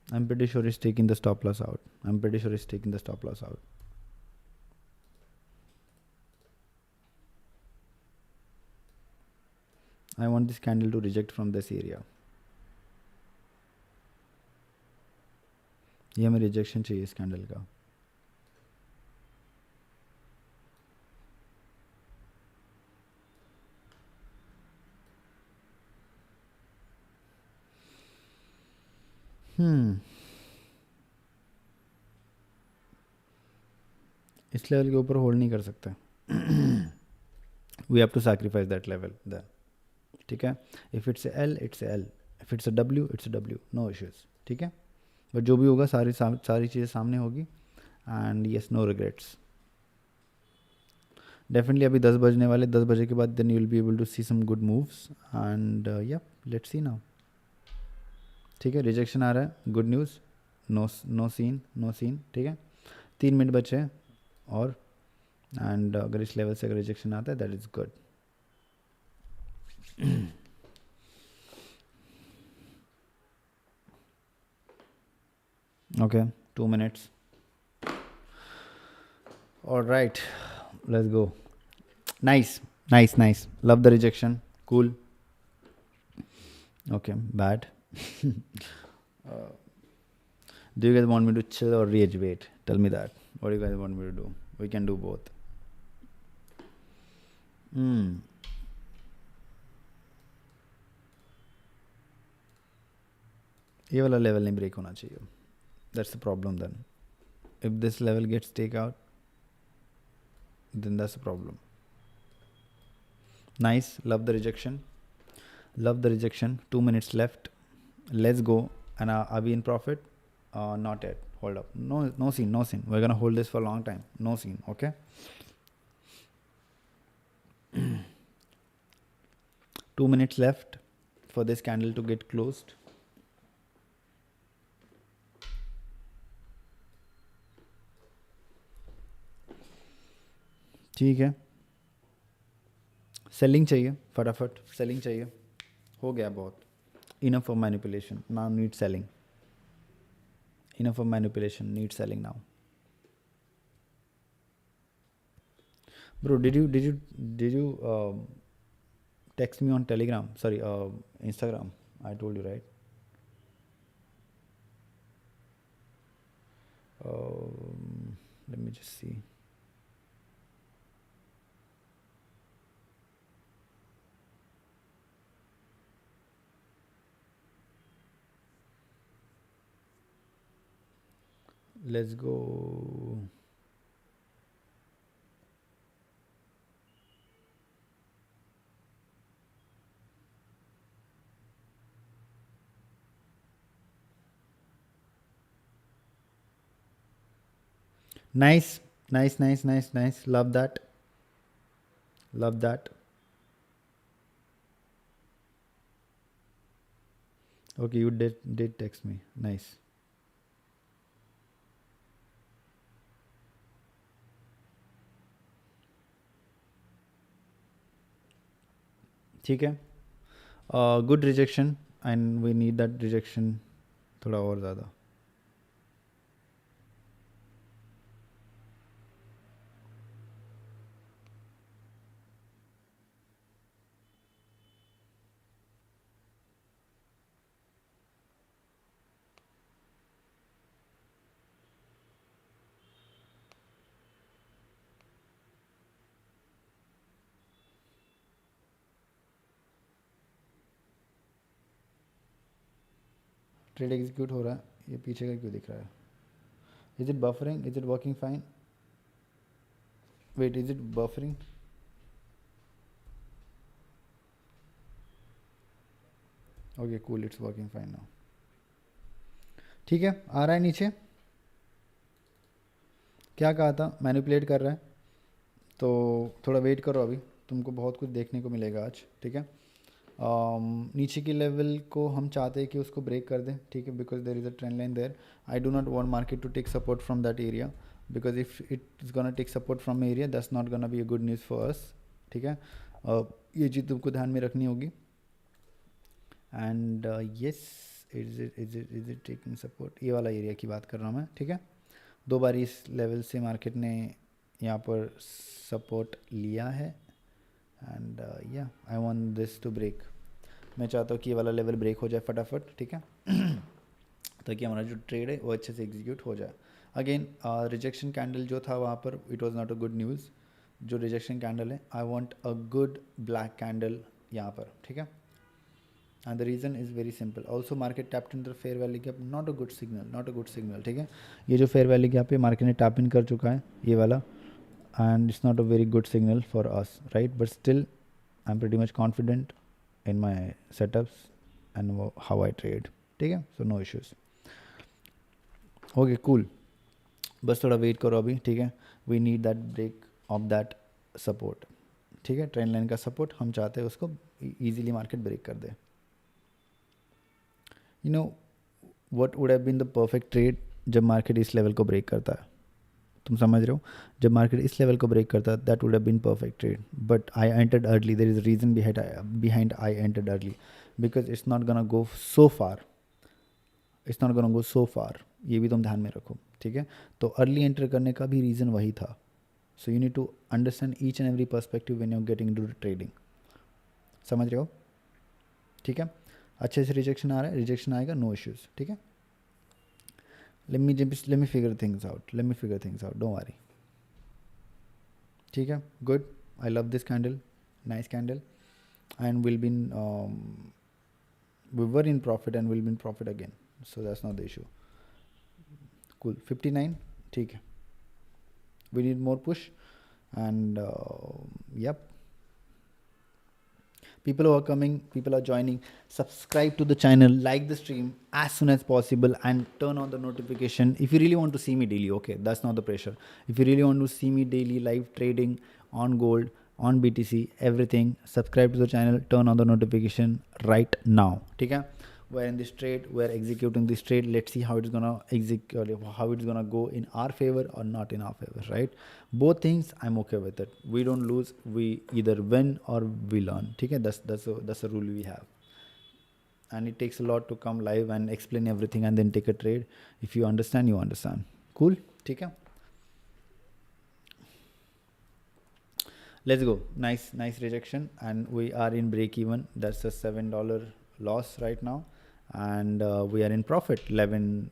I'm pretty sure he's taking the stop loss out. I'm pretty sure he's taking the stop loss out. I want this candle to reject from this area. ये हमें rejection चाहिए इस candle का। इस level के ऊपर hold नहीं कर सकते। We have to sacrifice that level then, ठीक है। If it's L it's L, if it's a W it's a W, no issues, ठीक है। बट जो भी होगा सारी चीज़ें सामने होगी, and yes, no regrets. Definitely अभी 10 बजने वाले, 10 बजे के बाद then you will be able to see some good moves, and yeah let's see now, ठीक है। रिजेक्शन आ रहा है, गुड न्यूज़, नो सीन, ठीक है। 3 मिनट बचे हैं और, एंड अगर इस लेवल से अगर रिजेक्शन आता है that is good. Okay, 2 minutes. All right, let's go. Nice. Love the rejection. Cool. Okay, bad. Do you guys want me to chill or rage bait? Tell me that. What do you guys want me to do? We can do both. ये वाला level नहीं break होना चाहिए. That's the problem then. If this level gets take out, then that's the problem. Nice. Love the rejection. 2 minutes left. Let's go. And are we in profit? Not yet. Hold up. No scene. We're gonna hold this for a long time. No scene. Okay. 2 minutes left for this candle to get closed. ठीक है. Selling चाहिए फटाफट, selling चाहिए. हो गया बहुत. Enough of manipulation. Now need selling. Enough of manipulation. Need selling now. Bro, did you text me on Telegram? Sorry, Instagram. I told you, right? Let me just see. Let's go. Nice. Love that. Okay, you did text me. Nice. ठीक है. Good rejection, and we need that rejection थोड़ा और ज़्यादा. Trade execute हो रहा है, ये पीछे का क्यों दिख रहा है? Is it buffering? Is it working fine? Wait, is it buffering? Okay cool, it's working fine now. ठीक है, आ रहा है नीचे. क्या कहा था? मैनिपुलेट कर रहा है, तो थोड़ा वेट करो, अभी तुमको बहुत कुछ देखने को मिलेगा आज. ठीक है. नीचे की लेवल को हम चाहते हैं कि उसको ब्रेक कर दें. ठीक है, because there is a trend line there. I do not want market to take support from that area, because if it is gonna take support from area that's not gonna be a good news for us. ठीक है, ये चीज़ तुमको ध्यान में रखनी होगी. And yes, is it taking support? ये वाला एरिया की बात कर रहा हूँ मैं. ठीक है, 2 बार इस लेवल से मार्केट ने यहाँ पर सपोर्ट लिया है. And yeah I want this to break. मैं चाहता हूँ कि ये वाला लेवल ब्रेक हो जाए फटाफट. ठीक है, ताकि हमारा जो ट्रेड है वो अच्छे से एग्जीक्यूट हो जाए. अगेन रिजेक्शन कैंडल जो था वहाँ पर it was not a good news. जो रिजेक्शन कैंडल है I want a good black candle यहाँ पर, ठीक है. And the reason is very simple. Also market tapped in the fair value gap, not a good signal, not a good signal, ठीक है. ये जो फेयर वैल्यू गैप है market ने टैप इन कर चुका है ये वाला, and it's not a very good signal for us, right. But still I am pretty much confident in my setups and how I trade, ठीक है. So no issues. Okay cool. बस थोड़ा wait करो अभी, ठीक है. We need that break of that support, ठीक है. ट्रेंड लाइन का सपोर्ट हम चाहते हैं उसको ईजिली मार्केट ब्रेक कर दे. You know what would have been the perfect trade जब मार्केट इस लेवल को ब्रेक करता है. तुम समझ रहे हो, जब मार्केट इस लेवल को ब्रेक करता है that would have been perfect trade. But I entered early. There is reason behind I entered early, because it's not gonna go so far. It's not gonna go so far. ये भी तुम ध्यान में रखो, ठीक है. तो अर्ली एंटर करने का भी रीज़न वही था. So you need to understand each and every perspective when you are getting into trading. समझ रहे हो, ठीक है. अच्छे से रिजेक्शन आ रहा है, रिजेक्शन आएगा, नो इश्यूज़, ठीक है. let me figure things out. Don't worry, ठीक है. good. I love this candle, nice candle, and we were in profit and we'll be in profit again, so that's not the issue. cool. 59, ठीक है. we need more push, and yep, people who are coming, people are joining, subscribe to the channel, like the stream as soon as possible, and turn on the notification if you really want to see me daily. Okay, that's not the pressure. If you really want to see me daily live trading on gold, on BTC, everything, subscribe to the channel, turn on the notification right now, ठीक है. We're in this trade, we're executing this trade. Let's see how it's gonna execute, how it's gonna go in our favor or not in our favor, right? Both things I'm okay with it. We don't lose, we either win or we learn, ठीक है. That's a rule we have, and it takes a lot to come live and explain everything and then take a trade. If you understand, you understand. Cool, ठीक है. Let's go. Nice rejection, and we are in break even. That's a $7 loss right now, and we are in profit. 11.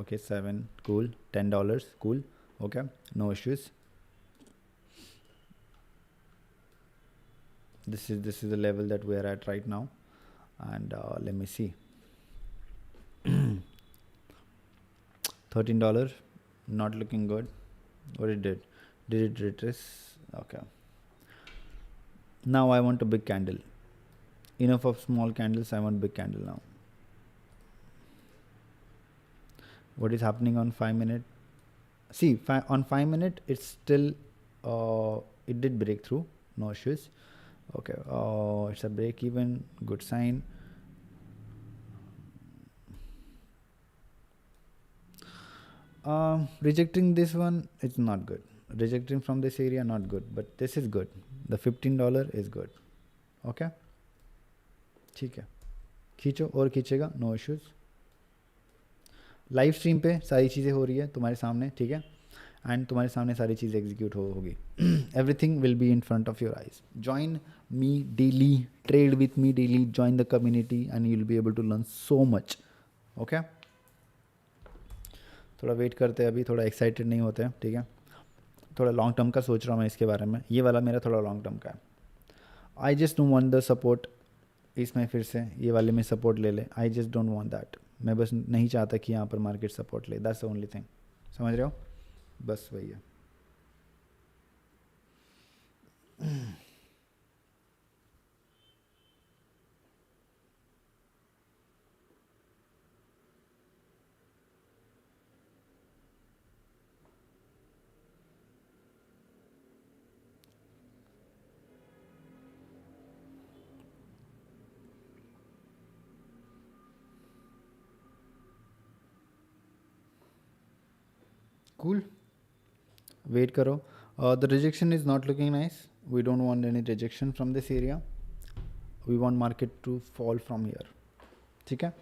Okay, 7. Cool. $10. Cool. Okay, no issues. This is the level that we are at right now, and let me see. $13, not looking good. What it did it retrace? Okay, now I want a big candle. Enough of small candles, I want big candle now. What is happening on 5 minute? See, on 5 minute it's still it did break through, no issues. Okay, it's a break even, good sign. Rejecting this one, it's not good. Rejecting from this area, not good, but this is good. The $15 is good. Okay, ठीक है. खींचो और खींचेगा, no issues. Live stream पे सारी चीज़ें हो रही है तुम्हारे सामने, ठीक है. एंड तुम्हारे सामने सारी चीज़ें एग्जीक्यूट होगी. Everything will be in front of your eyes. Join me daily, trade with me daily, join the community and you will be able to learn so much. Okay, थोड़ा वेट करते हैं अभी, थोड़ा एक्साइटेड नहीं होते हैं, ठीक है. थोड़ा लॉन्ग टर्म का सोच रहा हूँ मैं इसके बारे में. ये वाला मेरा थोड़ा लॉन्ग टर्म का है. I just don't want the support. इसमें फिर से ये वाले में सपोर्ट ले ले. I just don't want that. मैं बस नहीं चाहता कि यहाँ पर मार्केट सपोर्ट ले. That's the only thing. समझ रहे हो, बस वही है. Cool. Wait karo. The rejection is not looking nice. We don't want any rejection from this area. We want market to fall from here. ठीक है.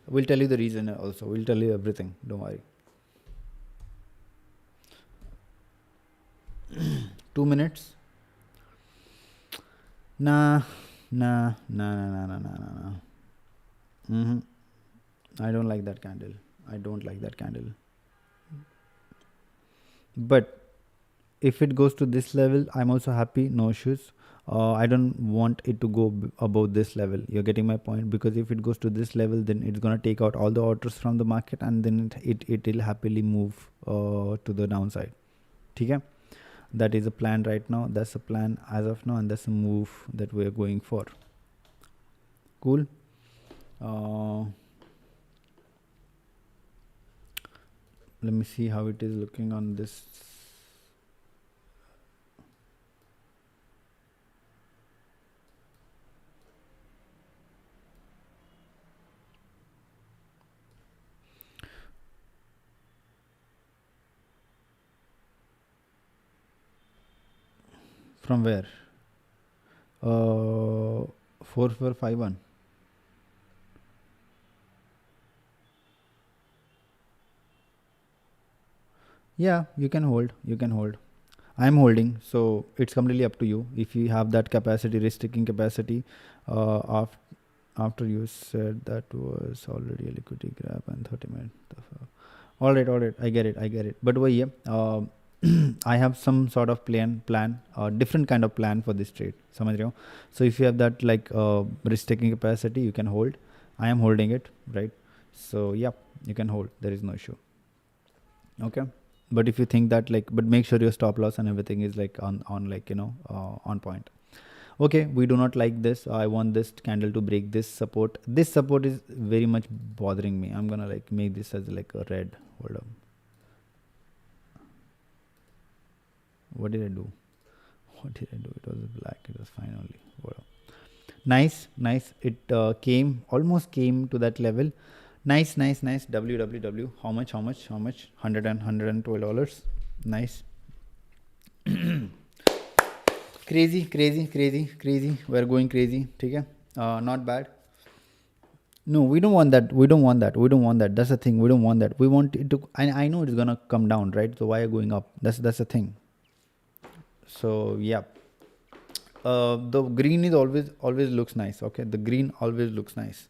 We'll tell you the reason also. We'll tell you everything. Don't worry. 2 minutes. Nah. I don't like that candle. I don't like that candle. But if it goes to this level, I'm also happy, no issues. I don't want it to go above this level. You're getting my point? Because if it goes to this level, then it's gonna take out all the orders from the market, and then it will happily move to the downside. Okay? That is a plan right now. That's a plan as of now, and that's a move that we're going for. Cool. Let me see how it is looking on this. From where? 4451. Yeah, you can hold. You can hold. I'm holding, so it's completely up to you. If you have that capacity, risk-taking capacity, after you said that was already a liquidity grab and 30 minutes. All right. I get it. But why? Yeah. I have some sort of plan, different kind of plan for this trade. समझ रहे हो? So if you have that like risk-taking capacity, you can hold. I am holding it, right? So yeah, you can hold. There is no issue. Okay. But if you think that but make sure your stop loss and everything is like on on point. Okay, we do not like this. I want this candle to break this support. This support is very much bothering me. I'm gonna make this as like a red. Hold on. What did I do? It was black. It was fine only. Hold on. Nice. It almost came to that level. Nice. WWW. How much? $112. Nice. crazy. We're going crazy. Okay? Not bad. No, we don't want that. That's the thing. We don't want that. We want it to. I know it's gonna come down, right? So why are going up? That's the thing. So yeah. The green is always looks nice. Okay, the green always looks nice.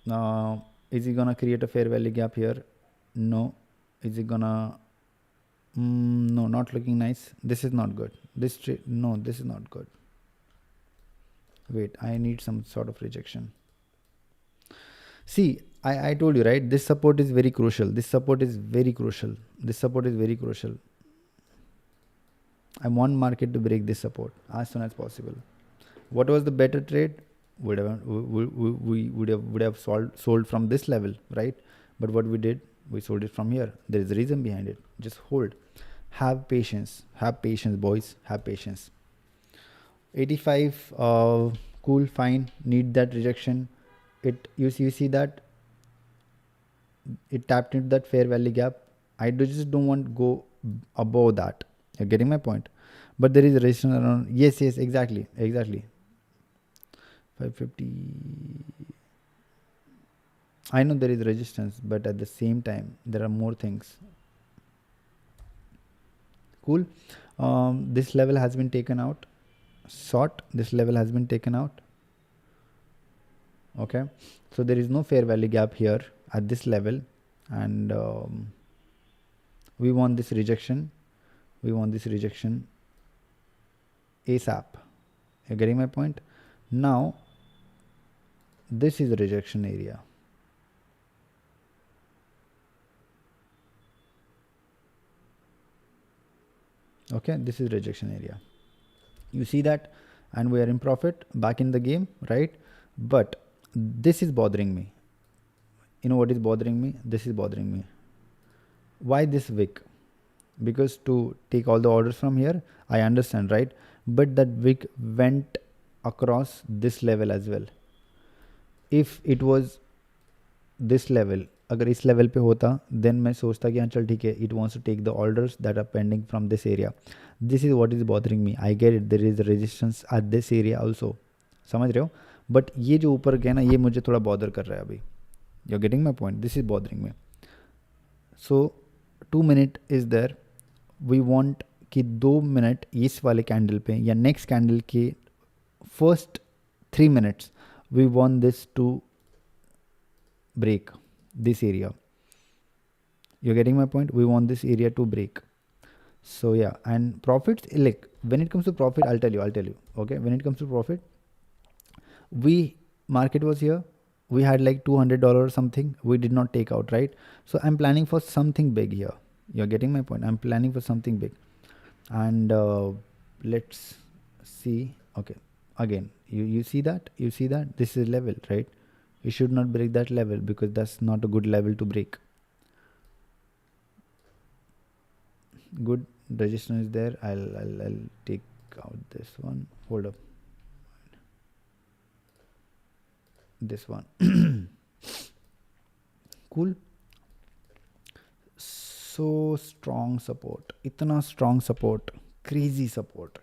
Now, is it gonna create a fair value gap here? No. Is it gonna? No, not looking nice. This is not good. This is not good. Wait, I need some sort of rejection. See, I told you, right? This support is very crucial. I want market to break this support as soon as possible. What was the better trade? We would have sold from this level, right? But what we did, we sold it from here. There is a reason behind it. Just hold. Have patience, boys. Have patience. 85, cool, fine. Need that rejection. You see that it tapped into that fair value gap. I just don't want to go above that. You're getting my point? But there is a resistance around. Yes, exactly. 550. I know there is resistance, but at the same time, there are more things. Cool. This level has been taken out. This level has been taken out. Okay. So there is no fair value gap here at this level. And we want this rejection. ASAP. You're getting my point? Now, this is the rejection area. Okay, this is rejection area. You see that? And we are in profit, back in the game, right? But this is bothering me. You know what is bothering me? This is bothering me. Why this wick? Because to take all the orders from here, I understand, right? But that wick went across this level as well. If it was this level, अगर इस level पे होता, then मैं सोचता कि हाँ चल ठीक है, it wants to take the orders that are pending from this area. This is what is bothering me. I get it. There is resistance at this area also. समझ रहे हो? But ये जो ऊपर गया ना, ये मुझे थोड़ा bother कर रहा है अभी. You're getting my point? This is bothering me. So 2 minute is there. We want कि 2 मिनट इस वाले कैंडल पे या नेक्स्ट कैंडल के first 3 minutes. We want this to break this area. You're getting my point? We want this area to break. So yeah, and profits, like when it comes to profit, I'll tell you. Okay, when it comes to profit, market was here, we had like $200 or something, we did not take out, right? So I'm planning for something big here. You're getting my point? I'm planning for something big. And let's see. Okay, again, you see that this is level, right? You should not break that level because that's not a good level to break. Good resistance is there. I'll take out this one. Hold up, this one. Cool. So strong support, itna strong support, crazy support.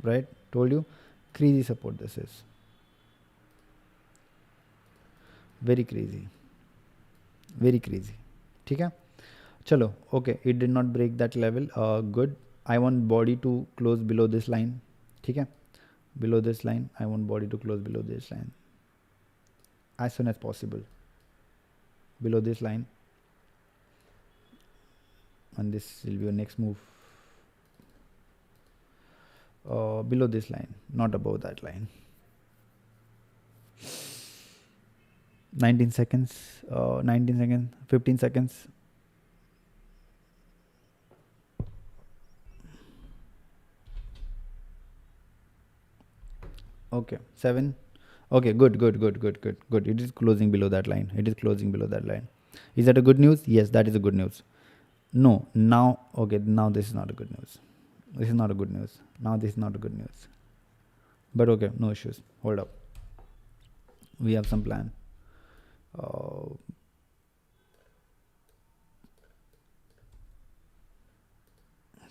Right, told you, crazy support. This is very crazy. ठीक है, चलो. Okay, it did not break that level. Good. I want body to close below this line. ठीक है, below this line. I want body to close below this line as soon as possible. Below this line, and this will be your next move. Below this line, not above that line. 19 seconds, 15 seconds. Okay, 7. Okay, good. It is closing below that line. Is that a good news? Yes, that is a good news. No, now, okay, now this is not a good news. Now this is not a good news. But okay, no issues. Hold up. We have some plan.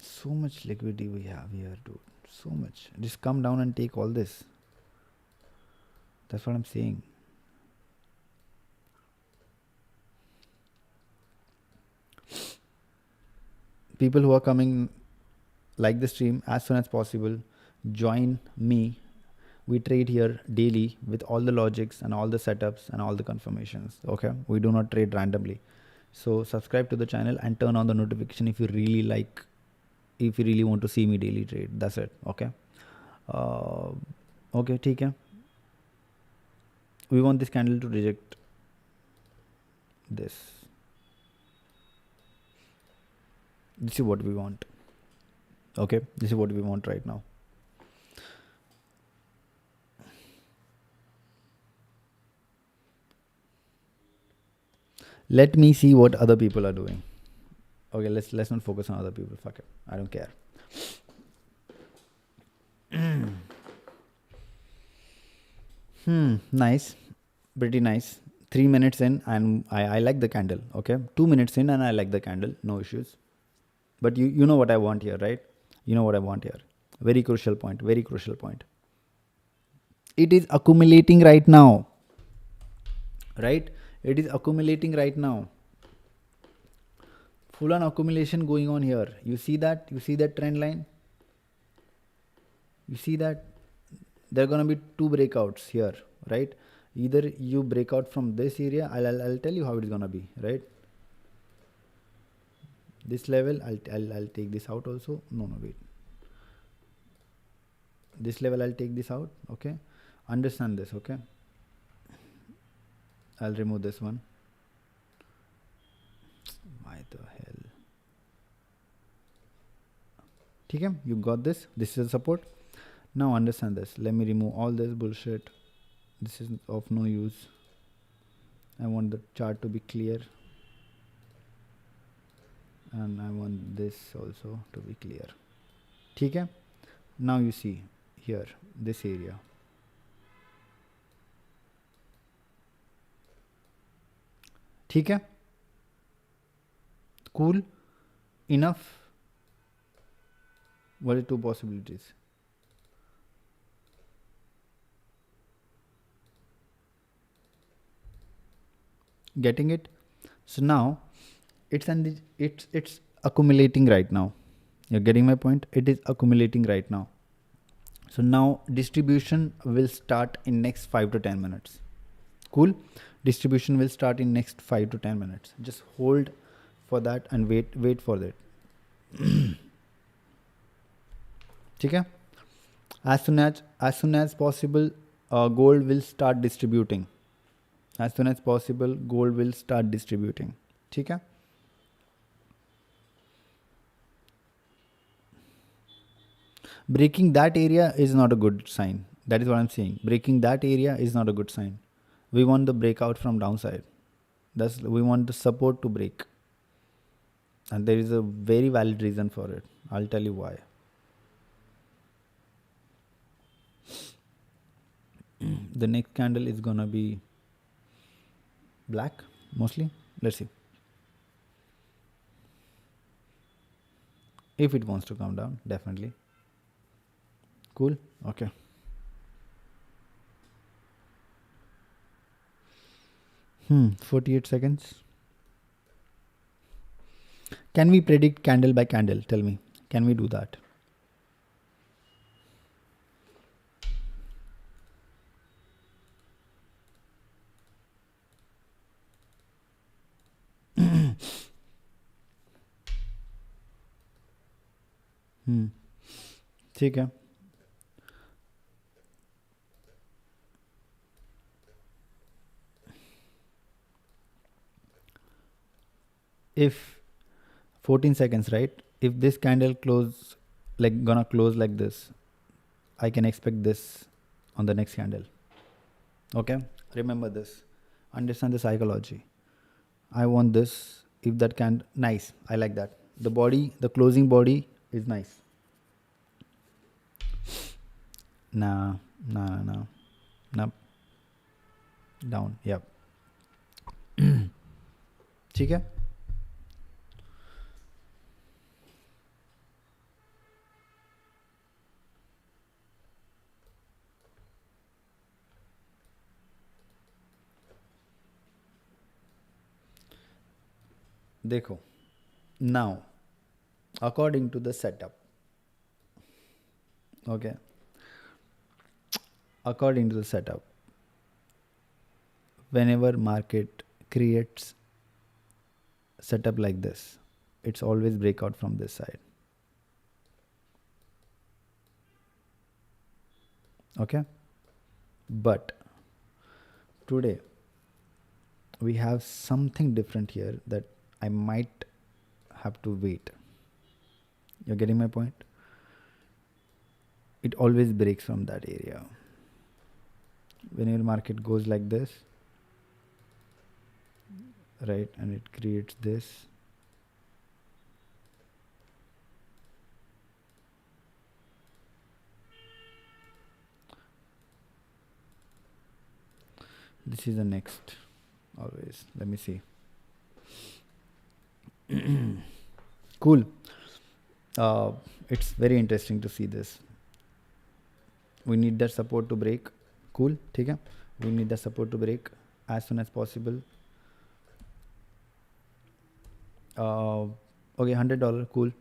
So much liquidity we have here, dude. So much. Just come down and take all this. That's what I'm saying. People who are coming, like the stream as soon as possible, join me. We trade here daily with all the logics and all the setups and all the confirmations. Okay, we do not trade randomly. So subscribe to the channel and turn on the notification if you really like, if you really want to see me daily trade. That's it. Okay. Okay, ठीक है. We want this candle to reject this. This is what we want. Okay, this is what we want right now. Let me see what other people are doing. Okay, let's not focus on other people. Fuck it, I don't care. Nice, pretty nice. 3 minutes in and I like the candle. Okay, 2 minutes in and I like the candle. No issues. But you know what I want here, right? You know what I want here. Very crucial point. It is accumulating right now. Right? It is accumulating right now. Full on accumulation going on here. You see that? You see that trend line? You see that? There are going to be 2 breakouts here, right? Either you break out from this area. I'll tell you how it is going to be, right? This level, I'll take this out also. No, wait. This level, I'll take this out. Okay. Understand this, okay? I'll remove this one. Why the hell? Okay, you got this. This is support. Now understand this. Let me remove all this bullshit. This is of no use. I want the chart to be clear. And I want this also to be clear. Okay? Now you see here, this area. Okay? Cool? Enough? What are 2 possibilities? Getting it? So now it's accumulating right now. You're getting my point? It is accumulating right now. So now distribution will start in next 5 to 10 minutes. Cool. Distribution will start in next 5 to 10 minutes. Just hold for that and wait for that. ठीक है? As soon as possible, gold will start distributing. As soon as possible, gold will start distributing. ठीक है? Breaking that area is not a good sign. That is what I'm saying. Breaking that area is not a good sign. We want the breakout from downside. We want the support to break. And there is a very valid reason for it. I'll tell you why. The next candle is gonna be black mostly. Let's see. If it wants to come down, definitely. Cool. Okay. 48 seconds. Can we predict candle by candle? Tell me. Can we do that? ठीक है. If 14 seconds, right? If this candle gonna close like this, I can expect this on the next candle. Okay, remember this. Understand the psychology. I want this. If that can, nice. I like that. The closing body is nice. No. Down. Yep. ठीक है. देखो, now according to the setup, okay, according to the setup, whenever market creates setup like this, it's always breakout from this side. Okay, but today we have something different here that I might have to wait. You're getting my point? It always breaks from that area. Whenever market goes like this, right, and it creates this, this is the next always. Let me see. Cool. It's very interesting to see this. We need that support to break. Cool. ठीक है? We need the support to break as soon as possible. Okay, $100. Cool.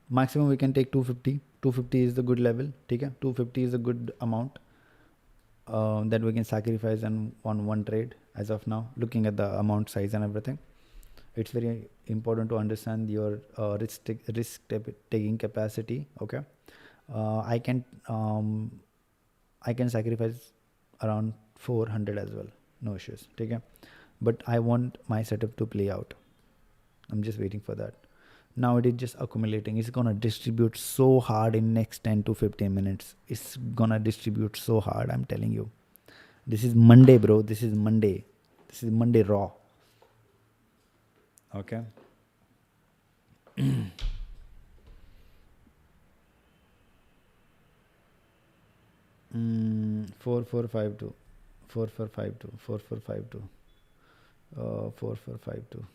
Maximum we can take 250. 250 is the good level. ठीक है? 250 is a good amount that we can sacrifice on one trade as of now. Looking at the amount size and everything, it's very important to understand your risk taking capacity. Okay, I can sacrifice around 400 as well, no issues. Okay, but I want my setup to play out. I'm just waiting for that. Now it is just accumulating. It's gonna distribute so hard in next 10 to 15 minutes. It's gonna distribute so hard, I'm telling you. This is Monday, bro. This is Monday. This is Monday raw. Okay. 4452 4452 4452 4452.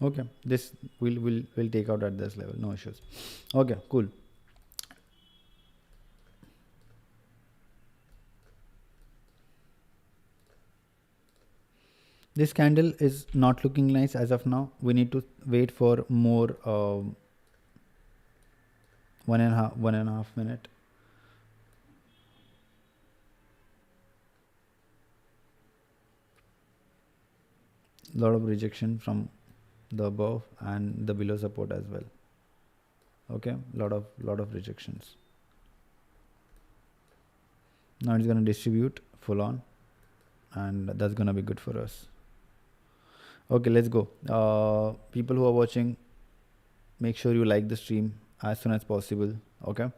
Okay, this we'll take out at this level, no issues. Okay, cool. This candle is not looking nice as of now. We need to wait for more 1.5 minute. Lot of rejection from the above and the below support as well. Okay, lot of rejections. Now it's going to distribute full on, and that's going to be good for us. Okay, let's go. People who are watching, make sure you like the stream as soon as possible. Okay,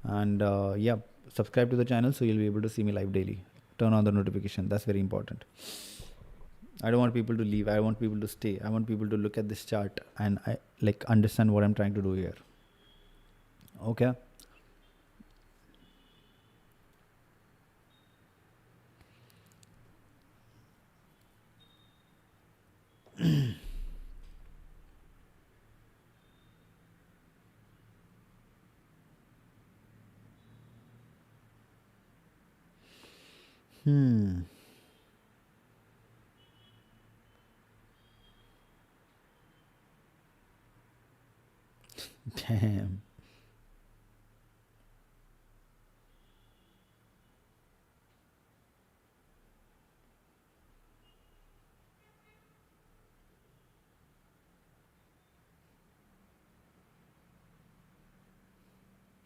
and yeah, subscribe to the channel so you'll be able to see me live daily. Turn on the notification, that's very important. I don't want people to leave. I want people to stay. I want people to look at this chart and understand what I'm trying to do here. Okay. Damn.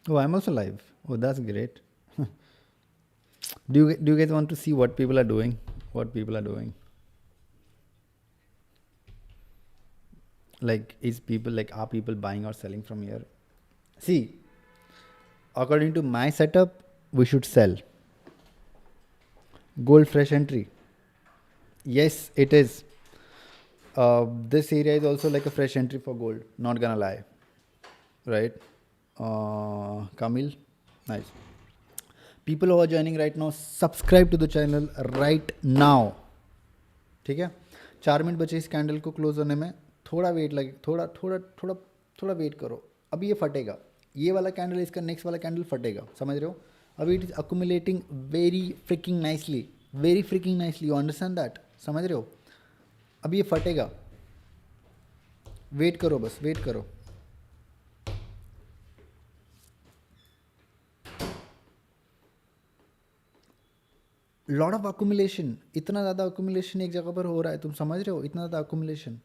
Oh, I'm also live. Oh, that's great. Do you guys want to see what people are doing? What people are doing? Like, are people buying or selling from here? See, according to my setup, we should sell. Gold fresh entry. Yes, it is. This area is also like a fresh entry for gold. Not gonna lie. Right? Kamil, nice. People who are joining right now, subscribe to the channel right now. ठीक है? 4 minute बचे इस candle को close होने में. थोड़ा wait लगे, थोड़ा वेट करो. अभी ये फटेगा. ये वाला कैंडल, इसका नेक्स्ट वाला कैंडल फटेगा. समझ रहे हो? अभी it is accumulating very fricking nicely. You understand that? समझ रहे हो? अभी ये फटेगा. वेट करो, बस वेट करो. Lot of accumulation. इतना ज़्यादा अक्यूमुलेशन एक जगह पर हो रहा है. तुम समझ रहे हो? इतना ज़्यादा अक्यूमुलेशन.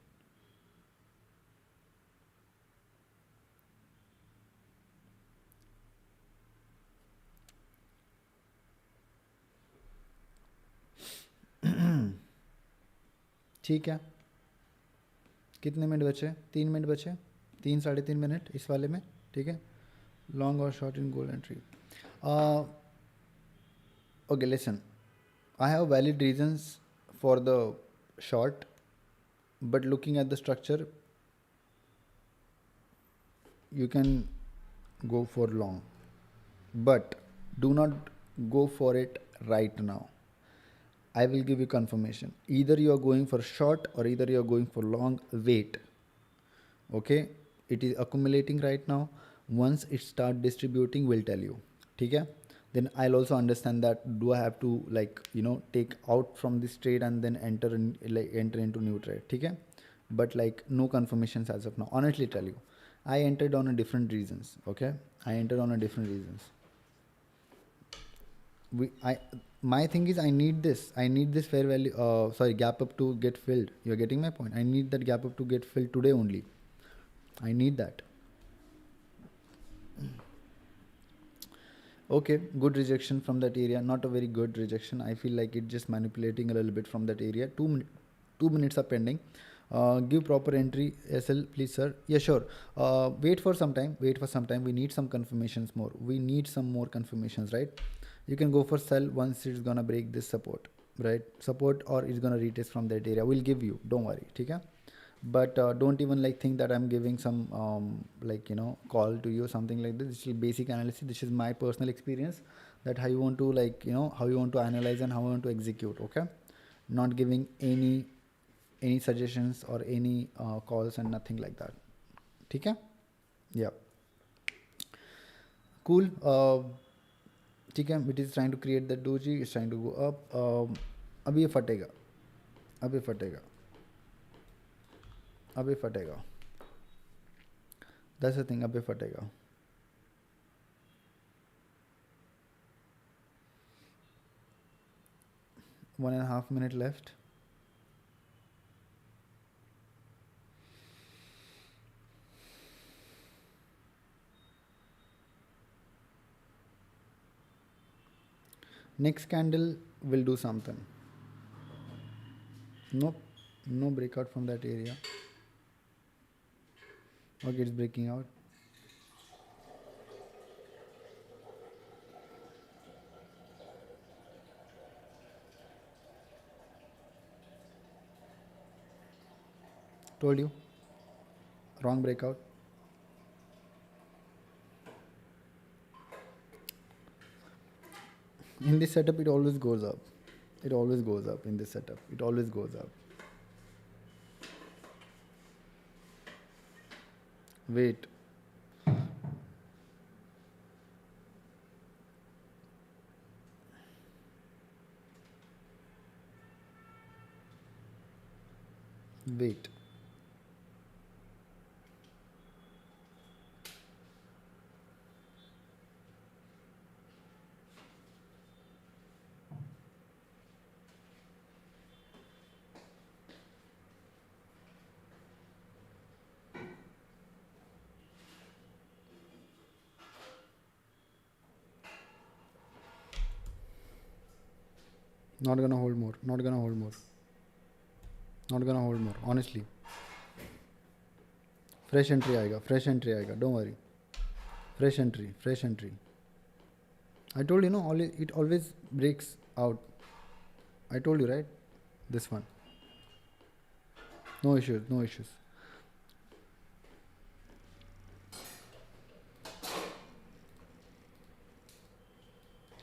ठीक है, कितने मिनट बचे? 3 मिनट बचे. 3 साढ़े 3 मिनट इस वाले में. ठीक है, लॉन्ग और short in gold entry. Okay, listen, I have valid reasons for the short, but looking at the structure, you can go for long, but do not go for it right now. I will give you confirmation. Either you are going for short or either you are going for long. Wait. Okay, it is accumulating right now. Once it start distributing, we'll tell you. ठीक है? Then I'll also understand that do I have to take out from this trade and then enter into new trade. ठीक है? But no confirmations as of now. Honestly tell you, I entered on a different reasons. Okay, I entered on a different reasons. My thing is I need this fair value gap up to get filled. You're getting my point? I need that gap up to get filled today only. I need that. Okay, good rejection from that area. Not a very good rejection. I feel like it just manipulating a little bit from that area. 2 minutes are pending. Give proper entry SL please sir. Yeah, sure. Wait for some time. We need some confirmations more. We need some more confirmations, right? You can go for sell once it's gonna break this support, right? Support, or it's gonna retest from that area. We'll give you, don't worry. Okay? But don't even think that I'm giving some call to you, something like this. This is basic analysis. This is my personal experience. that how you want to, like, you know, how you want to analyze and how you want to execute. Okay, not giving any suggestions or any calls and nothing like that. ठीक है? Yeah, cool. ठीक है, it is trying to create the doji, it's trying to go up. अभी ये फटेगा, अभी फटेगा, अभी फटेगा. That's the thing, अभी फटेगा. One and a half minute left. Next candle will do something. Nope, no breakout from that area. Okay, it's breaking out. Told you, wrong breakout. In this setup, it always goes up. It always goes up in this setup. It always goes up. Wait. Wait. Not gonna hold more. Not gonna hold more. Not gonna hold more. Honestly. Fresh entry आएगा. Fresh entry आएगा. Don't worry. Fresh entry. Fresh entry. I told you, no. It always breaks out. I told you, right? This one. No issues. No issues.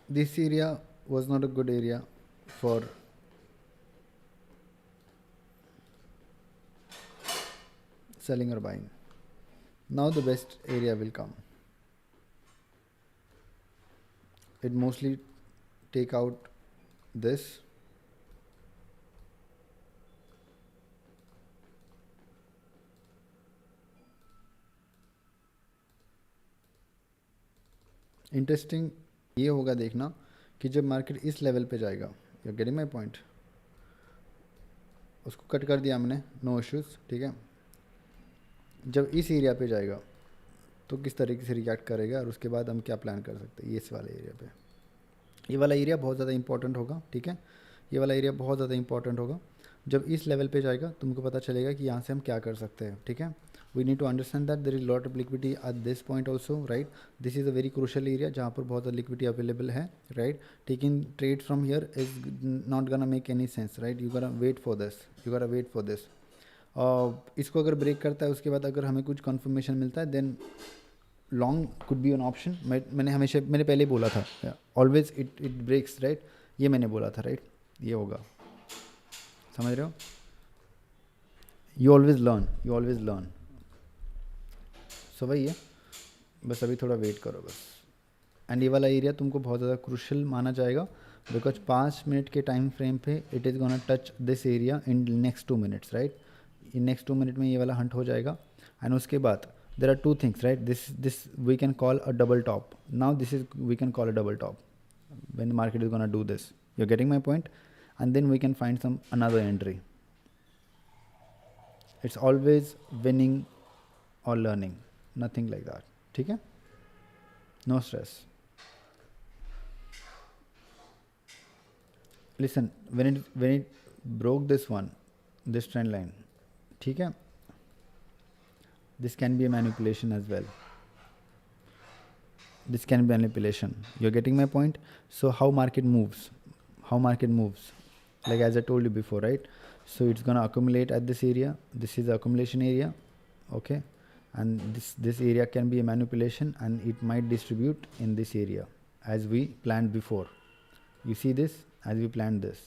This area was not a good area for selling or buying. Now the best area will come. It mostly take out this. Interesting ये होगा देखना कि जब market इस level पे जाएगा, you getting my point, उसको cut कर दिया हमने, नो इश्यूज़, ठीक है. जब इस एरिया पे जाएगा तो किस तरीके से रिएक्ट करेगा और उसके बाद हम क्या प्लान कर सकते हैं. ये इस वाले एरिया पे, ये वाला एरिया बहुत ज़्यादा इंपॉर्टेंट होगा, ठीक है. ये वाला एरिया बहुत ज़्यादा इंपॉर्टेंट होगा. जब इस लेवल पे जाएगा तुमको पता चलेगा कि यहाँ से हम क्या कर सकते हैं, ठीक है. We need to understand that there is lot of liquidity at this point also, right? This is a very crucial area जहाँ पर बहुत ज़्यादा liquidity available है, right? Taking trade from here is not gonna make any sense, right? You gotta wait for this. You gotta wait for this. इसको अगर break करता है उसके बाद अगर हमें कुछ कंफर्मेशन मिलता है then long could be an option. मैंने पहले बोला था, ऑलवेज इट ब्रेक्स, राइट. ये मैंने बोला था, राइट. ये होगा, समझ रहे हो. You always learn. सो वही है, बस अभी थोड़ा वेट करो बस. एंड ये वाला एरिया तुमको बहुत ज़्यादा क्रूशल माना जाएगा बिकॉज 5 मिनट के टाइम फ्रेम पे it is gonna touch this area in next 2 minutes, right. In next 2 minute में ये वाला हंट हो जाएगा. एंड उसके बाद there are 2 things, right. This we can call a double top. Now this is we can call a double top when the market is gonna do this. You are getting my point. And then we can find some another entry. It's always winning और learning, nothing like that, ठीक है. No stress. Listen, when it broke this trend line, ठीक है, this can be a manipulation as well. This can be manipulation. You're getting my point. So how market moves, like as I told you before, right? So it's gonna accumulate at this area. This is the accumulation area, okay. And this area can be a manipulation and it might distribute in this area as we planned before. You see this, as we planned this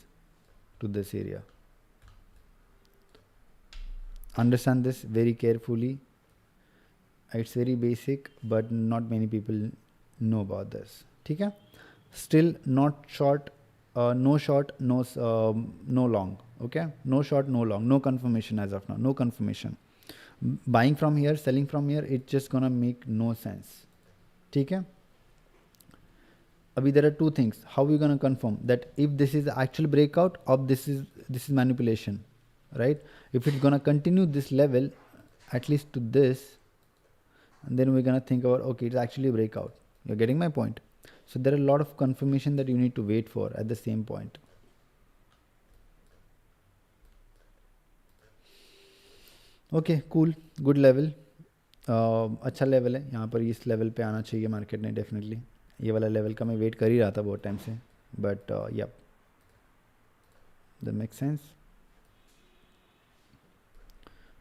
to this area. Understand this very carefully. It's very basic, but not many people know about this. ठीक है? Still not short, no short, no long. Okay? No short, no long, no confirmation as of now, no confirmation. Buying from here, selling from here, it's just gonna make no sense. ठीक है? Abhi, there are two things. How are we gonna confirm that if this is actual breakout or this is manipulation, right? If it's gonna continue this level, at least to this, and then we're gonna think about, okay, it's actually a breakout. You're getting my point? So there are a lot of confirmation that you need to wait for at the same point. Okay, cool, good level. अच्छा level है, यहाँ पर इस level पे आना चाहिए market ने definitely. ये वाला लेवल का मैं वेट कर ही रहा था बहुत टाइम से, बट या दैट मेक सेंस.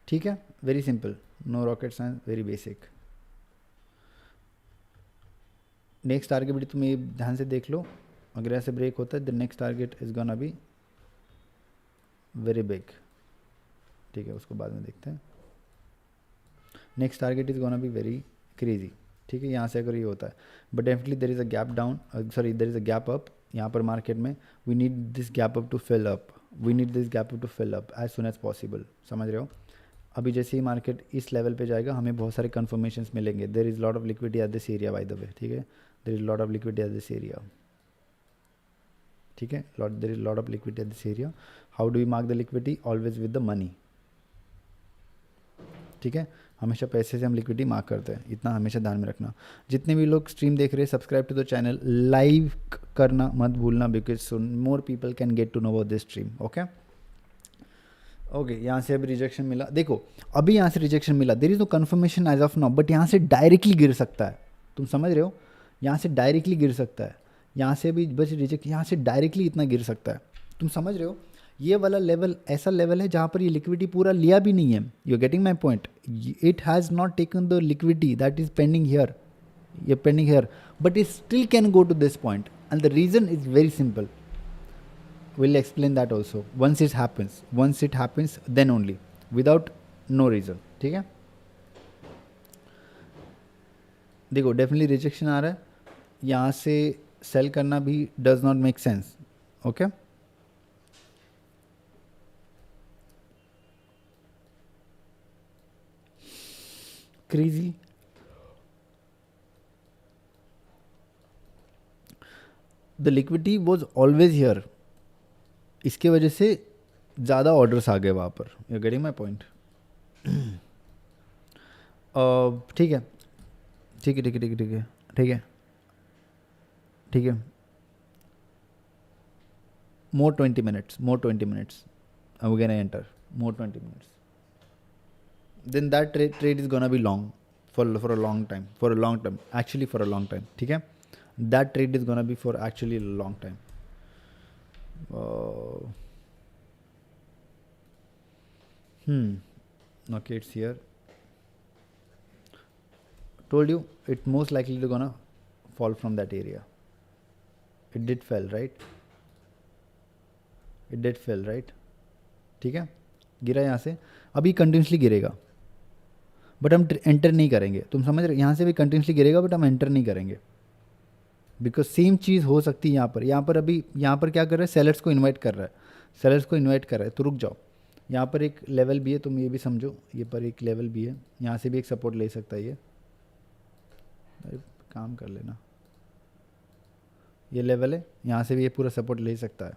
ठीक है, very simple, no rocket science, very basic. Next target भी तुम ये ध्यान से देख लो, अगर ऐसे ब्रेक होता है the next target is gonna be very big. ठीक है, उसको बाद में देखते हैं. Next target is gonna be very crazy. ठीक है, यहाँ से अगर ये होता है, but definitely there is a gap down, sorry there is a gap up यहाँ पर मार्केट में. We need this gap up to fill up, we need this gap up to fill up as soon as possible. समझ रहे हो? अभी जैसे ही market इस level पे जाएगा, हमें बहुत सारे कन्फर्मेशंस मिलेंगे. There is lot of liquidity at this area by the way. ठीक है, there is lot of liquidity at this area. ठीक है, there is lot of liquidity at this area. How do we mark the liquidity? Always with the money. ठीक है, हमेशा पैसे से हम लिक्विडिटी मार्क करते हैं, इतना हमेशा ध्यान में रखना. जितने भी लोग स्ट्रीम देख रहे हैं, subscribe to the channel, live करना मत भूलना, because more people can get to know about this stream. Okay okay, यहाँ से अभी रिजेक्शन मिला. देखो, अभी यहाँ से रिजेक्शन मिला, there is no confirmation as of now, but यहाँ से डायरेक्टली गिर सकता है. तुम समझ रहे हो? यहाँ से डायरेक्टली गिर सकता है. यहाँ से भी बस रिजेक्ट, यहाँ से डायरेक्टली इतना गिर सकता है. तुम समझ रहे हो? ये वाला लेवल ऐसा लेवल है जहाँ पर ये लिक्विडिटी पूरा लिया भी नहीं है. You are getting my point? It has not taken the liquidity that is pending here, ये pending here, but it still can go to this point. And the reason is very simple. Will explain that also once it happens then only, without no reason. ठीक है, देखो definitely rejection आ रहा है, यहाँ से cell करना भी does not make sense. Okay, crazy. The liquidity was always here. इसके वजह से ज़्यादा ऑर्डर्स आ गए वहाँ पर. You're getting my point? ठीक है, ठीक है, ठीक है, ठीक है, ठीक है, ठीक है, ठीक है. More 20 minutes. I'm gonna enter. More 20 minutes. Then that trade is gonna be long for a long time. Actually for a long time. ठीक है, that trade is gonna be for actually a long time. Okay, it's here. Told you it most likely gonna fall from that area. It did fell, right? ठीक है, गिरा यहाँ से, अभी continuously गिरेगा, but हम एंटर नहीं करेंगे. तुम समझ रहे हो? यहाँ से भी कंटिन्यूसली गिरेगा, बट हम एंटर नहीं करेंगे, बिकॉज सेम चीज़ हो सकती है यहाँ पर. अभी यहाँ पर क्या कर रहा है? सेलर्स को इनवाइट कर रहा है, तो रुक जाओ. यहाँ पर एक लेवल भी है, तुम ये भी समझो, ये पर एक लेवल भी है, यहाँ से भी एक सपोर्ट ले सकता है. ये काम कर लेना, ये लेवल है, यहाँ से भी ये पूरा सपोर्ट ले सकता है.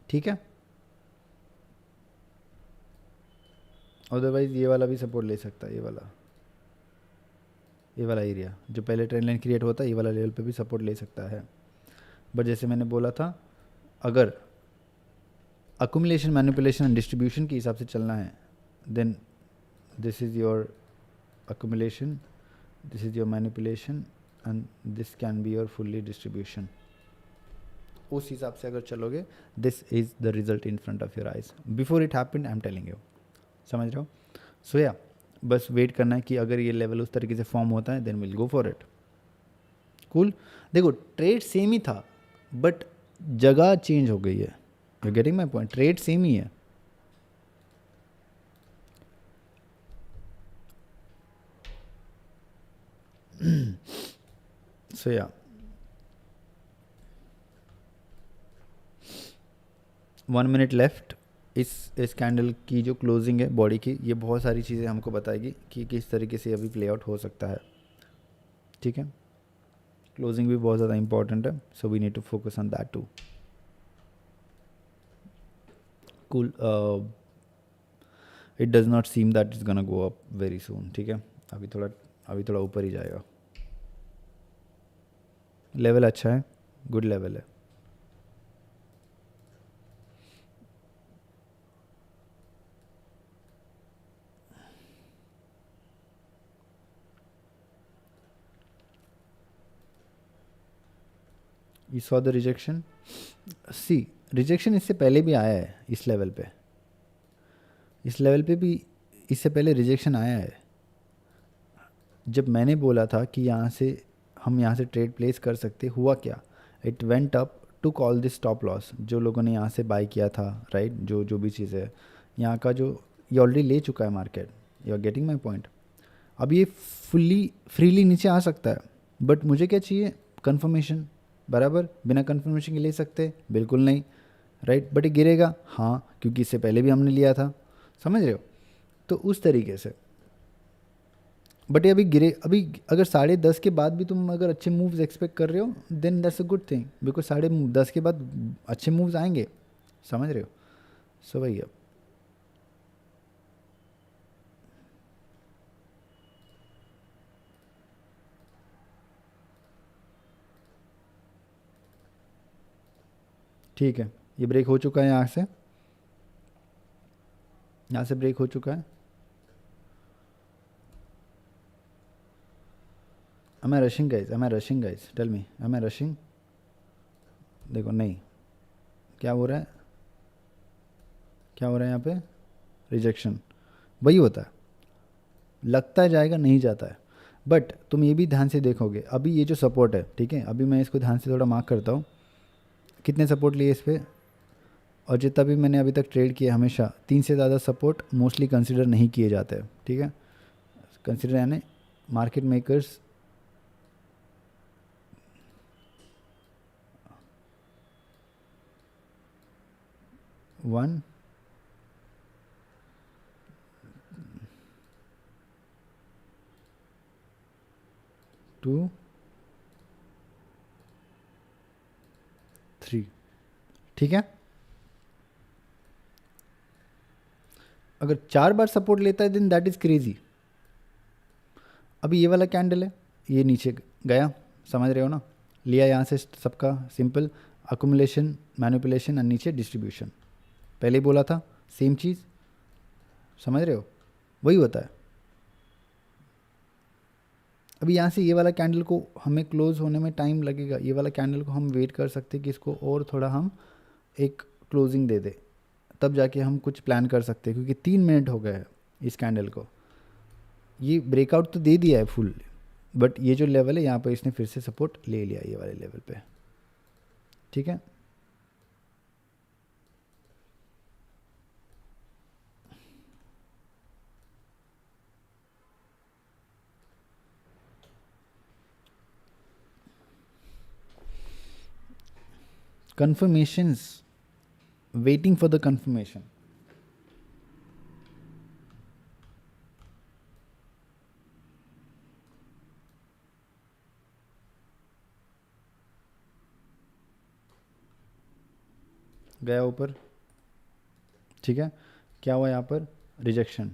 ठीक है, अदरवाइज ये वाला भी सपोर्ट ले सकता है. ये वाला एरिया जो पहले ट्रेंड लाइन क्रिएट होता है, ये वाला लेवल पे भी सपोर्ट ले सकता है. बट जैसे मैंने बोला था, अगर अकुमुलेशन, मैनिपुलेशन एंड डिस्ट्रीब्यूशन के हिसाब से चलना है, then this is your accumulation, this is your manipulation and this can be your fully distribution. उस हिसाब से अगर चलोगे, this is the result in front of your eyes. Before it happened, I am telling you. समझ रहे हो? So या बस वेट करना है कि अगर ये लेवल उस तरीके से फॉर्म होता है then will go for it. Cool. देखो ट्रेड सेम ही था बट जगह चेंज हो गई है। You getting my point? Trade same ही है। सो या 1 मिनट लेफ्ट। इस कैंडल की जो क्लोजिंग है बॉडी की, ये बहुत सारी चीज़ें हमको बताएगी कि किस तरीके से अभी प्ले आउट हो सकता है। ठीक है, क्लोजिंग भी बहुत ज़्यादा इंपॉर्टेंट है, so we need to focus on that too. Cool. It does not seem that is gonna go up very soon. ठीक है, अभी थोड़ा ऊपर ही जाएगा। लेवल अच्छा है, गुड लेवल है। You saw the rejection? See, rejection इससे पहले भी आया है इस लेवल पे। इस लेवल पे भी इससे पहले रिजेक्शन आया है। जब मैंने बोला था कि हम यहाँ से ट्रेड प्लेस कर सकते, हुआ क्या? It went up to call this stop loss. जो लोगों ने यहाँ से बाई किया था, राइट, जो भी चीज़ है यहाँ का, जो ये ऑलरेडी ले चुका है market. You are getting my point? अब ये फ्रीली नीचे आ सकता है, बट मुझे क्या चाहिए? कंफर्मेशन। बराबर, बिना कंफर्मेशन के ले सकते? बिल्कुल नहीं, राइट। बट ये गिरेगा, हाँ, क्योंकि इससे पहले भी हमने लिया था। समझ रहे हो? तो उस तरीके से। बट ये अभी अभी अगर 10:30 के बाद भी तुम अगर अच्छे मूव्स एक्सपेक्ट कर रहे हो then that's a good thing, because 10:30 के बाद अच्छे मूव्स आएंगे। समझ रहे हो? सो भैया ठीक है, ये ब्रेक हो चुका है, यहाँ से ब्रेक हो चुका है। Am I rushing guys? Tell me, am I rushing? देखो नहीं, क्या हो रहा है यहाँ पे? रिजेक्शन। वही होता है, लगता जाएगा, नहीं जाता है। बट तुम ये भी ध्यान से देखोगे, अभी ये जो सपोर्ट है, ठीक है, अभी मैं इसको ध्यान से थोड़ा मार्क करता हूँ, कितने सपोर्ट लिए इस पर। और जितना भी मैंने अभी तक ट्रेड किया, हमेशा 3 से ज़्यादा सपोर्ट मोस्टली कंसिडर नहीं किए जाते हैं। ठीक है, कंसिडर यानी मार्केट मेकर्स 1 2 3। ठीक है, अगर 4 बार सपोर्ट लेता है देन दैट इज़ क्रेजी। अभी ये वाला कैंडल है, ये नीचे गया, समझ रहे हो ना? लिया यहाँ से सबका, सिंपल अकुमुलेशन, मैनिपुलेशन और नीचे डिस्ट्रीब्यूशन। पहले ही बोला था, सेम चीज़। समझ रहे हो? वही होता है। अभी यहाँ से ये वाला कैंडल को हमें क्लोज होने में टाइम लगेगा। ये वाला कैंडल को हम वेट कर सकते हैं कि इसको और थोड़ा हम एक क्लोजिंग दे दे, तब जाके हम कुछ प्लान कर सकते हैं, क्योंकि 3 मिनट हो गए हैं इस कैंडल को। ये ब्रेकआउट तो दे दिया है फुल, बट ये जो लेवल है यहाँ पर इसने फिर से सपोर्ट ले लिया ये वाले लेवल पे। ठीक है, confirmations, waiting for the confirmation। गया ऊपर, ठीक है, क्या हुआ यहाँ पर? Rejection,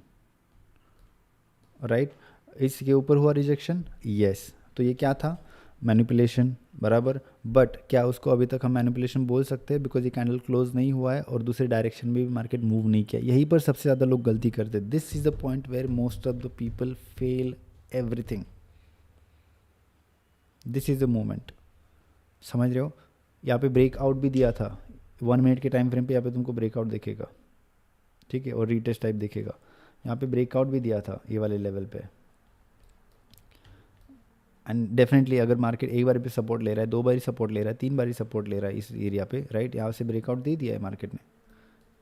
right. इसके ऊपर हुआ रिजेक्शन, यस। तो ये क्या था? मैनिपुलेशन, बराबर। बट क्या उसको अभी तक हम मैनिपुलेशन बोल सकते हैं? बिकॉज ये कैंडल क्लोज नहीं हुआ है और दूसरे डायरेक्शन में भी मार्केट मूव नहीं किया। यहीं पर सबसे ज़्यादा लोग गलती करते। This is the point where most of the people fail everything. This is the moment. समझ रहे हो? यहाँ पे ब्रेकआउट भी दिया था 1 मिनट के टाइम फ्रेम पे, यहाँ पे तुमको ब्रेकआउट दिखेगा, ठीक है, और रीटेस्ट टाइप दिखेगा। यहाँ पे ब्रेकआउट भी दिया था ये वाले लेवल पे, एंड डेफिनेटली अगर मार्केट एक बार पे सपोर्ट ले रहा है, 2 बारी सपोर्ट ले रहा है, 3 बारी सपोर्ट ले रहा है इस एरिया पे, राइट, यहाँ से ब्रेकआउट दे दिया है मार्केट ने,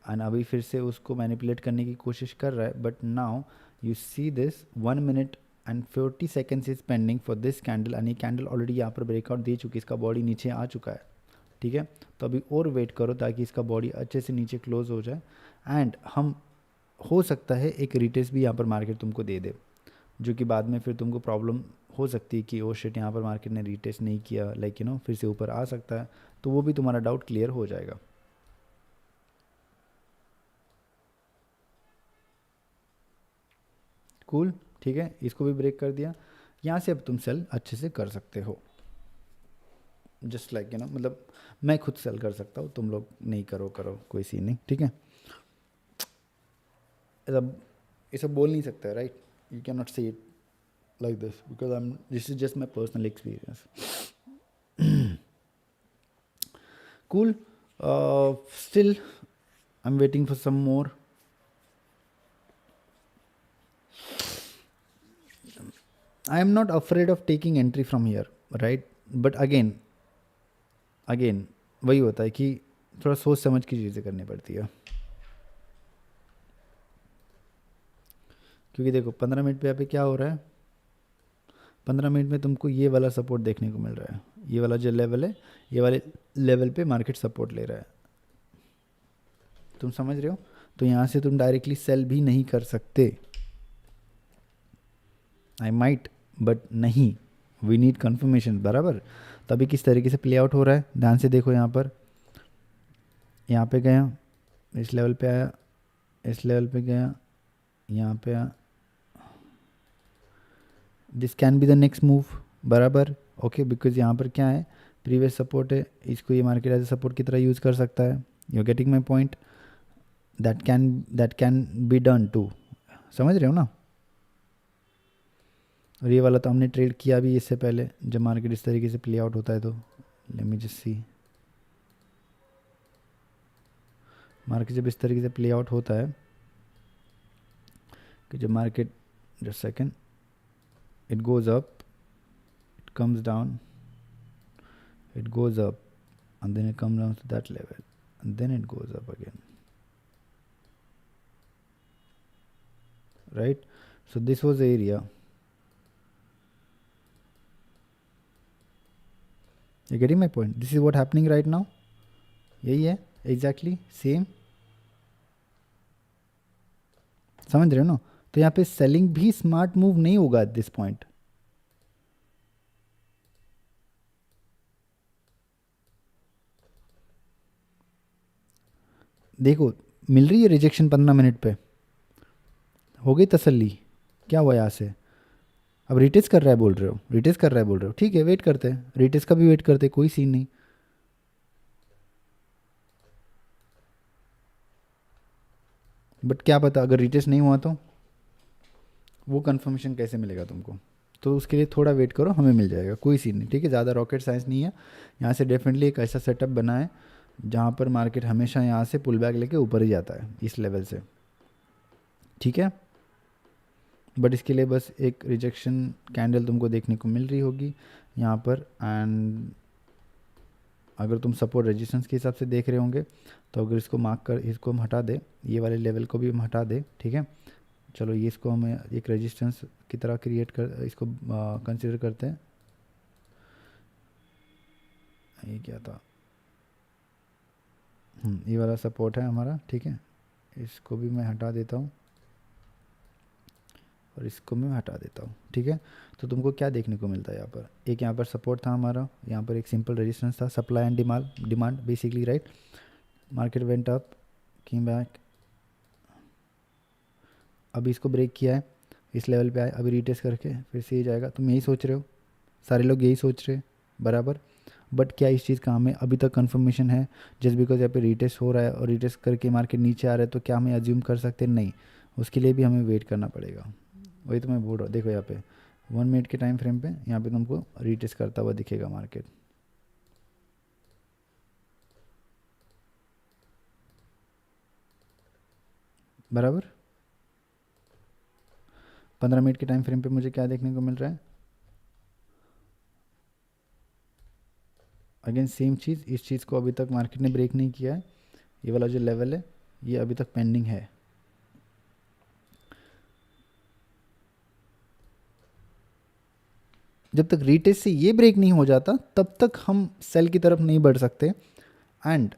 एंड अभी फिर से उसको मैनिपुलेट करने की कोशिश कर रहा है, but now you see this 1 minute and 40 seconds is pending for this candle, and ये कैंडल ऑलरेडी यहाँ पर ब्रेकआउट दे चुकी है, इसका बॉडी नीचे आ चुका है, ठीक है। तो अभी और वेट करो ताकि इसका बॉडी अच्छे से नीचे क्लोज हो जाए, एंड हम हो सकता है एक रिटेस्ट भी यहाँ पर मार्केट तुमको दे दे, जो कि बाद में फिर तुमको प्रॉब्लम हो सकती है कि ओ शिट यहाँ पर मार्केट ने रिटेस्ट नहीं किया, लाइक यू नो फिर से ऊपर आ सकता है, तो वो भी तुम्हारा डाउट क्लियर हो जाएगा। कूल, ठीक है, इसको भी ब्रेक कर दिया, यहाँ से अब तुम सेल अच्छे से कर सकते हो, जस्ट लाइक यू नो, मतलब मैं खुद सेल कर सकता हूँ, तुम लोग नहीं करो कोई सीन नहीं, ठीक है। ये सब बोल नहीं सकता, राइट, यू कैन नॉट से it like this because this is just my personal experience. Cool. Still I'm waiting for some more. I am not afraid of taking entry from here, right, but again वही होता है कि थोड़ा सोच समझ की चीज़ें करनी पड़ती है, क्योंकि देखो 15 मिनट पे यहाँ पे क्या हो रहा है, 15 मिनट में तुमको ये वाला सपोर्ट देखने को मिल रहा है, ये वाला जो लेवल है, ये वाले लेवल पे मार्केट सपोर्ट ले रहा है, तुम समझ रहे हो। तो यहाँ से तुम डायरेक्टली सेल भी नहीं कर सकते, आई माइट बट नहीं, वी नीड कन्फर्मेशन, बराबर। तभी किस तरीके से प्ले आउट हो रहा है ध्यान से देखो, यहाँ पे गया, इस लेवल पे आया, इस लेवल पे गया, यहाँ पे आया, this can be the next move, बराबर, ओके, बिकॉज यहाँ पर क्या है, प्रीवियस सपोर्ट है, इसको ये मार्केट एज ए सपोर्ट की तरह यूज़ कर सकता है, you getting my point, that can be done too, समझ रहे हो ना। और ये वाला तो हमने ट्रेड किया भी इससे पहले, जब मार्केट इस तरीके से प्ले आउट होता है, तो late me just see, market जब इस तरीके से प्ले आउट होता है कि जब market, just second, it goes up, it comes down, it goes up, and then it comes down to that level, and then it goes up again, right? So this was the area, you getting my point? This is what happening right now, यही है exactly same, समझ रहे हो ना। तो यहाँ पे selling भी स्मार्ट मूव नहीं होगा एट दिस पॉइंट, देखो मिल रही है रिजेक्शन 15 मिनट पे, हो गई तसल्ली, क्या हुआ यहाँ से, अब रिटेस्ट कर रहा है बोल रहे हो, रिटेस्ट कर रहा है बोल रहे हो, ठीक है, वेट करते हैं, रिटेस्ट का भी वेट करते हैं, कोई सीन नहीं, बट क्या पता अगर रिटेस्ट नहीं हुआ तो वो कंफर्मेशन कैसे मिलेगा तुमको, तो उसके लिए थोड़ा वेट करो, हमें मिल जाएगा, कोई सीन नहीं, ठीक है, ज़्यादा रॉकेट साइंस नहीं है। यहाँ से डेफिनेटली एक ऐसा सेटअप बना है जहाँ पर मार्केट हमेशा यहाँ से पुल बैक लेके ऊपर ही जाता है इस लेवल से, ठीक है, बट इसके लिए बस एक रिजेक्शन कैंडल तुमको देखने को मिल रही होगी यहाँ पर, एंड अगर तुम सपोर्ट रेजिस्टेंस के हिसाब से देख रहे होंगे तो अगर इसको मार्क कर, इसको हम हटा दे, ये वाले लेवल को भी हम हटा दे, ठीक है, चलो ये इसको हम एक रेजिस्टेंस की तरह क्रिएट कर, इसको कंसिडर करते हैं, ये क्या था, ये वाला सपोर्ट है हमारा, ठीक है, इसको भी मैं हटा देता हूँ और इसको मैं हटा देता हूँ, ठीक है। तो तुमको क्या देखने को मिलता है यहाँ पर, एक यहाँ पर सपोर्ट था हमारा, यहाँ पर एक सिंपल रेजिस्टेंस था, supply and demand basically, right, market went up, came back, अभी इसको ब्रेक किया है, इस लेवल पे आए, अभी रीटेस्ट करके फिर से ही जाएगा, तुम यही सोच रहे हो, सारे लोग यही सोच रहे हैं, बराबर, बट क्या इस चीज़ का हमें अभी तक कंफर्मेशन है, जस्ट बिकॉज यहाँ पे रीटेस्ट हो रहा है और रीटेस्ट करके मार्केट नीचे आ रहा है तो क्या हमें अज्यूम कर सकते हैं, नहीं, उसके लिए भी हमें वेट करना पड़ेगा, वही तो मैं बोल रहा हूँ। देखो यहाँ पे 1 मिनट के टाइम फ्रेम पे यहाँ पे तुमको रीटेस्ट करता हुआ दिखेगा मार्केट, बराबर, 15 मिनट के टाइम फ्रेम पे मुझे क्या देखने को मिल रहा है? अगेन सेम चीज़, इस चीज़ को अभी तक मार्केट ने ब्रेक नहीं किया है। ये वाला जो लेवल है ये अभी तक पेंडिंग है। जब तक रीटेस्ट से ये ब्रेक नहीं हो जाता तब तक हम सेल की तरफ नहीं बढ़ सकते, एंड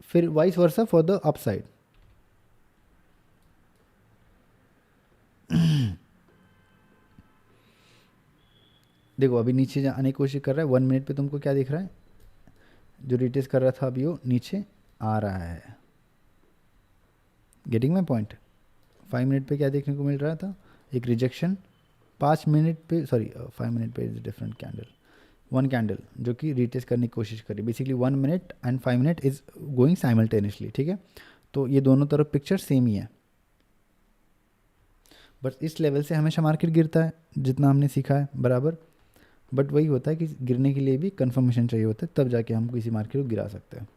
फिर vice versa for the upside. देखो अभी नीचे आने की कोशिश कर रहा है। 1 मिनट पे तुमको क्या दिख रहा है? जो रिटेस्ट कर रहा था अभी वो नीचे आ रहा है। Getting my point? 5 मिनट पे क्या देखने को मिल रहा था? एक रिजेक्शन। 5 मिनट पे, सॉरी 5 मिनट पे इज डिफरेंट कैंडल। 1 कैंडल जो कि रिटेस्ट करने की कोशिश करी। Basically 1 minute and 5 minute is going simultaneously, ठीक है। तो ये दोनों तरफ पिक्चर सेम ही है, बट इस लेवल से हमेशा मार्केट गिरता है जितना हमने सीखा है बराबर। बट वही होता है कि गिरने के लिए भी कंफर्मेशन चाहिए होता है, तब जाके हम किसी मार्केट को गिरा सकते हैं।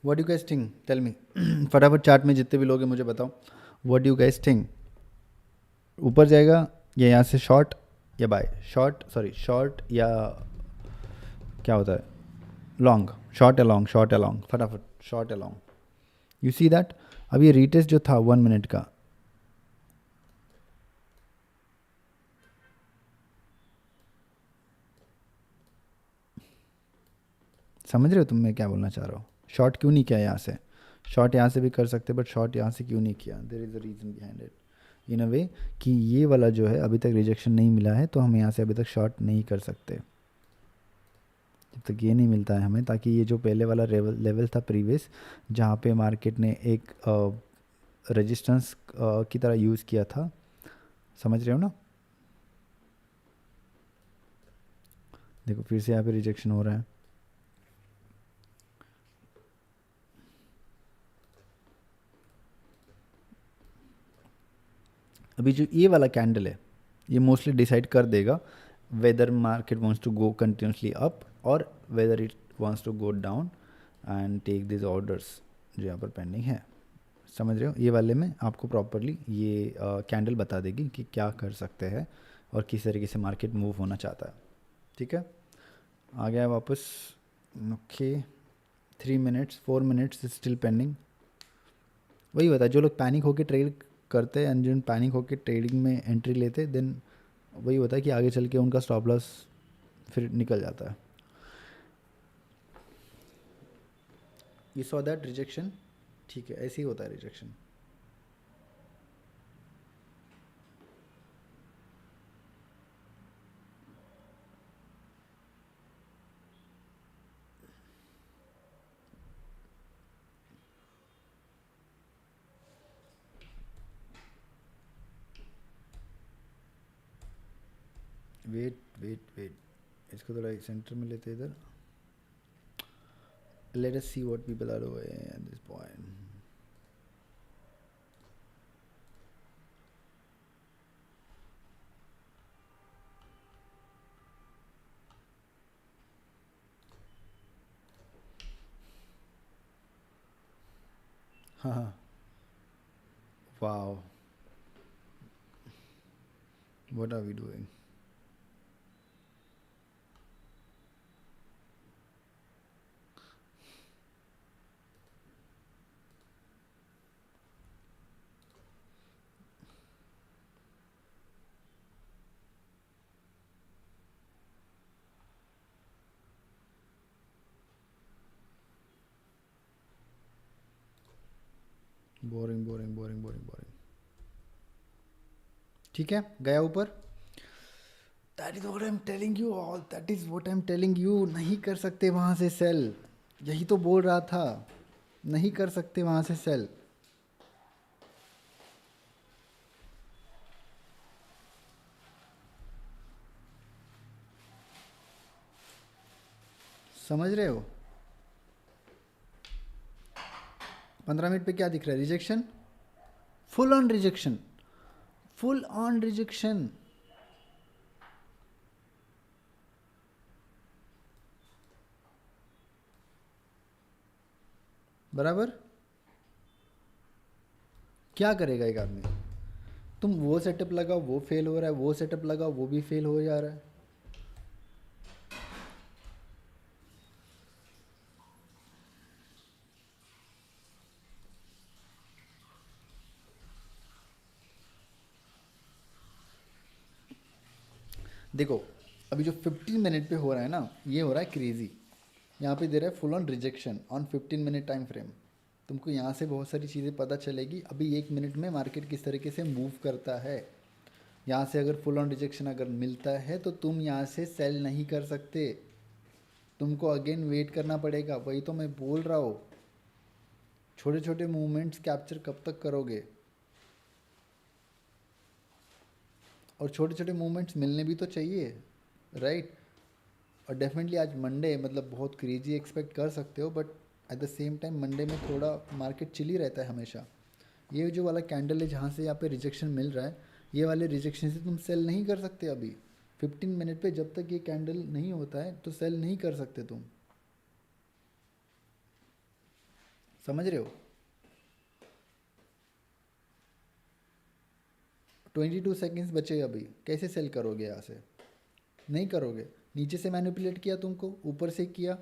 What you guys think, tell me. फटाफट चार्ट में जितने भी लोग हैं मुझे बताओ, व्हाट यू गाइस थिंक? ऊपर जाएगा या यहाँ से शॉर्ट या बाय? शॉर्ट, सॉरी शॉर्ट या क्या होता है, लॉन्ग? शॉर्ट या लॉन्ग? शॉर्ट या लॉन्ग? फटाफट शॉर्ट या लॉन्ग? यू सी दैट अब ये रीटेस्ट जो था 1 मिनट का, समझ रहे हो तुम मैं क्या बोलना चाह रहा हूँ? शॉर्ट क्यों नहीं किया यहाँ से? शॉर्ट यहाँ से भी कर सकते, बट शॉर्ट यहाँ से क्यों नहीं किया? There is a reason behind it, in a way कि ये वाला जो है अभी तक रिजेक्शन नहीं मिला है, तो हम यहाँ से अभी तक शॉर्ट नहीं कर सकते जब तक ये नहीं मिलता है हमें। ताकि ये जो पहले वाला लेवल था प्रीवियस, जहाँ पे मार्केट ने एक रेजिस्टेंस की तरह यूज़ किया था, समझ रहे हो ना? देखो फिर से यहाँ पे रिजेक्शन हो रहा है। अभी जो ये वाला कैंडल है ये मोस्टली डिसाइड कर देगा whether market wants to go continuously up और whether it wants to go down and take this orders जो यहाँ पर पेंडिंग है। समझ रहे हो? ये वाले में आपको प्रॉपरली ये कैंडल बता देगी कि क्या कर सकते हैं और किस तरीके से मार्केट मूव होना चाहता है। ठीक है, आ गया वापस। Okay 3 minutes 4 minutes still pending. वही होता है, जो लोग पैनिक होकर ट्रेड करते हैं एंड जिन पैनिक होकर ट्रेडिंग में एंट्री लेते, देन वही होता है कि आगे चल के उनका स्टॉप लॉस फिर निकल जाता है। You saw that rejection? ठीक है, ऐसे ही होता है रिजेक्शन। वेट वेट वेट, इसको थोड़ा सेंटर में लेते इधर। Let us see what people are doing at this point. हाँ हाँ, wow, what are we doing? Boring boring boring boring boring. ठीक है, गया ऊपर। That is what I am telling you all, that is what I am telling you. नहीं कर सकते वहाँ से सेल, यही तो बोल रहा था, नहीं कर सकते वहाँ से सेल। समझ रहे हो? 15 मिनट पे क्या दिख रहा है? Rejection, full on rejection, full on rejection. बराबर। क्या करेगा एक आदमी? तुम वो सेटअप लगाओ, वो फेल हो रहा है, वो सेटअप लगाओ, वो भी फेल हो जा रहा है। देखो अभी जो 15 मिनट पे हो रहा है ना, ये हो रहा है क्रेजी। यहाँ पे दे रहा है full on rejection on 15 minute time frame. तुमको यहाँ से बहुत सारी चीज़ें पता चलेगी। अभी 1 मिनट में मार्केट किस तरीके से मूव करता है। यहाँ से अगर फुल ऑन रिजेक्शन अगर मिलता है तो तुम यहाँ से सेल नहीं कर सकते, तुमको अगेन वेट करना पड़ेगा। वही तो मैं बोल रहा हूँ, छोटे छोटे मूवमेंट्स कैप्चर कब तक करोगे? और छोटे छोटे मूवमेंट्स मिलने भी तो चाहिए, राइट? और डेफिनेटली आज मंडे मतलब बहुत क्रेजी एक्सपेक्ट कर सकते हो, but at the same time Monday में थोड़ा मार्केट चिली रहता है हमेशा। ये जो वाला कैंडल है जहाँ से यहाँ पे रिजेक्शन मिल रहा है, ये वाले रिजेक्शन से तुम सेल नहीं कर सकते। अभी 15 मिनट पे जब तक ये कैंडल नहीं होता है तो सेल नहीं कर सकते तुम, समझ रहे हो? 22 सेकेंड्स बचे अभी, कैसे सेल करोगे? यहाँ से नहीं करोगे। नीचे से मैनिपुलेट किया तुमको, ऊपर से किया,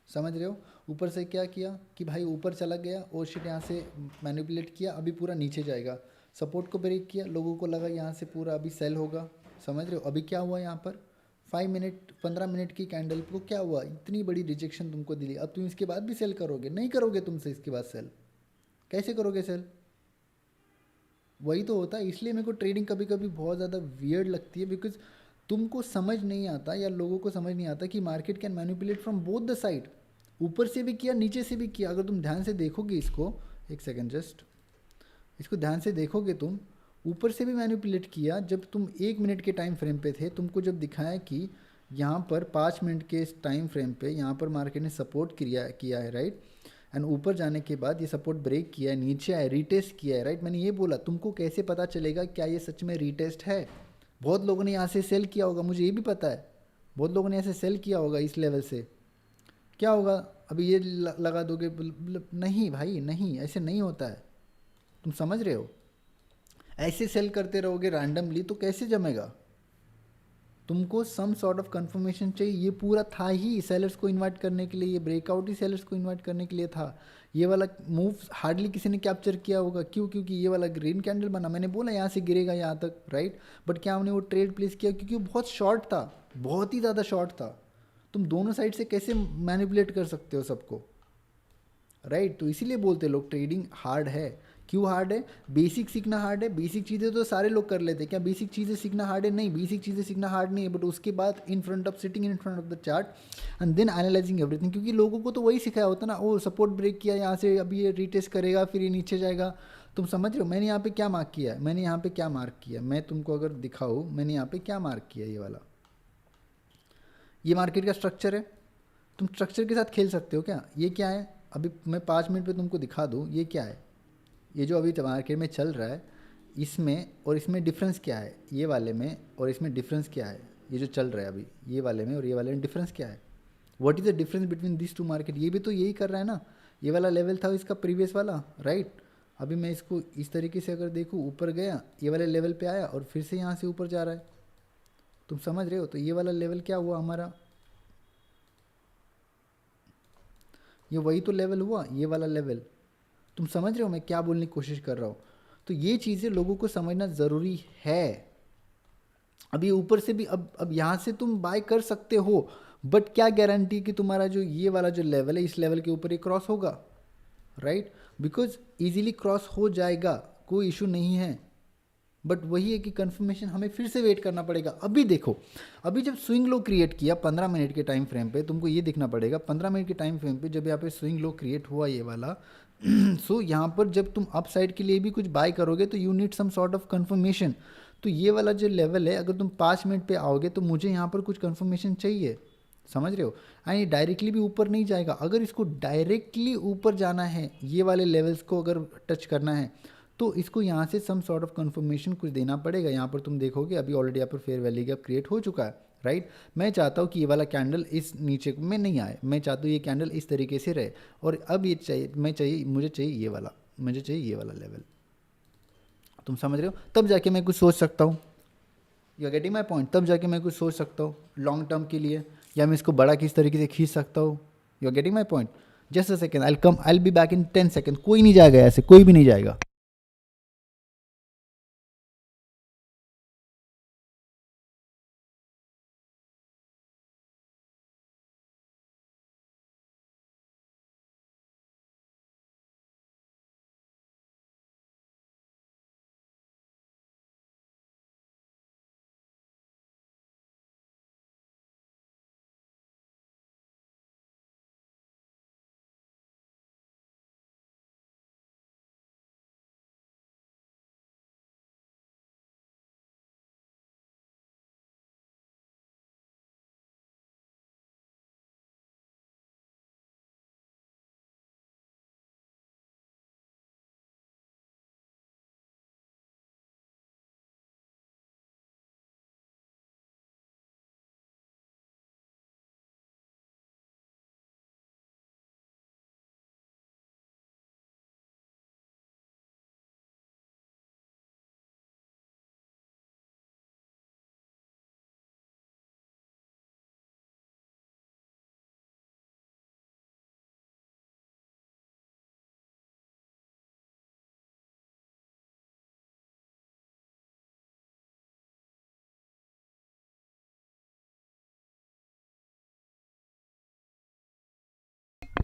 समझ रहे हो? ऊपर से क्या किया कि भाई ऊपर चला गया और शिट, यहाँ से मैनिपुलेट किया, अभी पूरा नीचे जाएगा। सपोर्ट को ब्रेक किया, लोगों को लगा यहाँ से पूरा अभी सेल होगा, समझ रहे हो? अभी क्या हुआ यहाँ पर? 5 मिनट 15 मिनट की कैंडल को क्या हुआ? इतनी बड़ी रिजेक्शन तुमको दिली। अब तुम इसके बाद भी सेल करोगे? नहीं करोगे तुमसे इसके बाद सेल। कैसे करोगे सेल? वही तो होता है। इसलिए मेरे को ट्रेडिंग कभी कभी बहुत ज़्यादा वियर्ड लगती है, बिकॉज तुमको समझ नहीं आता या लोगों को समझ नहीं आता कि market can manipulate from both the side. ऊपर से भी किया, नीचे से भी किया। अगर तुम ध्यान से देखोगे इसको, एक सेकेंड जस्ट, इसको ध्यान से देखोगे तुम, ऊपर से भी मैनिपुलेट किया। जब तुम 1 मिनट के टाइम फ्रेम पे थे, तुमको जब दिखाया कि यहाँ पर 5 मिनट के टाइम फ्रेम पे यहाँ पर मार्केट ने सपोर्ट किया है, राइट? एंड ऊपर जाने के बाद ये सपोर्ट ब्रेक किया है, नीचे आए, रीटेस्ट किया है, राइट? मैंने ये बोला तुमको कैसे पता चलेगा क्या ये सच में रीटेस्ट है? बहुत लोगों ने यहाँ से सेल किया होगा, मुझे ये भी पता है। बहुत लोगों ने ऐसे सेल किया होगा इस लेवल से। क्या होगा? अभी ये लगा दोगे? नहीं भाई, नहीं, ऐसे नहीं होता है। तुम समझ रहे हो? ऐसे सेल करते रहोगे रैंडमली तो कैसे जमेगा? तुमको सम सॉर्ट ऑफ कंफर्मेशन चाहिए। ये पूरा था ही सेलर्स को इनवाइट करने के लिए, ये ब्रेकआउट ही सेलर्स को इनवाइट करने के लिए था। ये वाला मूव हार्डली किसी ने कैप्चर किया होगा। क्यों? क्योंकि ये वाला ग्रीन कैंडल बना, मैंने बोला यहाँ से गिरेगा यहाँ तक, राइट? बट क्या हमने वो ट्रेड प्लेस किया? क्योंकि वो बहुत शॉर्ट था, बहुत ही ज़्यादा शॉर्ट था। तुम दोनों साइड से कैसे मैनिपुलेट कर सकते हो सबको, राइट? तो इसीलिए बोलते लोग ट्रेडिंग हार्ड है। क्यों हार्ड है? बेसिक सीखना हार्ड है। बेसिक चीज़ें तो सारे लोग कर लेते हैं। क्या बेसिक चीज़ें सीखना हार्ड है? नहीं, बेसिक चीज़ें सीखना हार्ड नहीं है। बट उसके बाद in front of sitting in front of the chart and then analysing everything, क्योंकि लोगों को तो वही सिखाया होता ना, ओ सपोर्ट ब्रेक किया यहाँ से, अभी ये रीटेस्ट करेगा, फिर ये नीचे जाएगा। तुम समझ रहे हो मैंने यहाँ पे क्या मार्क किया है? मैंने यहाँ पे क्या मार्क किया, मैं तुमको अगर दिखाऊँ मैंने यहाँ पे क्या मार्क किया, ये वाला, ये मार्केट का स्ट्रक्चर है। तुम स्ट्रक्चर के साथ खेल सकते हो क्या? ये क्या है? अभी मैं 5 मिनट पे तुमको दिखा दूँ ये क्या है। ये जो अभी मार्केट में चल रहा है, इसमें और इसमें डिफरेंस क्या है? ये वाले में और इसमें डिफरेंस क्या है? ये जो चल रहा है अभी, ये वाले में और ये वाले में डिफरेंस क्या है? What is the difference between this two market? ये भी तो यही कर रहा है ना। ये वाला लेवल था इसका प्रीवियस वाला, राइट? अभी मैं इसको इस तरीके से अगर देखूँ, ऊपर गया, ये वाले लेवल पे आया और फिर से यहाँ से ऊपर जा रहा है। तुम समझ रहे हो? तो ये वाला लेवल क्या हुआ हमारा? ये वही तो लेवल हुआ, ये वाला लेवल। तुम समझ रहे हो मैं क्या बोलने की कोशिश कर रहा हूँ? तो ये चीज़ें लोगों को समझना ज़रूरी है। अभी ऊपर से भी अब यहाँ से तुम बाय कर सकते हो, बट क्या गारंटी कि तुम्हारा जो ये वाला जो लेवल है, इस लेवल के ऊपर ये क्रॉस होगा, राइट? बिकॉज इजीली क्रॉस हो जाएगा, कोई इशू नहीं है। बट वही है कि कंफर्मेशन हमें फिर से वेट करना पड़ेगा। अभी देखो, अभी जब स्विंग लो क्रिएट किया 15 मिनट के टाइम फ्रेम पे, तुमको ये देखना पड़ेगा 15 मिनट के टाइम फ्रेम पे जब यहाँ पे स्विंग लो क्रिएट हुआ ये वाला सो यहाँ पर जब तुम अप साइड के लिए भी कुछ बाय करोगे तो you need some sort of confirmation. तो ये वाला जो लेवल है, अगर तुम 5 मिनट पे आओगे तो मुझे यहाँ पर कुछ कंफर्मेशन चाहिए। समझ रहे हो? एंड डायरेक्टली भी ऊपर नहीं जाएगा। अगर इसको डायरेक्टली ऊपर जाना है, ये वाले लेवल्स को अगर टच करना है, तो इसको यहाँ से सम सॉर्ट ऑफ कंफर्मेशन कुछ देना पड़ेगा। यहाँ पर तुम देखोगे अभी ऑलरेडी यहाँ पर फेयर वैल्यू गैप क्रिएट हो चुका है, राइट। मैं चाहता हूँ कि ये वाला कैंडल इस नीचे में नहीं आए, मैं चाहता हूँ ये कैंडल इस तरीके से रहे, और अब ये चाहिए, मुझे चाहिए ये वाला, मुझे चाहिए ये वाला लेवल। तुम समझ रहे हो? तब जाके मैं कुछ सोच सकता हूँ। You are getting my point? तब जाके मैं कुछ सोच सकता हूँ लॉन्ग टर्म के लिए, या मैं इसको बड़ा किस तरीके से खींच सकता हूँ। You are getting my point? Just a second, I be back in 10 second. कोई नहीं जाएगा ऐसे, कोई भी नहीं जाएगा।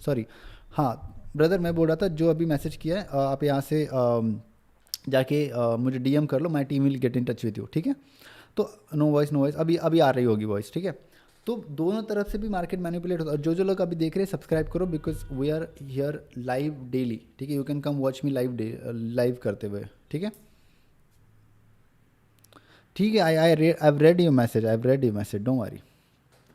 सॉरी, हाँ ब्रदर, मैं बोल रहा था जो अभी मैसेज किया है, आप यहाँ से जाके मुझे डीएम कर लो, my team will get in touch with you, ठीक है? तो नो वॉइस, नो वॉइस, अभी अभी आ रही होगी वॉइस, ठीक है? तो दोनों तरफ से भी मार्केट मैनिपुलेट होता है। और जो जो लोग अभी देख रहे हैं, सब्सक्राइब करो, because we are here live daily, ठीक है? You can come watch me live करते हुए, ठीक है? ठीक है, I read your message, I read your message, don't worry,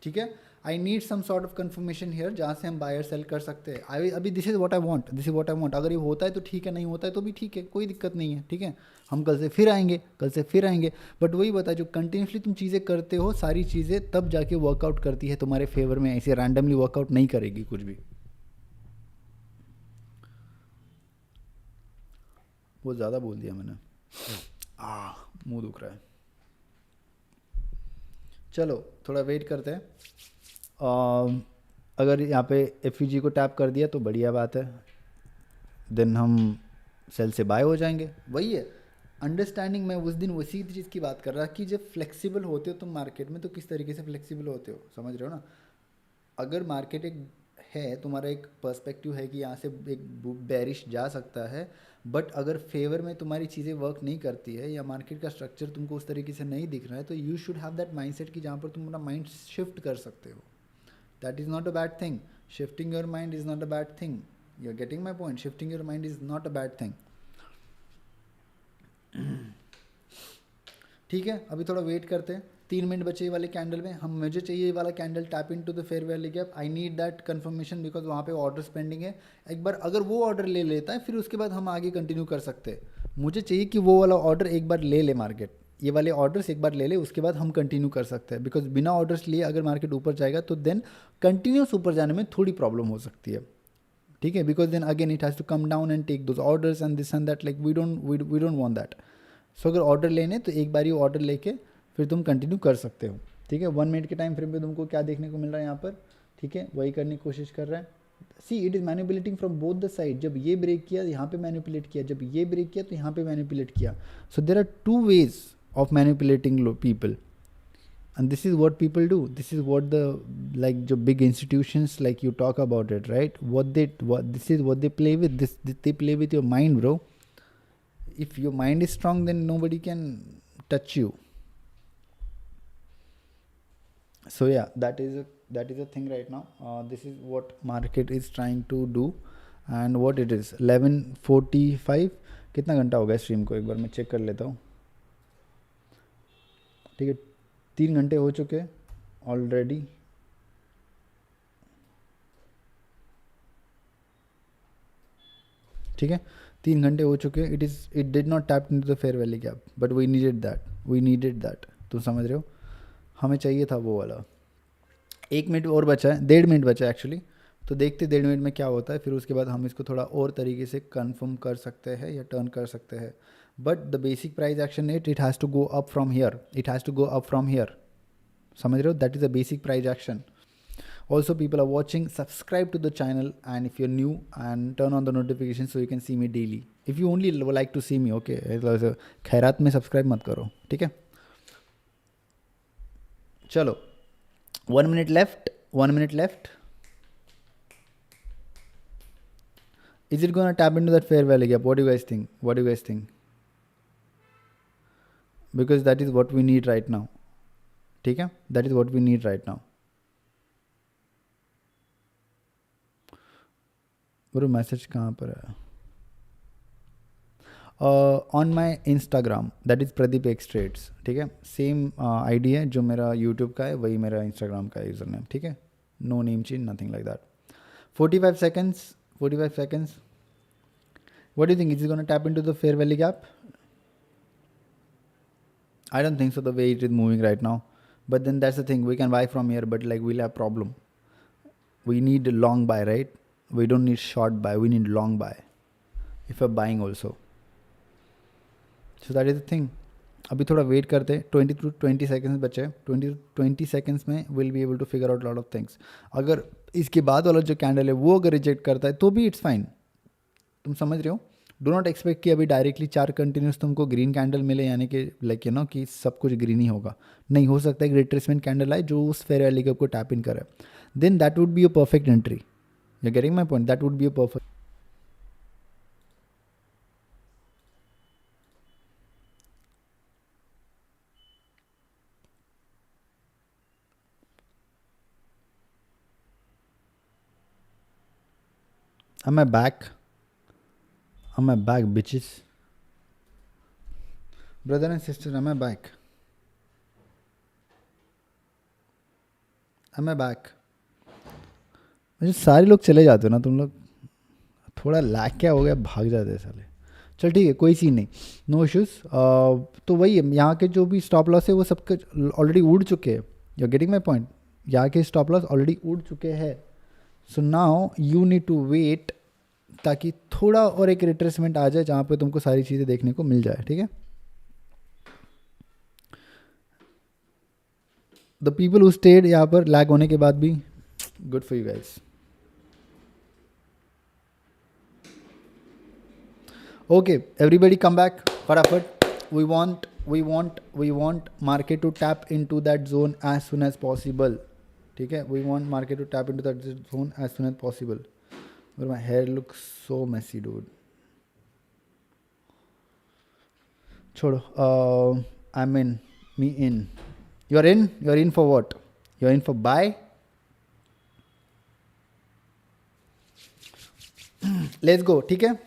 ठीक है? I need some sort of confirmation here, जहाँ से हम बायर सेल कर सकते हैं। अभी this is what I want, this is what I want. अगर ये होता है तो ठीक है, नहीं होता है तो भी ठीक है, कोई दिक्कत नहीं है, ठीक है? हम कल से फिर आएंगे, कल से फिर आएंगे। बट वही बता, जो कंटिन्यूसली तुम चीज़ें करते हो, सारी चीज़ें तब जाके वर्कआउट करती है तुम्हारे फेवर में, ऐसे रैंडमली वर्कआउट नहीं करेगी कुछ भी। बहुत ज़्यादा बोल दिया मैंने, मुंह दुख रहा है। चलो थोड़ा वेट करते हैं। अगर यहाँ पे एफ को टैप कर दिया तो बढ़िया बात है, देन हम सेल से बाय हो जाएंगे। वही है अंडरस्टैंडिंग। मैं उस दिन उसी चीज़ की बात कर रहा कि जब फ्लेक्सिबल होते हो तुम मार्केट में, तो किस तरीके से फ्लेक्सिबल होते हो, समझ रहे हो ना? अगर मार्केट एक है, तुम्हारा एक पर्सपेक्टिव है कि यहाँ से एक बेरिश जा सकता है, बट अगर फेवर में तुम्हारी चीज़ें वर्क नहीं करती है, या मार्केट का स्ट्रक्चर तुमको उस तरीके से नहीं दिख रहा है, तो you should have that mindset कि जहाँ पर तुम अपना माइंड शिफ्ट कर सकते हो। That is not a bad thing. Shifting your mind is not a bad thing. You're getting my point. Shifting your mind is not a bad thing. ठीक है, अभी थोड़ा वेट करते हैं। 3 मिनट बचे वाले कैंडल में। मुझे चाहिए ये वाला candle tap in to the fair value gap. I need that confirmation, because वहाँ पे ऑर्डर पेंडिंग है। एक बार अगर वो ऑर्डर ले लेता है, फिर उसके बाद हम आगे कंटिन्यू कर सकते हैं। मुझे चाहिए कि वो वाला ऑर्डर एक बार ले ले मार्केट, ये वाले ऑर्डर्स एक बार ले ले, उसके बाद हम कंटिन्यू कर सकते हैं। बिकॉज बिना ऑर्डर्स लिए अगर मार्केट ऊपर जाएगा तो देन कंटिन्यूस ऊपर जाने में थोड़ी प्रॉब्लम हो सकती है, ठीक है? Because then again it has to come down and take those orders and this and that, like we don't want that. So अगर ऑर्डर लेने तो एक बार ही ऑर्डर लेके फिर तुम कंटिन्यू कर सकते हो, ठीक है? 1 मिनट के टाइम फ्रेम में तुमको क्या देखने को मिल रहा है यहाँ पर, ठीक है? वही करने की कोशिश कर रहा है। See it is manipulating from both the side. जब ये ब्रेक किया यहाँ पे मैनिपुलेट किया, जब ये ब्रेक किया तो यहाँ पे मैनिपुलेट किया। सो there are 2 ways of manipulating people, and this is what people do. This is what the, like, jo big institutions like you talk about it, right? This is what they play with. They play with your mind, bro. If your mind is strong, then nobody can touch you. So yeah, that is a thing right now. This is what market is trying to do, and what it is 11:45। कितना घंटा हो गया stream को, एक बार मैं check कर लेता हूँ, ठीक है? 3 घंटे हो चुके ऑलरेडी। ठीक है, 3 घंटे हो चुके हैं. It did not tap into the fair valley gap, but we needed that. तुम समझ रहे हो, हमें चाहिए था वो वाला. 1 मिनट और बचा है, 1.5 मिनट बचा है एक्चुअली. तो देखते 1.5 मिनट में क्या होता है, फिर उसके बाद हम इसको थोड़ा और तरीके से कंफर्म कर सकते हैं या टर्न कर सकते हैं. But the basic price action it has to go up from here, it has to go up from here. समझ रहे हो, that is the basic price action. Also, people are watching, subscribe to the channel, and if you're new, and turn on the notifications so you can see me daily. If you only like to see me, okay, खैरात में subscribe मत करो, ठीक है. चलो, 1 minute left, 1 minute left. Is it gonna tap into that fair value gap? What do you guys think? What do you guys think? Because that is what we need right now. ठीक है, that is what we need right now. Bro message कहाँ पर है? On my Instagram, that is Pradeep X trades. ठीक है, same ID है जो मेरा यूट्यूब का है, वही मेरा इंस्टाग्राम का यूज़र नेम. ठीक है, no name change, nothing like that. 45 seconds, 45 seconds. What do you think? Is it going to tap into the fair value gap? I don't think so, the way it is moving right now. But then that's the thing, we can buy from here, but like we'll have problem. We need a long buy, right? We don't need short buy, we need long buy if you're buying also. So that is the thing. अभी थोड़ा wait करते हैं, 20 to 20 seconds बचे हैं. 20 to 20 seconds में we'll be able to figure out lot of things. अगर इसके बाद वाला जो कैंडल है वो अगर रिजेक्ट करता है तो भी इट्स फाइन. तुम समझ रहे हो, डो नॉट एक्सपेक्ट कि अभी डायरेक्टली 4 कंटिन्यूस तुमको ग्रीन कैंडल मिले, यानी कि लाइक यू नो कि सब कुछ ग्रीन ही होगा. नहीं, हो सकता है कि रिट्रेसमेंट कैंडल आए जो उस फेयर वैल्यू गैप को टैप इन करे. Then that would be a perfect entry. You're getting my point? That would be a perfect. Am I back? Am I back, bitches? Brother and sister, am I back? Am I back? मुझे सारे लोग चले जाते हो ना तुम लोग, थोड़ा लैग क्या हो गया, भाग जाते हैं साले. चल ठीक है, कोई सीन नहीं, नो इश्यूज़. तो वही है, यहाँ के जो भी स्टॉप लॉस है वो सबके ऑलरेडी उड़ चुके हैं. यू गेटिंग माई पॉइंट, यहाँ के स्टॉप लॉस ऑलरेडी उड़ चुके हैं. So now you need to wait ताकि थोड़ा और एक रिट्रेसमेंट आ जाए जहाँ पे तुमको सारी चीज़ें देखने को मिल जाए. ठीक है, द पीपल हु स्टेड यहाँ पर लैग होने के बाद भी, good for you guys. Okay, everybody come back. फटाफट. We want market to tap into that zone as soon as possible. ठीक है, we want market to tap into that zone as soon as possible. But my hair looks so messy, dude. छोड़ो. I'm in. Me in. You're in? You're in for what? You're in for buy? Let's go. ठीक है,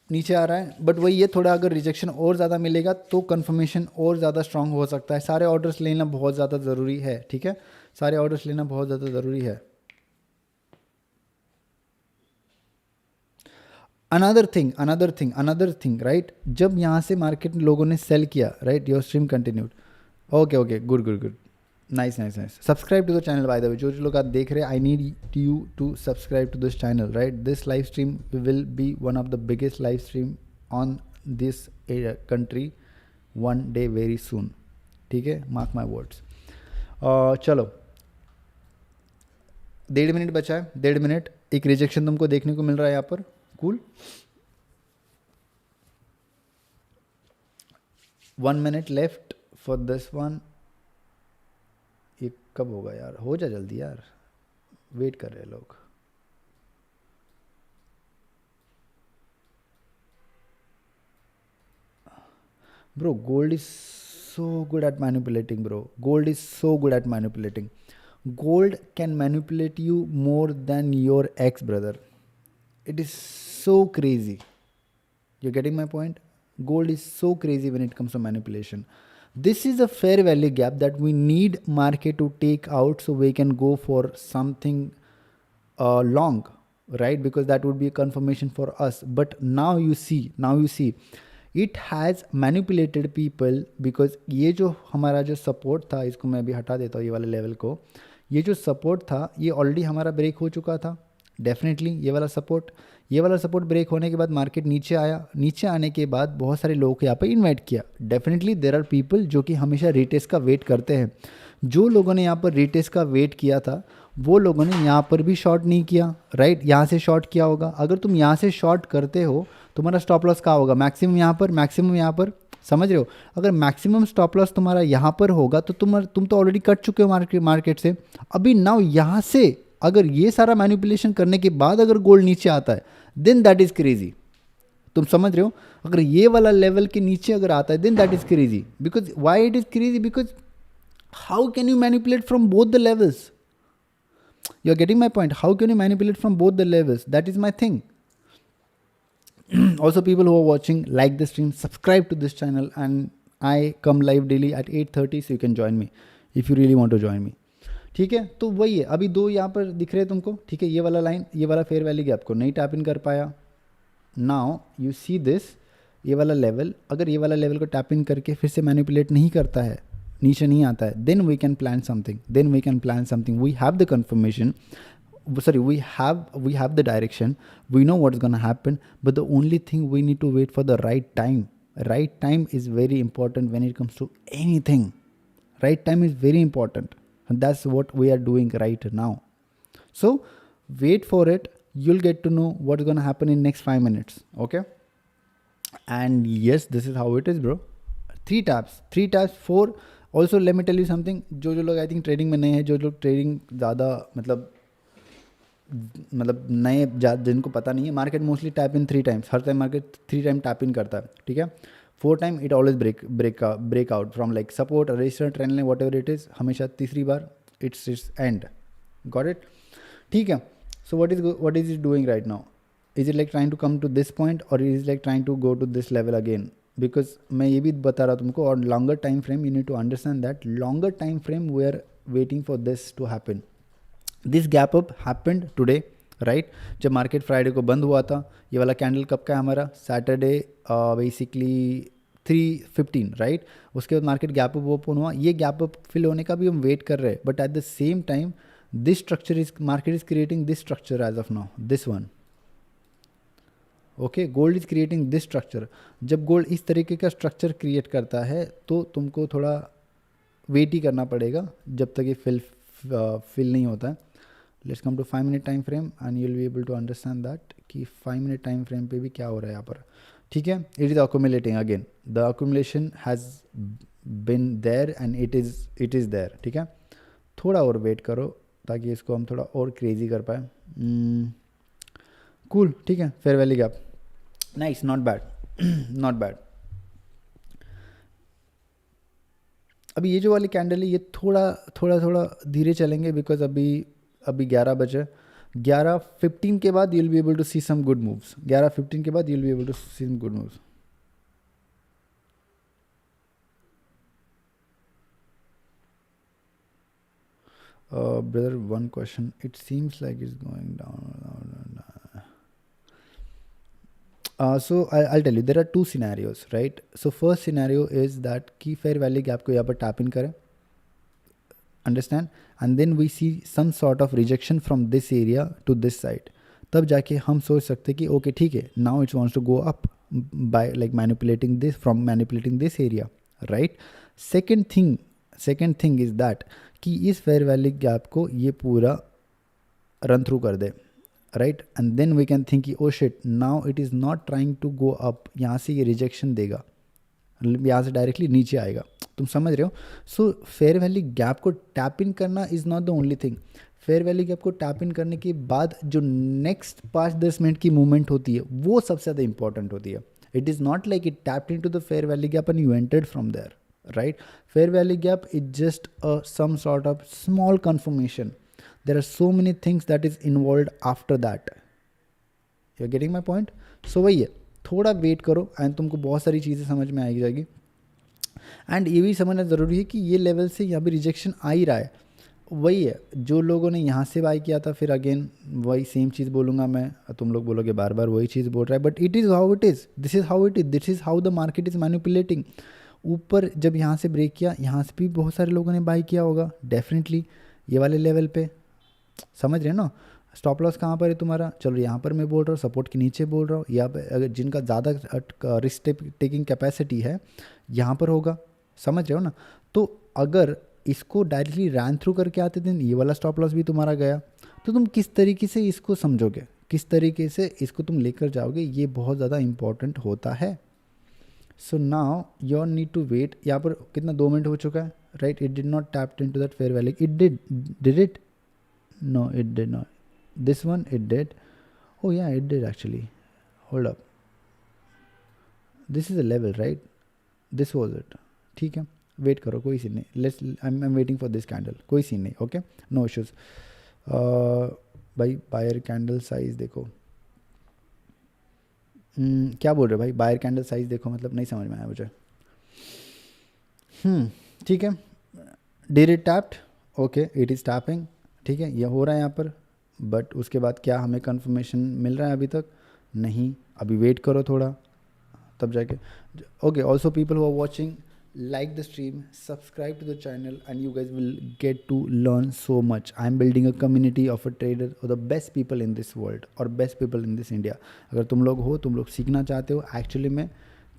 नीचे आ रहा है, but वही है, थोड़ा अगर रिजेक्शन और ज़्यादा मिलेगा तो कंफर्मेशन और ज़्यादा स्ट्रांग हो सकता है. सारे ऑर्डर्स लेना बहुत ज़्यादा ज़रूरी है. ठीक है, सारे ऑर्डर्स लेना बहुत ज़्यादा ज़रूरी है. अनदर थिंग राइट, जब यहाँ से मार्केट लोगों ने सेल किया, right, your stream continued. Okay, good. Nice. Subscribe to the channel by the way. जो लोग आप देख रहे हैं, I need you to subscribe to this channel, right. This live stream will be one of the biggest live stream on this country one day very soon. ठीक है, mark my words. चलो, 1.5 minute बचा है. 1.5 minute. एक rejection तुमको देखने को मिल रहा है यहाँ पर. Cool. 1 minute left for this one. ये कब होगा यार, हो जा जल्दी यार, वेट कर रहे हैं लोग. Bro, gold is so good at manipulating. Gold can manipulate you more than your ex, brother. It is so crazy. You're getting my point? Gold is so crazy when it comes to manipulation. This is a fair value gap that we need market to take out so we can go for something long. right? Because that would be a confirmation for us. But now you see it has manipulated people, because ये जो हमारा जो support था, इसको मैं अभी हटा देता हूँ ये वाले लेवल को, ये जो सपोर्ट था ये ऑलरेडी हमारा ब्रेक हो चुका था डेफिनेटली। ये वाला सपोर्ट ब्रेक होने के बाद मार्केट नीचे आया, नीचे आने के बाद बहुत सारे लोगों को यहाँ पर इन्वाइट किया। डेफिनेटली देयर आर पीपल जो कि हमेशा रीटेस्ट का वेट करते हैं। जो लोगों ने यहाँ पर रीटेस्ट का वेट किया था वो लोगों ने यहाँ पर भी शॉर्ट नहीं किया, राइट? यहाँ से शॉर्ट किया होगा। अगर तुम यहाँ से शॉर्ट करते हो तुम्हारा स्टॉप लॉस कहाँ होगा? मैक्सिमम यहाँ पर, समझ रहे हो? अगर मैक्सिमम स्टॉप लॉस तुम्हारा यहाँ पर होगा तो तुम तो ऑलरेडी कट चुके हो मार्केट से। अभी नाउ यहाँ से अगर ये सारा मैनिपुलेशन करने के बाद अगर गोल्ड नीचे आता है देन दैट इज़ क्रेजी। तुम समझ रहे हो? अगर ये वाला लेवल के नीचे अगर आता है then that is crazy. Because why it is crazy? Because how can you manipulate from both the levels? You're getting my point? How can you manipulate from both the levels? That is my thing. Also, people who are watching, like the stream, subscribe to this channel, and I come live daily at 8:30, so you can join me if you really want to join me. ठीक है, तो वही है। अभी दो यहाँ पर दिख रहे हैं तुमको, ठीक है? ये वाला लाइन, ये वाला फेयर वैल्यू गैप को नहीं टैप इन कर पाया। नाउ यू सी दिस, ये वाला लेवल, अगर ये वाला लेवल को टैप इन करके फिर से मैनिपुलेट नहीं करता है, नीचे नहीं आता है, then we can plan something. We have the confirmation, sorry, we have the direction, we know what's gonna happen, but the only thing we need to wait for the right time. Right time is very important when it comes to anything. Right time is very important, and that's what we are doing right now. So wait for it, you'll get to know what's gonna happen in next 5 minutes, okay? And yes, this is how it is, bro. 3 taps, 4. Also let me tell you something, जो लोग I think trading में नए हैं, जो लोग trading ज़्यादा मतलब नए जिनको पता नहीं है, market mostly tap in 3 times, हर time market 3 time tap in करता है, ठीक है? 4 time it always break out from like support, resistance, trend line, whatever it is, हमेशा तीसरी बार इट्स एंड, गॉट इट? ठीक है, सो what is it doing right now? Is it like trying to come to this point, or is it like trying to go to this level again? Because मैं ये भी बता रहा तुमको, और longer time frame, you need to understand that longer time frame we are waiting for this to happen. This gap up happened today, right? जब market Friday को बंद हुआ था, ये वाला कैंडल कब का है हमारा? Saturday basically 3:15, right? उसके बाद मार्केट गैप अप ओपन हुआ, ये गैप अप फिल होने का भी हम वेट कर रहे हैं, but at the same time this structure is, market is creating this structure as of now, this one, okay? Gold is creating this structure. जब गोल्ड इस तरीके का स्ट्रक्चर क्रिएट करता है तो तुमको थोड़ा वेट ही करना पड़ेगा जब तक ये फिल नहीं होता है। Let's come to 5 minute time frame and you will be able to understand that कि 5 मिनट टाइम फ्रेम पे भी क्या हो रहा है यहाँ पर, ठीक है? It is accumulating again, the accumulation has been there and it is there, ठीक है? थोड़ा और वेट करो ताकि इसको हम थोड़ा और क्रेजी कर पाए। कूल, ठीक है? Fair value gap, nice, not bad. अभी ये जो वाली कैंडल है ये थोड़ा धीरे चलेंगे, बिकॉज अभी 11 बजे, 11:15 के बाद you'll be able to see some good moves. 11:15 के बाद you'll be able to see some good moves. Brother, one question. It seems like it's going down. So I'll tell you, there are 2 scenarios, right? So first scenario is that key fair value gap को यहाँ पर tap in करें, understand, and then we see some sort of rejection from this area to this side. तब जाके हम सोच सकते हैं कि ओके ठीक है, now it wants to go up by like manipulating this area, right? Second thing is that कि इस fair value gap को ये पूरा run through कर दे, right? And then we can think कि oh shit, now it is not trying to go up, यहाँ से ये rejection देगा, यहाँ से डायरेक्टली नीचे आएगा, तुम समझ रहे हो? सो फेयर वैल्यू गैप को टैप इन करना is not the only thing. Fair value gap को टैप इन करने के बाद जो नेक्स्ट 5-10 मिनट की मूवमेंट होती है वो सबसे ज़्यादा इंपॉर्टेंट होती है। It is not like it tapped in to the fair value gap and you entered from there, right? Fair value gap is just some sort of small confirmation. There are so many things that is involve after that, you are getting my point? So वही है, थोड़ा wait करो and तुमको बहुत सारी चीज़ें समझ में आई जाएगी। एंड ये भी समझना ज़रूरी है कि ये लेवल से यहाँ भी रिजेक्शन आ ही रहा है, वही है, जो लोगों ने यहाँ से बाय किया था, फिर अगेन वही सेम चीज़ बोलूँगा मैं, तुम लोग बोलोगे बार बार वही चीज़ बोल रहा है, but it is how it is, this is how it is, this is how the market is manipulating. ऊपर जब यहाँ से ब्रेक किया, यहाँ से भी बहुत सारे लोगों ने बाय किया होगा डेफिनेटली ये वाले लेवल पे, समझ रहे हो ना। स्टॉप लॉस कहाँ पर है तुम्हारा, चलो यहाँ पर मैं बोल रहा हूँ, सपोर्ट के नीचे बोल रहा हूँ, या अगर जिनका ज़्यादा रिस्क टेकिंग कैपेसिटी है यहाँ पर होगा, समझ रहे हो ना। तो अगर इसको डायरेक्टली रैन थ्रू करके आते दिन ये वाला स्टॉप लॉस भी तुम्हारा गया, तो तुम किस तरीके से इसको समझोगे, किस तरीके से इसको तुम लेकर जाओगे, ये बहुत ज़्यादा इंपॉर्टेंट होता है। So now your need to wait. यहाँ पर कितना 2 मिनट हो चुका है, right. It did not tap in to that fair value, it did it, no it did not, this one it did, oh yeah it did actually, hold up, this is a level right, this was it, ठीक है। Wait करो, कोई scene नहीं, let's I am waiting for this candle, कोई scene नहीं, okay, no issues. भाई buyer candle size देखो, क्या बोल रहे हो भाई, बायर कैंडल साइज देखो, मतलब नहीं समझ में आया मुझे। ठीक है, did it tapped, okay it is tapping, ठीक है, ये हो रहा है यहाँ पर, बट उसके बाद क्या हमें कंफर्मेशन मिल रहा है अभी तक नहीं, अभी वेट करो थोड़ा तब जाके। Okay, also people who are watching, like the stream, subscribe to the channel, and you guys will get to learn so much. I am building a community of a trader or the best people in this world or best people in this India. अगर तुम लोग हो, तुम लोग सीखना चाहते हो actually में,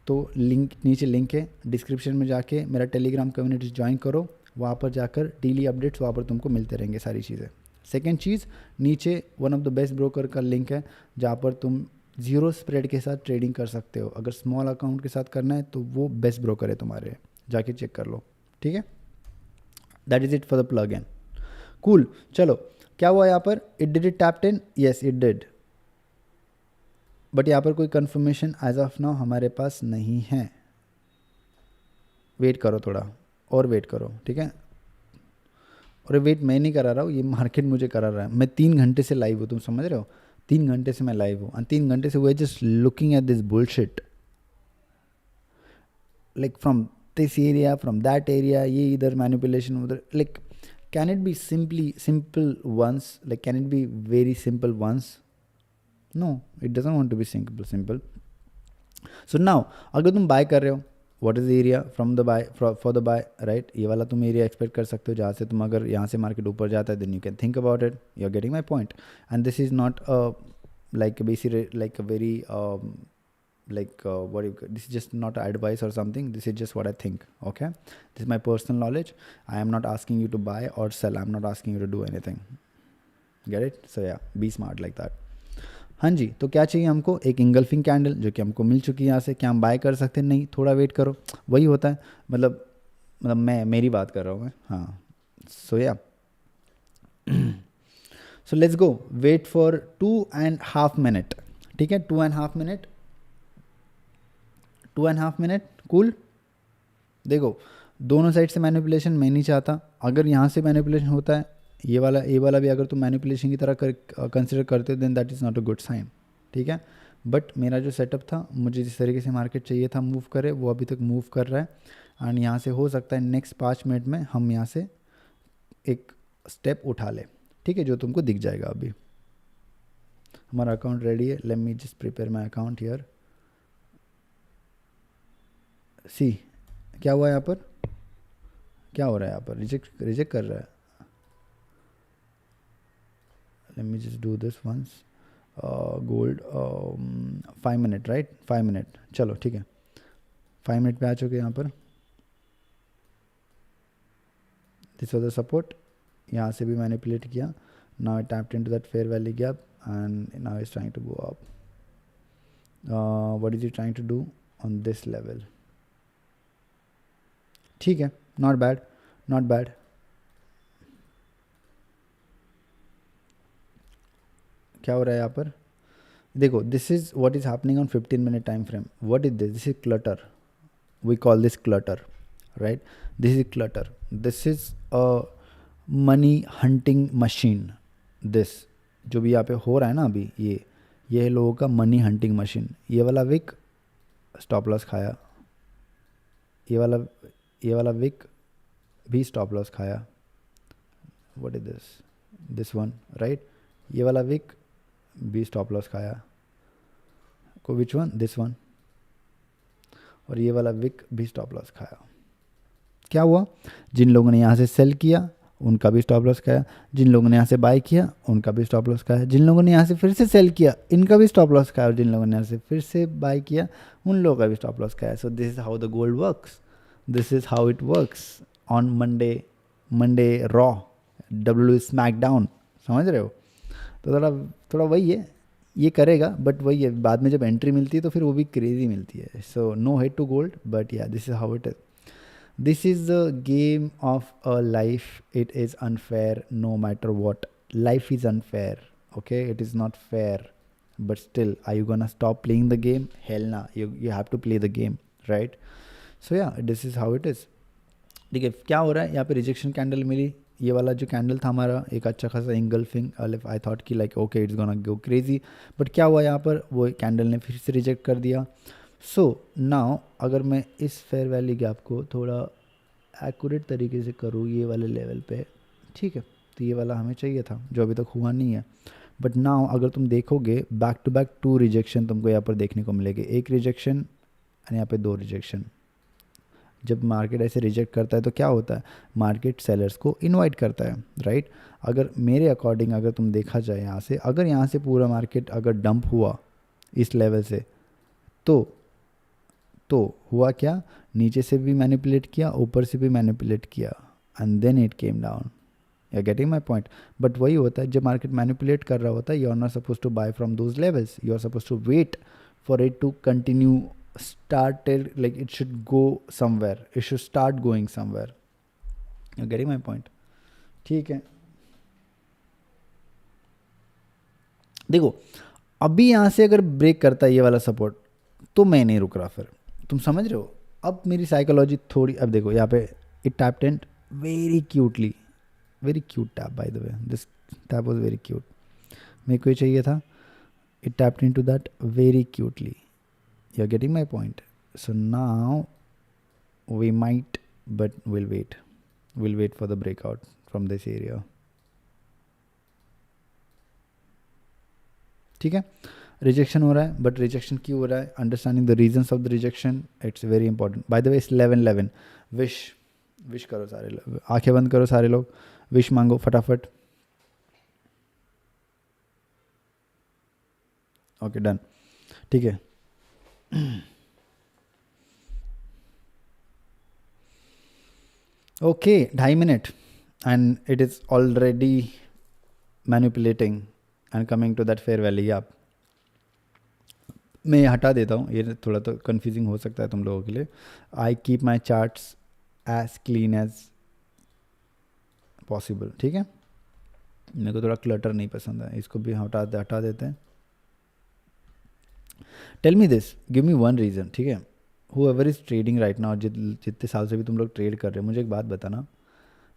तो लिंक नीचे लिंक है डिस्क्रिप्शन में, जाके मेरा टेलीग्राम कम्युनिटी ज्वाइन करो, वहाँ पर जाकर डेली अपडेट्स वहाँ पर तुमको मिलते रहेंगे सारी चीज़ें। सेकेंड चीज़, नीचे one of the best broker का लिंक है, जहाँ पर तुम जीरो स्प्रेड के साथ ट्रेडिंग कर सकते हो। अगर स्मॉल अकाउंट के साथ करना है तो वो बेस्ट ब्रोकर है तुम्हारे, जाके चेक कर लो, ठीक है। That is it for the plug in, cool. चलो क्या हुआ यहाँ पर, it did it tapped in, yes it did, but यहाँ पर कोई कंफर्मेशन एज ऑफ नाउ हमारे पास नहीं है। वेट करो थोड़ा और वेट करो, ठीक है। और वेट मैं नहीं करा रहा हूँ, ये मार्केट मुझे करा रहा है। मैं 3 घंटे से लाइव हूँ, तुम समझ रहे हो, 3 घंटे से मैं लाइव हूँ, और 3 घंटे से we just looking at this bullshit, like from this area, from that area, ये इधर मैनिपुलेशन उधर, like can it be simple once, like can it be very simple once, no it doesn't want to be simple. So now अगर तुम buy कर रहे हो, what is the area from the buy, for the buy, right, ये वाला तुम area expect कर सकते हो, जहाँ से तुम, अगर यहाँ से मार्केट ऊपर जाता है, then you can think about it, you are getting my point. And this is not like basically like a very this is just not advice or something, this is just what I think, okay, this is my personal knowledge. I am not asking you to buy or sell, I'm not asking you to do anything, get it? So yeah, be smart like that. हाँ जी, तो क्या चाहिए हमको, एक engulfing candle जो कि हमको मिल चुकी है यहाँ से, क्या हम बाय कर सकते हैं, नहीं, थोड़ा वेट करो, वही होता है, मतलब मैं मेरी बात कर रहा हूँ मैं, हाँ। सो या so let's go, wait for 2.5 minute, ठीक है, 2.5 मिनट, 2.5 मिनट, कूल। देखो दोनों साइड से मैनिपुलेशन मैं नहीं चाहता, अगर यहाँ से मैनिपुलेशन होता है, ये वाला भी अगर तुम मैनिपुलेशन की तरह कंसिडर करते हो, then that is not a good sign, ठीक है। बट मेरा जो सेटअप था, मुझे जिस तरीके से मार्केट चाहिए था मूव करे, वो अभी तक मूव कर रहा है, एंड यहाँ से हो सकता है नेक्स्ट 5 मिनट में हम यहाँ से एक स्टेप उठा ले, ठीक है, जो तुमको दिख जाएगा। अभी हमारा अकाउंट रेडी है, let me just prepare my account here. See क्या हुआ यहाँ पर, क्या हो रहा है यहाँ पर, रिजेक्ट कर रहा है। Let me just do this once, gold 5 minute, right, 5 minute, चलो ठीक है, 5 मिनट पे आ चुके यहाँ पर। दिस वाज द सपोर्ट, यहाँ से भी मैनिपुलेट किया, now it tapped into that fair value gap and now is trying to go up. What is it trying to do on this level, ठीक है, नॉट बैड, नॉट बैड। क्या हो रहा है यहाँ पर, देखो this is what is happening on 15 minute time frame. What is this, this is clutter, we call this clutter, right, this is clutter, this is a money hunting machine. This जो भी यहाँ पे हो रहा है ना अभी, ये है लोगों का मनी हंटिंग मशीन। ये वाला विक स्टॉप लॉस खाया, ये वाला विक भी स्टॉप लॉस खाया, what is this one, right? ये वाला विक भी स्टॉप लॉस खाया, को विच वन, दिस वन, और ये वाला विक भी स्टॉप लॉस खाया। क्या हुआ? जिन लोगों ने यहाँ से सेल किया उनका भी स्टॉप लॉस खाया, जिन लोगों ने यहाँ से बाय किया उनका भी स्टॉप लॉस खाया, जिन लोगों ने यहाँ से फिर से सेल किया इनका भी स्टॉप लॉस खाया, और जिन लोगों ने यहाँ से फिर से बाय किया उन लोगों का भी स्टॉप लॉस खाया। So this is how the gold works, this is how it works on Monday raw, W SmackDown, समझ रहे हो? तो थोड़ा थोड़ा वही है, ये करेगा, बट वही है, बाद में जब एंट्री मिलती है तो फिर वो भी क्रेजी मिलती है। So no hate to gold, but yeah this is how it is. This is the game of a life. It is unfair no matter what. Life is unfair. Okay, it is not fair. But still, are you gonna stop playing the game? Hell nah. You have to play the game, right? So yeah, this is how it is. ठीक है, क्या हो रहा है यहाँ पे? Rejection candle मिली, ये वाला जो कैंडल था हमारा एक अच्छा खासा इंगल्फिंग, आई थॉट कि like okay it's gonna go crazy, but क्या हुआ यहाँ पर? वो कैंडल ने फिर से रिजेक्ट कर दिया। सो नाउ अगर मैं इस फेयर वैल्यू गैप को थोड़ा एक्यूरेट तरीके से करूँ ये वाले लेवल पे, ठीक है, तो ये वाला हमें चाहिए था जो अभी तक हुआ नहीं है। बट नाउ अगर तुम देखोगे बैक टू बैक 2 रिजेक्शन तुमको यहाँ पर देखने को मिलेंगे, एक रिजेक्शन और यहाँ पे 2 रिजेक्शन। जब मार्केट ऐसे रिजेक्ट करता है तो क्या होता है? मार्केट सेलर्स को इनवाइट करता है, राइट? अगर मेरे अकॉर्डिंग अगर तुम देखा जाए यहाँ से, अगर यहाँ से पूरा मार्केट अगर डंप हुआ इस लेवल से, तो हुआ क्या? नीचे से भी मैनिपुलेट किया, ऊपर से भी मैनिपुलेट किया, and then it came down. You are getting my point? But वही होता है, जब मार्केट मैनिपुलेट कर रहा होता है, you are not suppose to buy from those levels, you are suppose to wait for it to continue started, like it should go somewhere, it should start going somewhere. You're getting my point? ठीक है, देखो अभी यहाँ से अगर break करता है ये वाला सपोर्ट तो मैं नहीं रुक रहा, फिर तुम समझ रहे हो? अब मेरी साइकोलॉजी थोड़ी, अब देखो यहाँ पे it tapped in very cutely, very cute tap bye the way, this tap was very cute, मेरे को ये चाहिए था, it tapped into that very cutely. You're getting my point? So now we might, but we'll wait. We'll wait for the breakout from this area. ठीक है, rejection हो रहा है, बट रिजेक्शन क्यों हो रहा है? Understanding the reasons of the rejection, it's very important. Bye the way, 11-11 wish करो सारे लोग, आंखें बंद करो सारे लोग, विश मांगो फटाफट। ओके डन, ठीक है। Okay 2.5 minute and it is already manipulating and coming to that fair valley. आप मैं हटा देता हूँ, ये थोड़ा तो कंफ्यूजिंग हो सकता है तुम लोगों के लिए। I keep my charts as clean as possible, ठीक है? मेरे को थोड़ा क्लटर नहीं पसंद है, इसको भी हटा देते हैं। Tell me this, give me one reason, ठीक है? Whoever is trading right now, जितने साल से भी तुम लोग ट्रेड कर रहे हो, मुझे एक बात बताना,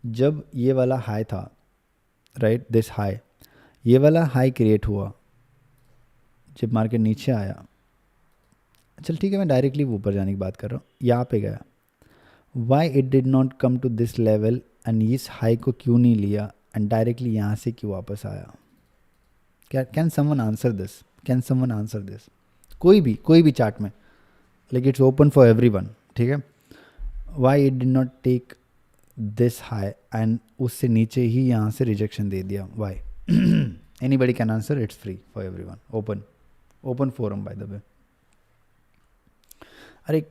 जब ये वाला हाई था, राइट, दिस हाई, ये वाला हाई क्रिएट हुआ, जब मार्केट नीचे आया, चल ठीक है मैं डायरेक्टली ऊपर जाने की बात कर रहा हूँ, यहाँ पे गया, why it did not come to this level and इस हाई को क्यों नहीं लिया एंड डायरेक्टली यहाँ से क्यों वापस आया? Can someone answer this? Can someone answer this? कोई भी चार्ट में, like it's open for everyone, ठीक है? Why it did not take this high and उससे नीचे ही यहाँ से रिजेक्शन दे दिया? Why? Anybody can answer, it's free for everyone, open forum by the way. अरे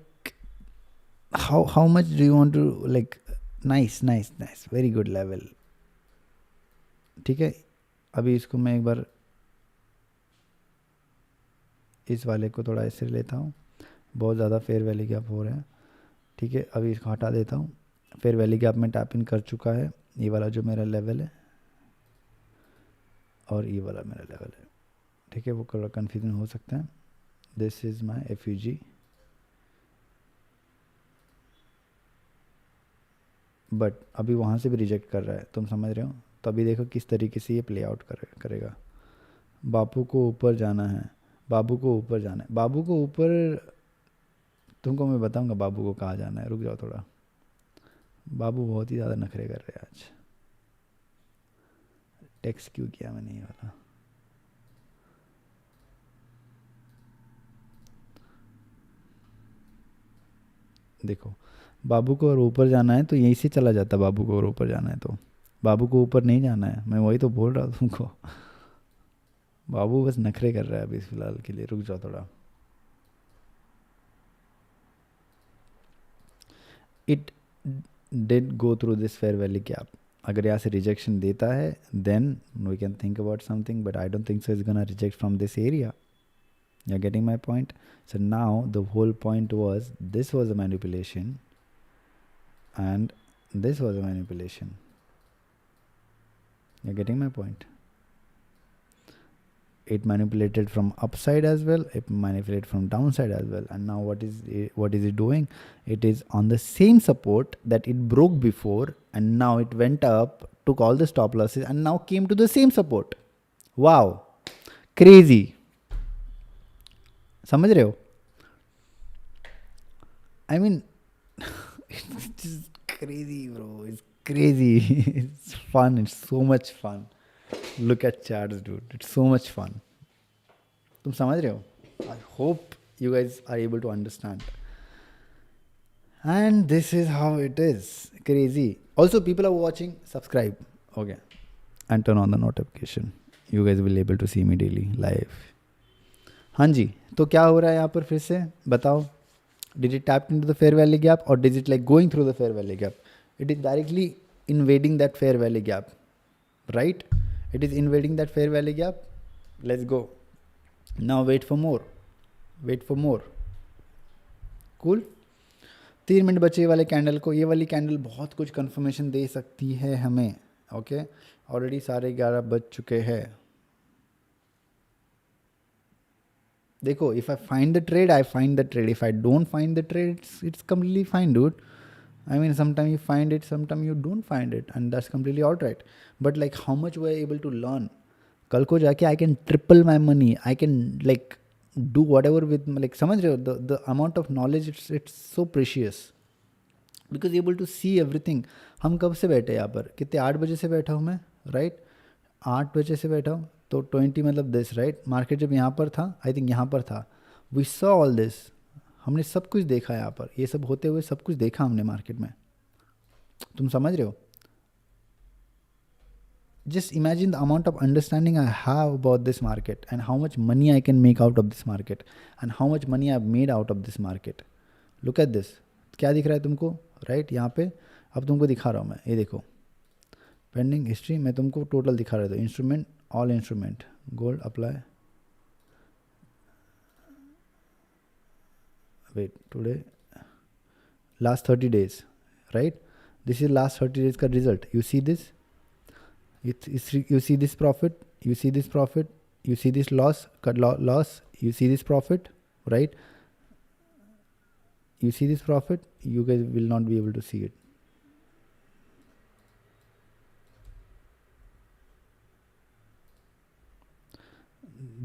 how much do you want to, like, nice, very good level, ठीक है? अभी इसको मैं एक बार इस वाले को थोड़ा ऐसे लेता हूँ, बहुत ज़्यादा फेयर वैली गैप हो रहा है, ठीक है? अभी इसको हटा देता हूँ, फेयर वैली गैप में टैप इन कर चुका है, ये वाला जो मेरा लेवल है और ये वाला मेरा लेवल है, ठीक है? वो थोड़ा कन्फ्यूजन हो सकता है। दिस इज़ माई एफयूजी, बट अभी वहाँ से भी रिजेक्ट कर रहा है, तुम समझ रहे हो? तो अभी देखो किस तरीके से ये प्ले आउट करेगा। बापू को ऊपर जाना है, बाबू को ऊपर तुमको मैं बताऊंगा बाबू को कहाँ जाना है, रुक जाओ थोड़ा। बाबू बहुत ही ज़्यादा नखरे कर रहे हैं आज। टेक्स्ट क्यों किया मैंने ये वाला? देखो, बाबू को और ऊपर जाना है तो यहीं से चला जाता, बाबू को और ऊपर जाना है तो। बाबू को ऊपर नहीं जाना है, मैं वही तो बोल रहा हूँ तुमको। बाबू बस नखरे कर रहा है अभी फिलहाल के लिए, रुक जाओ थोड़ा। It did go through this fair valley gap. अगर यहाँ से रिजेक्शन देता है then we can think about something, but I don't think so is gonna reject from this area. You're getting my point? So now the whole point was this was a manipulation and this was a manipulation. You're getting my point? It manipulated from upside as well, it manipulated from downside as well, and now what is it doing? It is on the same support that it broke before, and now it went up, took all the stop losses, and now came to the same support. Wow, crazy. समझ रहे हो? I mean, it's just crazy, bro. It's crazy. It's fun. It's so much fun. Look at charts, dude. It's so much fun. तुम समझ रहे हो? I hope you guys are able to understand. And this is how it is. Crazy. Also, people are watching. Subscribe. Okay. And turn on the notification. You guys will be able to see me daily live. हाँ जी, तो क्या हो रहा है यहाँ पर फिर से बताओ? Did it tap into the fair value gap or is it like going through the fair value gap? It is directly invading that fair value gap, right? It is invading that fair value gap. Let's go. Now wait for more. Wait for more. Cool. 3 minute बचे वाले candle को. ये वाली candle बहुत कुछ confirmation दे सकती है हमें. ओके, ऑलरेडी 11:30 बज चुके हैं. देखो, if I find the trade, I find the trade. If I don't find the trade, it's completely fine, dude. I mean, sometimes you find it, sometimes you don't find it, and that's completely alright. But like, how much were I able to learn? कल को जाके I can triple my money. I can like do whatever with, like, समझ रहे हो? The amount of knowledge, it's so precious. Because able to see everything. हम कब से बैठे यहाँ पर? कितने 8 बजे से बैठा हूँ मैं, right? 8 बजे से बैठा हूँ तो 20 मतलब दिस, राइट? मार्केट जब यहाँ पर था, आई थिंक यहाँ पर था, वी सॉ ऑल दिस. हमने सब कुछ देखा यहाँ पर, ये सब होते हुए सब कुछ देखा हमने मार्केट में. तुम समझ रहे हो? Just imagine the amount of understanding I have about this market and how much money I can make out of this market and how much money I have made out of this market. Look at this. क्या दिख रहा है तुमको, right? यहाँ पे अब तुमको दिखा रहा हूँ मैं, ये देखो पेंडिंग हिस्ट्री. मैं तुमको टोटल दिखा रहा था. Instrument, all instrument, gold, apply. Wait, today, last 30 days, right? This is last 30 days ka result. You see this? You see this profit, you see this profit, you see this loss, loss, you see this profit, right? You see this profit, you guys will not be able to see it.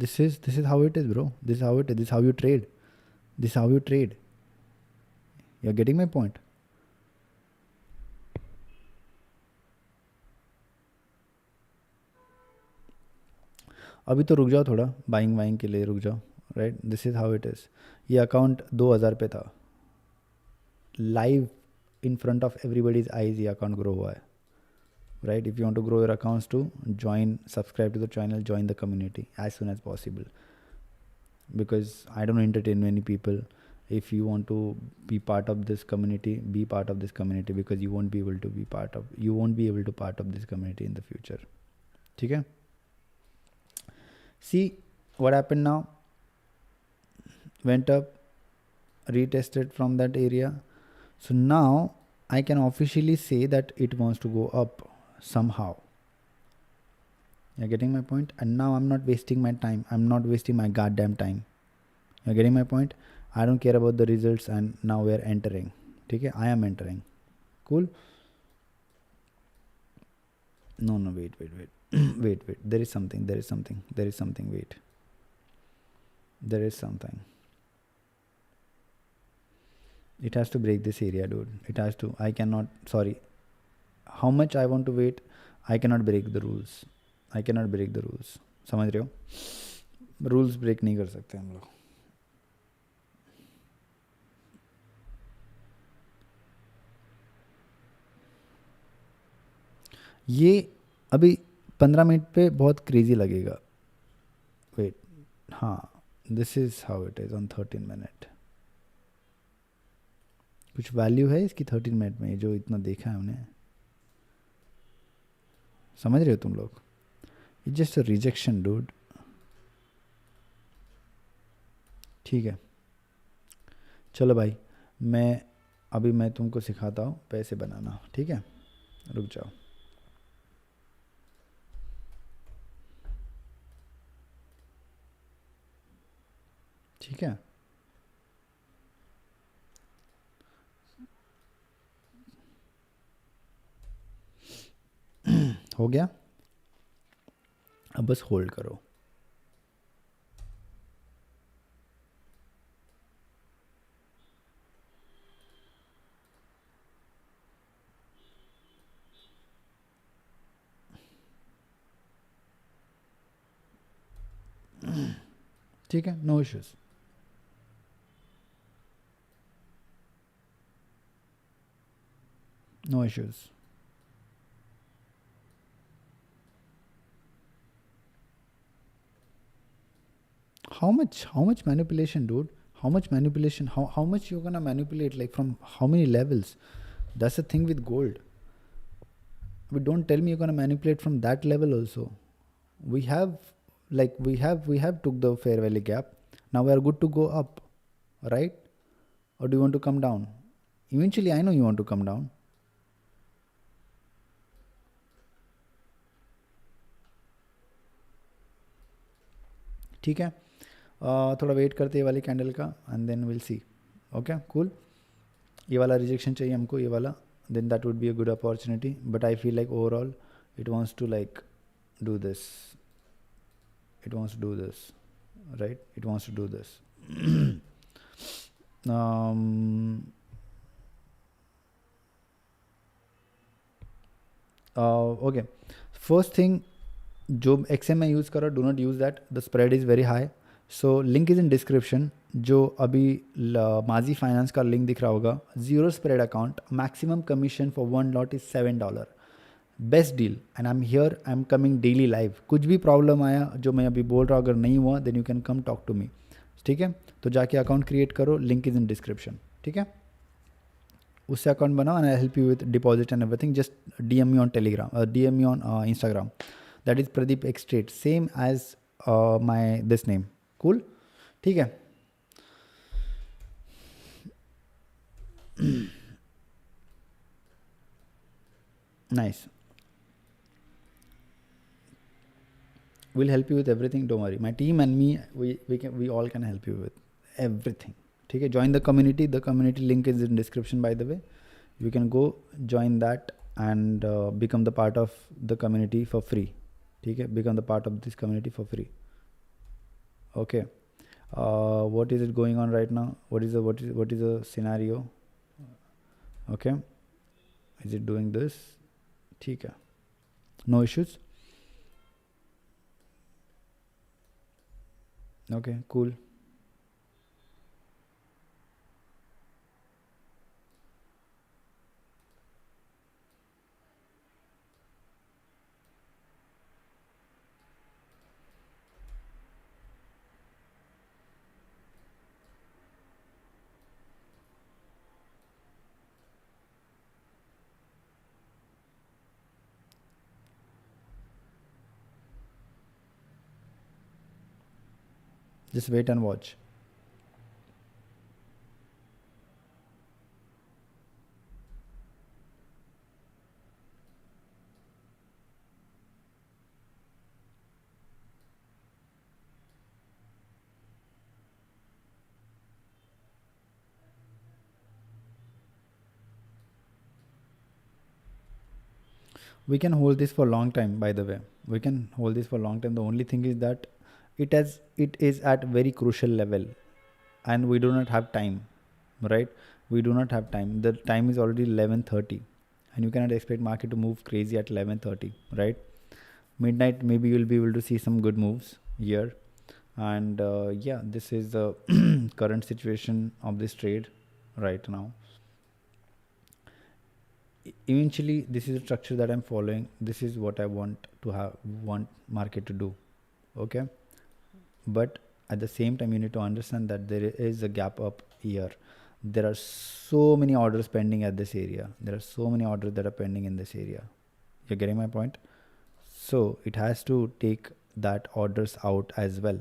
This is how it is, bro. This is how it is. This is how you trade. This is how you trade. You're getting my point? अभी तो रुक जाओ थोड़ा, buying के लिए रुक जाओ, right? This is how it is. ये अकाउंट 2000 पे था, live in front of everybody's eyes ये अकाउंट ग्रो हुआ है, right? If you want to grow your accounts too, subscribe to the channel, join the community as soon as possible, because I don't entertain many people. If you want to be part of this community, be part of this community, because you won't be able to part of this community in the future. ठीक है? See what happened now. Went up, retested from that area. So now I can officially say that it wants to go up somehow. You're getting my point? And now I'm not wasting my time. I'm not wasting my goddamn time. You're getting my point? I don't care about the results, and now we're entering. Okay? I am entering. Cool? No, wait. wait. There is something. Wait. There is something. It has to break this area, dude. It has to. I cannot. Sorry. How much I want to wait, I cannot break the rules. I can not break the rules, समझ रहे हो? Rules break नहीं कर सकते हम लोग। ये अभी 15 मिनट पे बहुत क्रेजी लगेगा। वेट, हाँ, this is how it is on 13 minute. कुछ वैल्यू है इसकी 13 मिनट में जो इतना देखा है हमने? समझ रहे हो तुम लोग? It's just a rejection dude. ठीक है, चलो भाई, मैं तुमको सिखाता हूँ पैसे बनाना, ठीक है? रुक जाओ। ठीक है, हो गया? अब बस होल्ड करो। ठीक है, no issues. No issues. How much manipulation, dude? How much manipulation? How much you're gonna manipulate? Like from how many levels? That's the thing with gold. But don't tell me you're gonna manipulate from that level also. We have took the fair value gap. Now we are good to go up, right? Or do you want to come down? Eventually, I know you want to come down. ठीक है, थोड़ा wait करते ये वाली candle का end then will see. Okay, cool. ये वाला rejection चाहिए हमको, ये वाला, then that would be a good opportunity, but I feel like overall it wants to like do this, it wants to do this, right? It wants to do this. Okay, first thing, जो XM में use करो, do not use that, the spread is very high, so link is in description। जो अभी माजी finance का link दिख रहा होगा, zero spread account, maximum commission for one lot is $7, best deal, and I am here, I am coming daily live. कुछ भी problem आया जो मैं अभी बोल रहा हूँ, अगर नहीं हुआ then you can come talk to me, ठीक है? तो जाके अकाउंट क्रिएट करो, लिंक इज इन डिस्क्रिप्शन, ठीक है? उससे अकाउंट बनाओ and I help you with deposit and everything. Just DM me on Telegram, DM me on Instagram, that is Pradeep X State, same as my this name, cool? ठीक है, nice. We'll help you with everything, don't worry. My team and me, we all can help you with everything, ठीक है? Join the community link is in description, by the way. You can go join that and become the part of the community for free, ठीक है? Become the part of this community for free. Okay, what is it going on right now? What is the scenario? Okay, is it doing this? ठीक है, no issues. Okay, cool. Just wait and watch. We can hold this for a long time, by the way. We can hold this for a long time. The only thing is that it is at very crucial level and we do not have time, right? We do not have time. The time is already 11:30 and you cannot expect market to move crazy at 11:30, right? midnight maybe you'll be able to see some good moves here. And yeah, this is the current situation of this trade right now. Eventually this is the structure that I'm following. This is what I want market to do. Okay, but at the same time you need to understand that there is a gap up here. There are so many orders pending at this area. There are so many orders that are pending in this area. You're getting my point? So it has to take that orders out as well.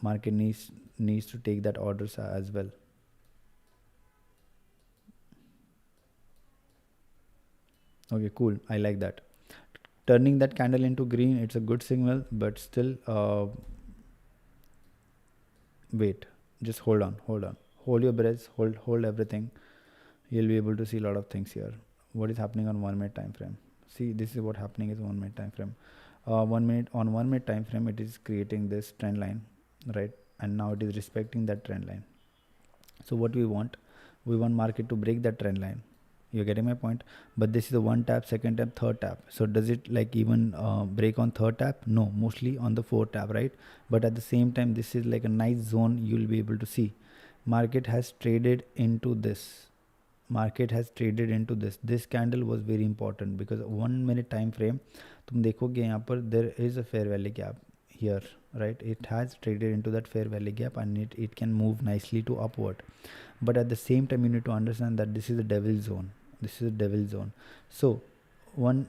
Market needs to take that orders as well. Okay, cool. I like that. Turning that candle into green, it's a good signal, but still wait, just hold on, hold your breath, hold everything. You'll be able to see a lot of things here. What is happening on 1 minute time frame? See, this is what happening is 1 minute time frame. 1 minute on 1 minute time frame, it is creating this trend line, right? And now it is respecting that trend line. So what we want market to break that trend line. You're getting my point? But this is the one tap, second tap, third tap. So does it like even break on third tap? No, mostly on the fourth tap, right? But at the same time, this is like a nice zone you'll be able to see. Market has traded into this. This candle was very important because 1 minute time frame, तुम देखोगे यहाँ पर there is a fair value gap here, right? It has traded into that fair value gap and it can move nicely to upward. But at the same time, you need to understand that this is a devil zone. So one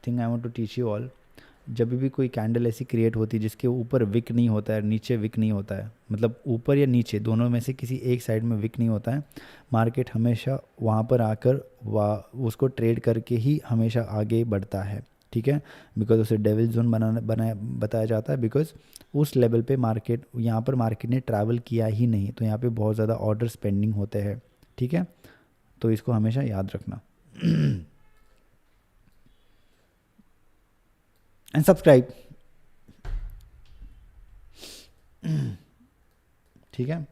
thing I want to teach you all, जब भी कोई candle ऐसी create होती है जिसके ऊपर Wick नहीं होता है, नीचे विक नहीं होता है, मतलब ऊपर या नीचे दोनों में से किसी एक साइड में विक नहीं होता है, मार्केट हमेशा वहाँ पर आकर उसको ट्रेड करके ही हमेशा आगे बढ़ता है. ठीक है, बिकॉज उसे डेविल जोन बताया जाता है, बिकॉज उस लेवल पे मार्केट, यहाँ पर मार्केट ने ट्रैवल किया ही नहीं, तो यहाँ पे बहुत ज़्यादा ऑर्डर्स पेंडिंग होते हैं. ठीक है, तो इसको हमेशा याद रखना. And subscribe. ठीक है,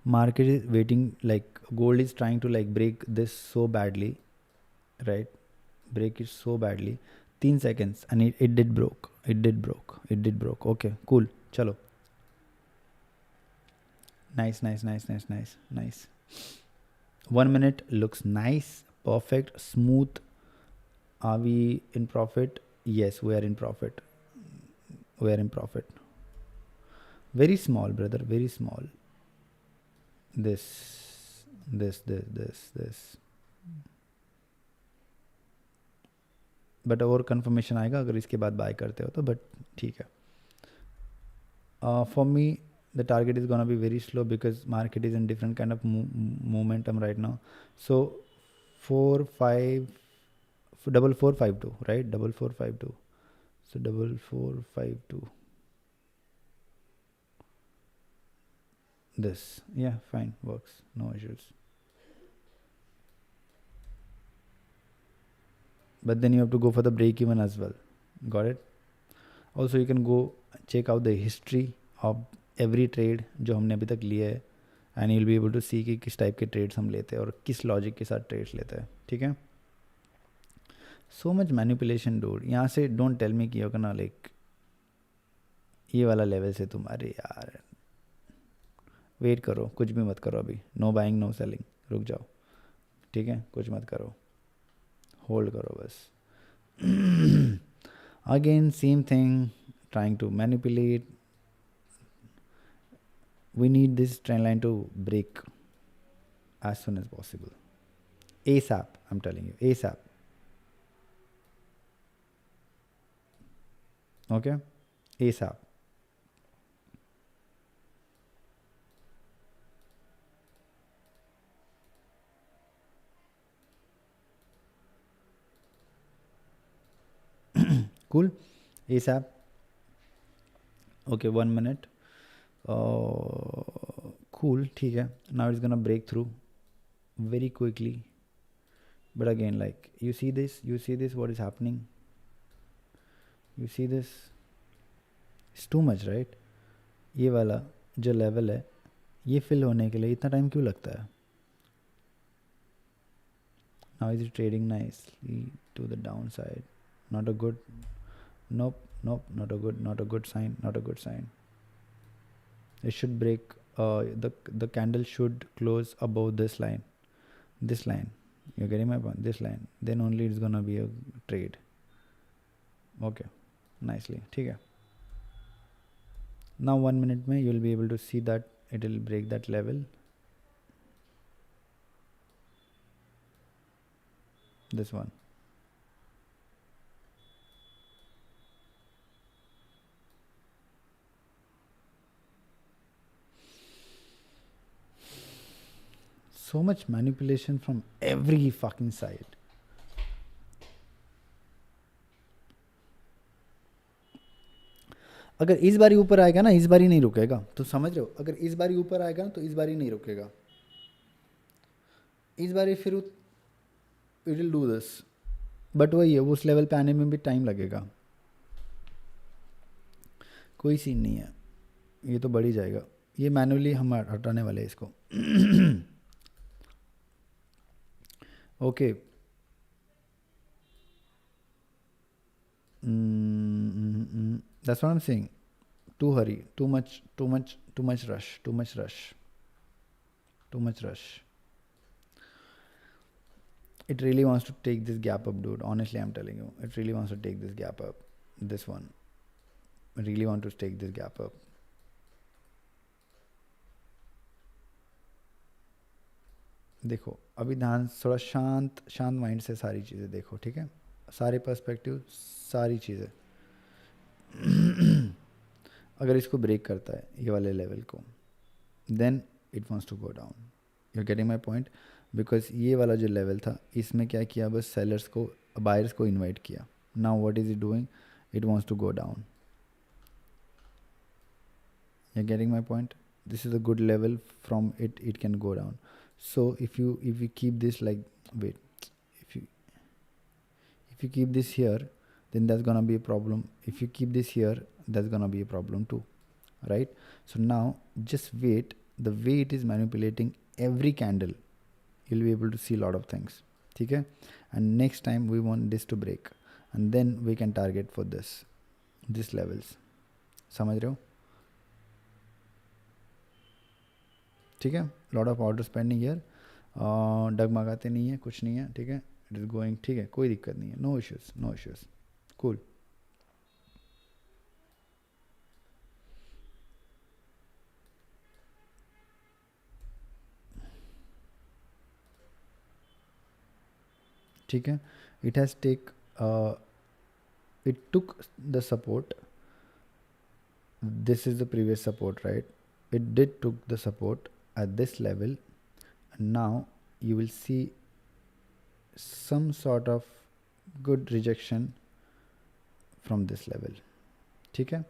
market is waiting, like gold is trying to like break this so badly, right? Break it so badly. 3 seconds and it did broke. Okay, cool, chalo. Nice. 1 minute looks nice, perfect, smooth. Are we in profit? Yes, we are in profit. Very small, brother, very small. This. But और confirmation आएगा अगर इसके बाद bye करते हो तो, but ठीक है. For me the target is gonna be very slow because market is in different kind of momentum right now. So 4452, right? 4452. So 4452. This, yeah, fine, works, no issues. But then you have to go for the break even as well. Got it? Also you can go check out the history of every trade जो हमने अभी तक लिए है, and you will be able to see कि किस type के trades हम लेते हैं और किस लॉजिक के साथ ट्रेड्स लेते हैं. ठीक है, सो मच मैनिपुलेशन डूड. यहाँ से डोंट टेल मी कि होगा ना लाइक ये वाला लेवल से तुम, अरे यार वेट करो, कुछ भी मत करो अभी, नो बाइंग नो सेलिंग, रुक जाओ. ठीक है, कुछ मत करो, होल्ड करो बस. Again same thing, trying to manipulate. We need this trend line to break as soon as possible. ASAP, I'm telling you, ASAP. Okay? ASAP. Cool? ASAP. Okay, 1 minute. Cool, ठीक है. Now it's gonna break through very quickly, but again, like you see this, what is happening, you see this, it's too much, right? ये वाला जो level है ये fill होने के लिए इतना टाइम क्यों लगता है? Now is it trading nicely to the downside? Not a good. Nope, not a good sign. Not a good sign. It should break. The candle should close above this line. This line. You're getting my point? This line. Then only it's gonna be a trade. Okay, nicely. ठीक है. Now 1 minute में you'll be able to see that it will break that level. This one. So much manipulation from every fucking side. अगर इस बारी ऊपर आएगा ना, इस बारी नहीं रुकेगा, तो समझ रहे हो? अगर इस बारी ऊपर आएगा ना तो इस बारी नहीं रुकेगा, इस बारी फिर it will do this, but वही है, उस लेवल पे आने में भी टाइम लगेगा. कोई सीन नहीं है, ये तो बढ़ ही जाएगा. ये मैनुअली हम हटाने वाले हैं इसको. Okay. That's what I'm saying. Too hurry, too much rush. It really wants to take this gap up, dude. Honestly, I'm telling you, it really wants to take this gap up. This one, I really want to take this gap up. देखो अभी ध्यान, थोड़ा शांत mind से सारी चीज़ें देखो, ठीक है? सारे पर्सपेक्टिव, सारी चीज़ें. अगर इसको ब्रेक करता है ये वाले लेवल को, then it wants to go down. You getting my point? Because ये वाला जो लेवल था, इसमें क्या किया, बस सेलर्स को, बायर्स को इनवाइट किया. Now what is it doing? It wants to go down. You getting my point? This is a good level. From it can go down. So if you keep this like, wait, if you keep this here, then that's gonna be a problem. If you keep this here, that's gonna be a problem too, right? So now just wait. The way it is manipulating every candle, you'll be able to see a lot of things. Okay? And next time we want this to break, and then we can target for this levels. समझ रहे हो? ठीक है. Lot of order spending here. डगमगाते नहीं है, कुछ नहीं है, ठीक है. इट इज गोइंग, ठीक है, कोई दिक्कत नहीं है. No issues. कूल. ठीक है. It has it took the support. This is the previous support, right? It did took the support at this level, and now you will see some sort of good rejection from this level. ठीक है.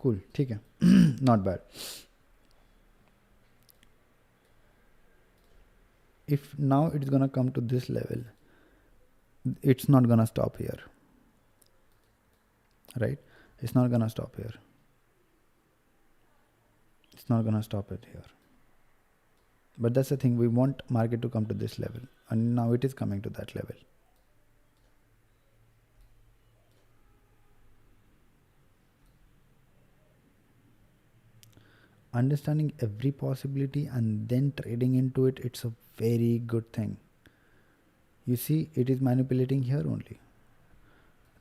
Cool. ठीक है. Not bad. If now it's gonna come to this level, it's not gonna stop here, right? It's not gonna stop here. It's not gonna stop it here. But that's the thing, we want market to come to this level, and now it is coming to that level. Understanding every possibility and then trading into it, it's a very good thing. You see, it is manipulating here only.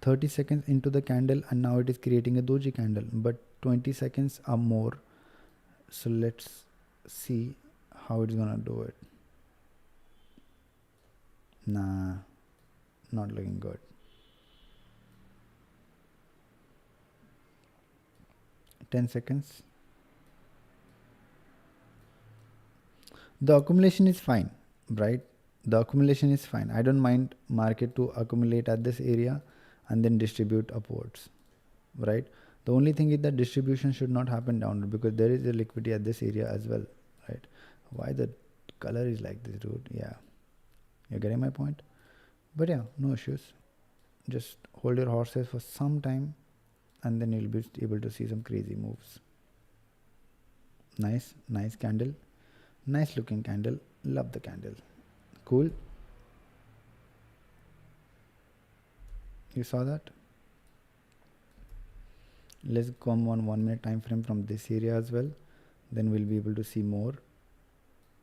30 seconds into the candle, and now it is creating a doji candle, but 20 seconds or more. So let's see how it's gonna do it. Nah, not looking good. Ten seconds. The accumulation is fine, right? The accumulation is fine. I don't mind market to accumulate at this area and then distribute upwards, right? The only thing is that distribution should not happen downward, because there is a liquidity at this area as well, right? Why the color is like this, dude? Yeah, you're getting my point. But yeah, no issues. just hold your horses for some time, and then you'll be able to see some crazy moves. Nice candle, nice looking candle, love the candle. Cool. You saw that? Let's come on 1 minute time frame from this area as well, then we'll be able to see more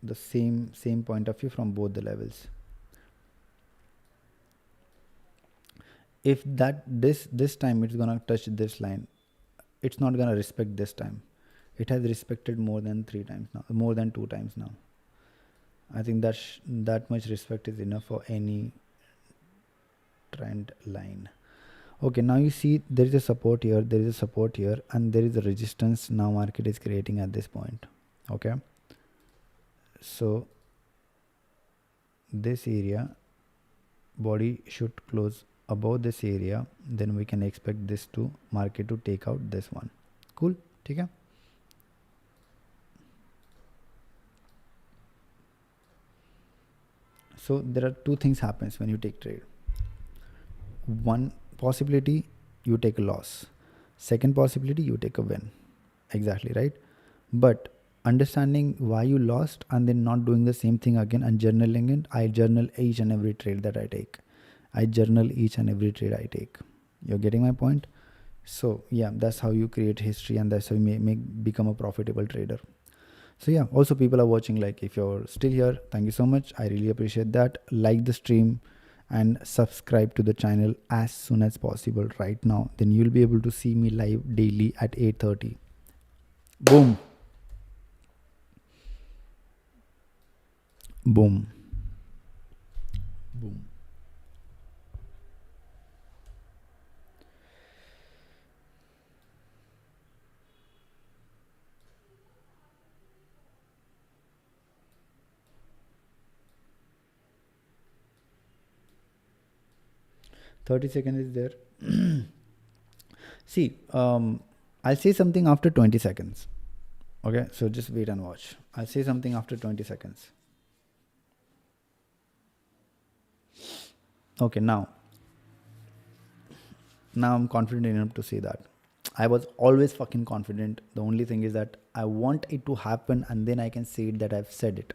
the same point of view from both the levels. If that this time it's gonna touch this line, it's not gonna respect this time. It has respected more than 3 times now, more than 2 times now. I think that much respect is enough for any trend line. Okay, now you see there is a support here, there is a support here, and there is a resistance now market is creating at this point. Okay, so this area body should close above this area, then we can expect this to market to take out this one. Cool. Okay. So there are 2 things happens when you take trade. One possibility, you take a loss. Second possibility, you take a win. Exactly right. But understanding why you lost and then not doing the same thing again and journaling it, I journal each and every trade that I take. I journal each and every trade I take. You're getting my point? So yeah, that's how you create history, and that's how you become a profitable trader. So yeah, also people are watching, like if you're still here, thank you so much. I really appreciate that. Like the stream and subscribe to the channel as soon as possible right now. Then you'll be able to see me live daily at 8:30. Boom. Boom. Boom. $30 is there. See, I'll say something after 20 seconds. Okay, so just wait and watch. I'll say something after 20 seconds. Okay, now I'm confident enough to say that. I was always fucking confident. The only thing is that I want it to happen, and then I can say it that I've said it.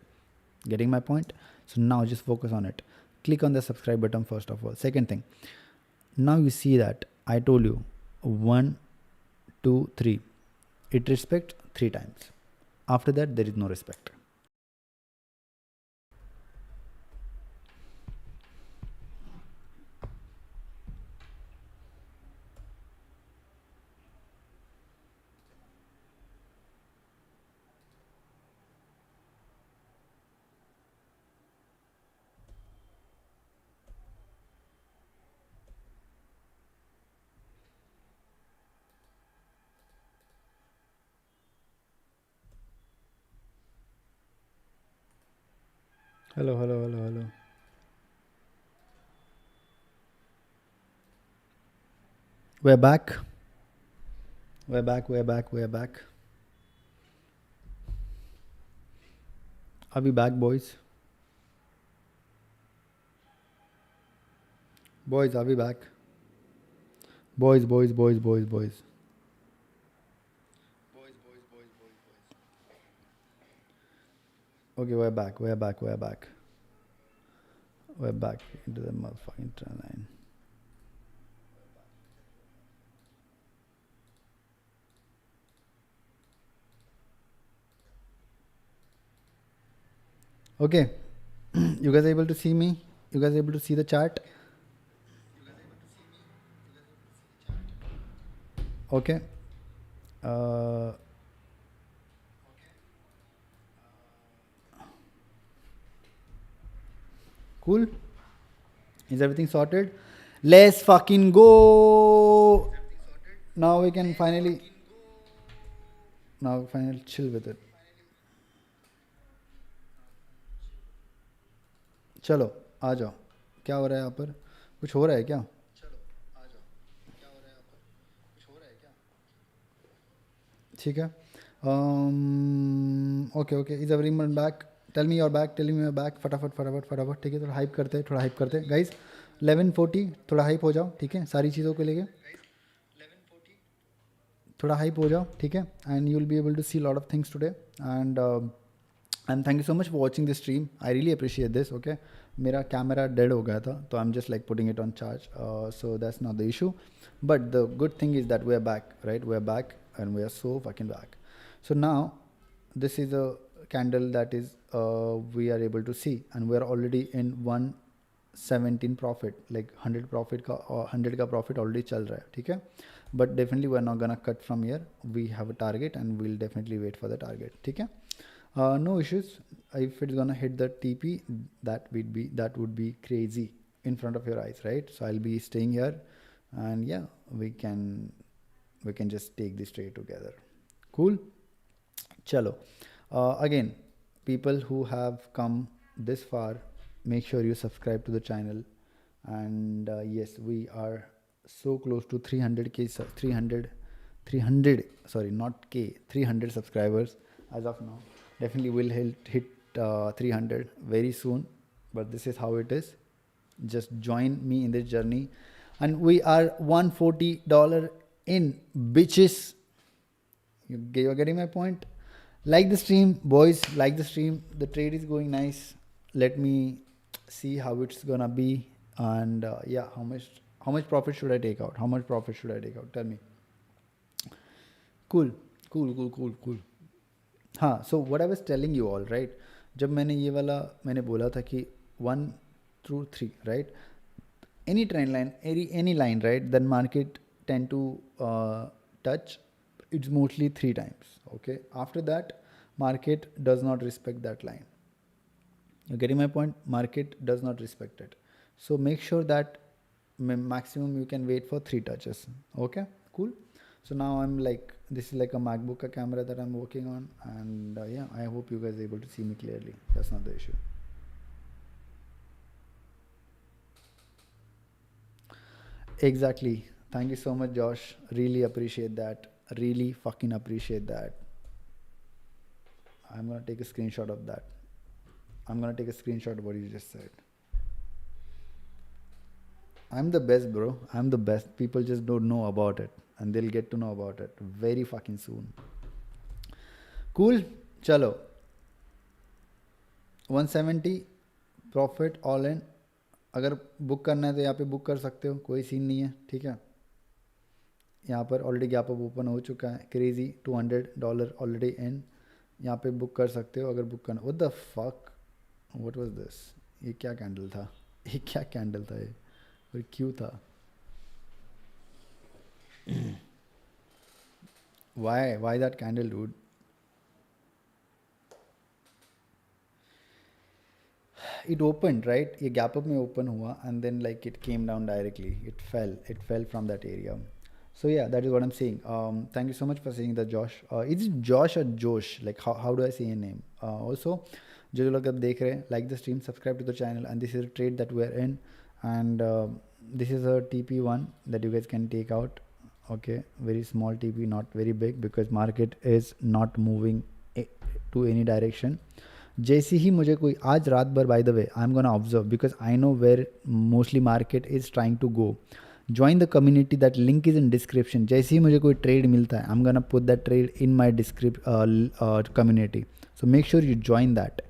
Getting my point? So now just focus on it. Click on the subscribe button first of all. Second thing, now you see that I told you 1, 2, 3. It respects 3 times. After that, there is no respect. Hello. We're back. Are we back, boys? Boys, are we back? Boys. Okay, we're back. We're back into the motherfucking trend line. Okay, you guys are able to see me? You guys are able to see the chart? Okay. Cool. Is everything sorted? Let's fucking go. Now we can finally chill with it. चलो आ जाओ. क्या हो रहा है यहाँ पर? कुछ हो रहा है क्या? ठीक है. Okay. Is everyone back? Tell me you're back. Tell me you're back. फटाफट. ठीक है, थोड़ा हाइप करते हैं. गाइस, 1140 थोड़ा हाइप हो जाओ, ठीक है, सारी चीज़ों को लेके थोड़ा हाइप हो जाओ, ठीक है, and you will be able to see lot of things today and thank you so much for watching this stream, I really appreciate this, okay. मेरा कैमरा डेड हो गया था तो I am just like putting it on charge, so that's not the issue, but the good thing is that we are back, right, we are back and we are so fucking back. So now this is a candle that is we are able to see and we are already in 117 profit, like 100 profit का 100 का profit already चल रहा है, ठीक है, but definitely we are not gonna cut from here, we have a target and we'll definitely wait for the target, ठीक है. No issues if it's gonna hit the TP, that would be crazy in front of your eyes, right? So I'll be staying here and yeah, we can just take this trade together. Cool. Chalo. Again, people who have come this far, make sure you subscribe to the channel. And yes, we are so close to 300k, 300 subscribers as of now. Definitely will hit 300 very soon. But this is how it is. Just join me in this journey. And we are $140 in, bitches. You're getting my point? Like the stream, boys, like the stream. The trade is going nice. Let me see how it's gonna be, and yeah, how much profit should I take out? How much profit should I take out? Tell me. Cool. हाँ, so what I was telling you all, right? जब मैंने बोला था कि 1 through 3, right? Any trend line, any line, right? Then market tend to touch. It's mostly 3 times, okay. After that, market does not respect that line. You're getting my point? Market does not respect it. So make sure that maximum you can wait for 3 touches, okay. Cool. So now I'm like, this is like a MacBook ka camera that I'm working on, and yeah, I hope you guys are able to see me clearly. That's not the issue. Exactly. Thank you so much, Josh. Really appreciate that. Really fucking appreciate that. I'm gonna take a screenshot of that. I'm gonna take a screenshot of what you just said. I'm the best, bro. I'm the best. People just don't know about it, and they'll get to know about it very fucking soon. Cool. Chalo. 170 profit all in. अगर book करना है तो यहाँ पे book कर सकते हो, कोई सीन नहीं है, ठीक है. यहाँ पर ऑलरेडी गैप अप ओपन हो चुका है, क्रेजी $200 ऑलरेडी इन. यहाँ पे बुक कर सकते हो अगर बुक करना. What the fuck, what was this? ये क्या कैंडल था? ये और क्यों था? why that candle, dude? It opened, right? ये gap up में open हुआ and then like it came down directly. It fell from that area. So yeah, that is what I'm saying. Thank you so much for saying that, Josh. Is it Josh or Josh? Like how do I say your name? Also, जो लोग अब देख रहे हैं, like the stream, subscribe to the channel, and this is a trade that we're in, and this is a TP1 that you guys can take out. Okay, very small TP, not very big, because market is not moving to any direction. जैसे ही मुझे कोई आज रात भर, by the way, I am gonna observe because I know where mostly market is trying to go. Join the community, that link is in description. जैसे ही मुझे कोई ट्रेड मिलता है, I am gonna put that trade in my community. So make sure you join that.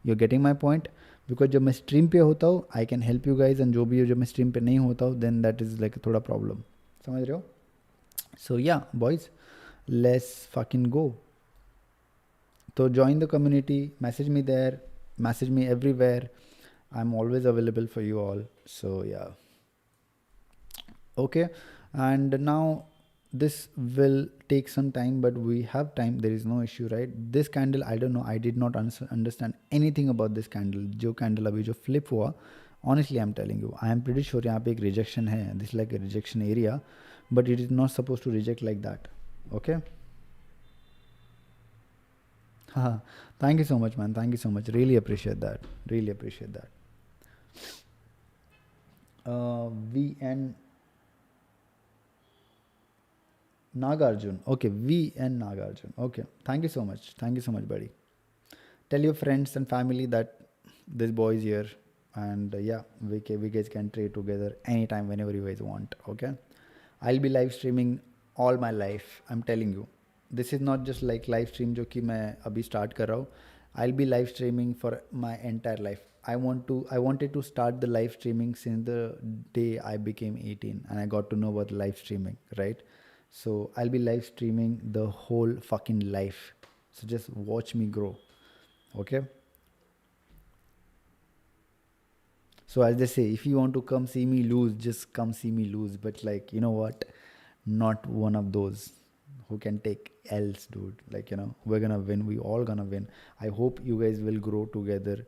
You getting my point? Because जब मैं stream पे होता हूँ, I can help you guys, and जो भी जब मैं स्ट्रीम पे नहीं होता हूँ, देन दैट इज़ लाइक थोड़ा प्रॉब्लम. समझ रहे हो? सो या boys, let's fucking go. So join the community, message me there, message me everywhere. I'm always available for you all. So yeah. Okay. And now this will take some time, but we have time. There is no issue, right? This candle, I don't know. I did not understand anything about this candle. जो candle अभी जो flip हुआ, honestly I'm telling you, I am pretty sure यहाँ पे एक rejection है. This is like a rejection area, but it is not supposed to reject like that. Okay. Thank you so much, man. Thank you so much. Really appreciate that. Really appreciate that. VN Nagarjun. Okay, VN Nagarjun. Okay. Thank you so much. Thank you so much, buddy. Tell your friends and family that this boy is here. and yeah, we guys can trade together anytime whenever you guys want. Okay, I'll be live streaming all my life, I'm telling you. This is not just like live stream जो कि मैं अभी start कर रहा हूँ. I'll be live streaming for my entire life. I wanted to start the live streaming since the day I became 18 and I got to know about live streaming, right? So I'll be live streaming the whole fucking life. So just watch me grow. Okay? So as they say, if you want to come see me lose, just come see me lose. But like, you know what? Not one of those who can take L's, dude. Like, you know, we're gonna win. We all gonna win. I hope you guys will grow together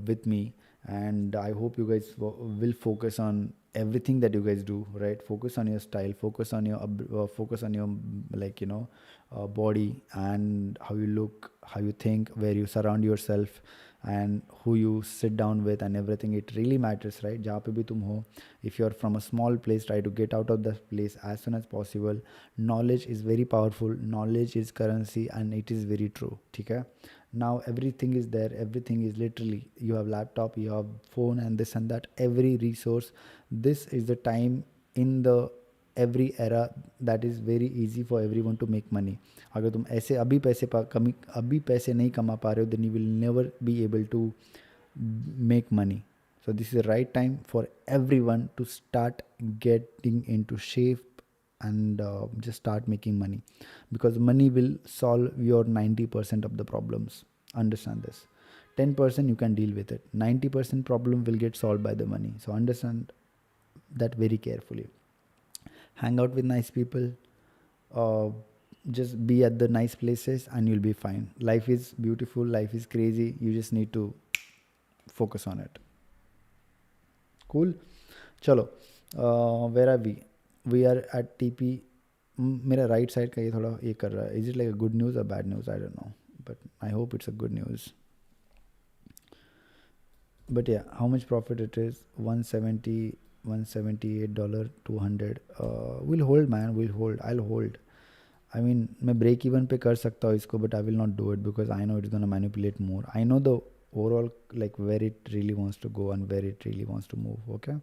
with me, and I hope you guys will focus on everything that you guys do. Right? Focus on your style. Focus on your like, you know, body and how you look, how you think, where you surround yourself, and who you sit down with, and everything. It really matters, right? जहाँ पे भी तुम हो, if you're from a small place, try to get out of that place as soon as possible. Knowledge is very powerful. Knowledge is currency, and it is very true. ठीक है? Now everything is there. Everything is literally, you have laptop, you have phone, and this and that. Every resource. This is the time in the every era that is very easy for everyone to make money. अगर तुम ऐसे अभी पैसे नहीं कमा पा रहे हो, then you will never be able to make money. So this is the right time for everyone to start getting into shape and just start making money, because money will solve your 90% of the problems. Understand this. 10% you can deal with it. 90% problem will get solved by the money. So understand that very carefully. Hang out with nice people, just be at the nice places, and you'll be fine. Life is beautiful, life is crazy, you just need to focus on it. Cool. Chalo, where are we are at TP. मेरा right side का ये थोड़ा ये कर रहा है. Is it like a good news or bad news? I don't know, but I hope it's a good news. But yeah, how much profit it is? $170, $178, 200. We'll hold, man. We'll hold. I'll hold. I mean, मैं break even पे कर सकता हूँ इसको, but I will not do it because I know it's gonna manipulate more. I know the overall, like, where it really wants to go and where it really wants to move. Okay.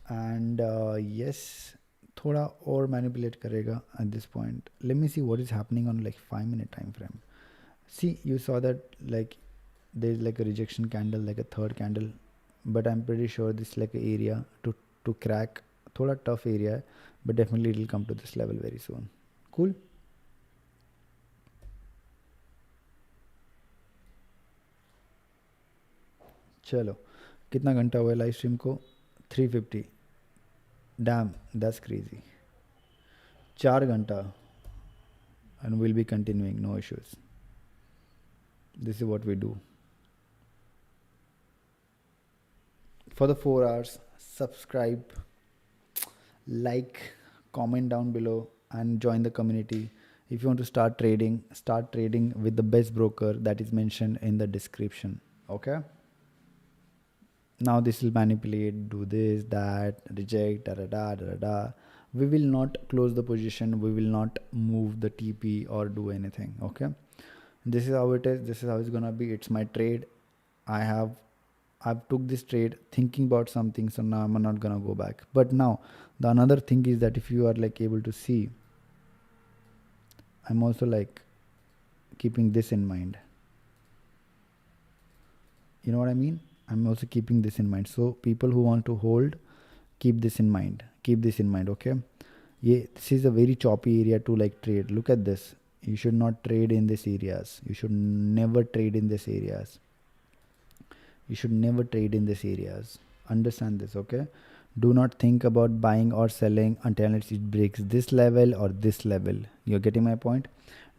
And yes, थोड़ा और manipulate करेगा at this point. Let me see what is happening on like 5-minute time frame. See, you saw that like there's like a rejection candle, like a third candle, but I'm pretty sure this is like an area to crack. थोड़ा tough area, but definitely it will come to this level very soon. Cool. चलो, कितना घंटा हुआ है live stream को? 350. Damn, that's crazy. 4 घंटा, and we'll be continuing, no issues. This is what we do. For the 4 hours, subscribe, like, comment down below, and join the community. If you want to start trading with the best broker that is mentioned in the description. Okay. Now this will manipulate, do this, that, reject, da da da da da. We will not close the position. We will not move the TP or do anything. Okay. This is how it is. This is how it's gonna be. It's my trade. I've took this trade thinking about something, so now I'm not gonna go back. But now the another thing is that if you are like able to see, I'm also like keeping this in mind. You know what I mean? I'm also keeping this in mind. So people who want to hold, keep this in mind. Keep this in mind. Okay. Yeah, this is a very choppy area to like trade. Look at this. You should not trade in these areas. You should never trade in these areas. You should never trade in these areas. Understand this, okay? Do not think about buying or selling until it breaks this level or this level. You're getting my point?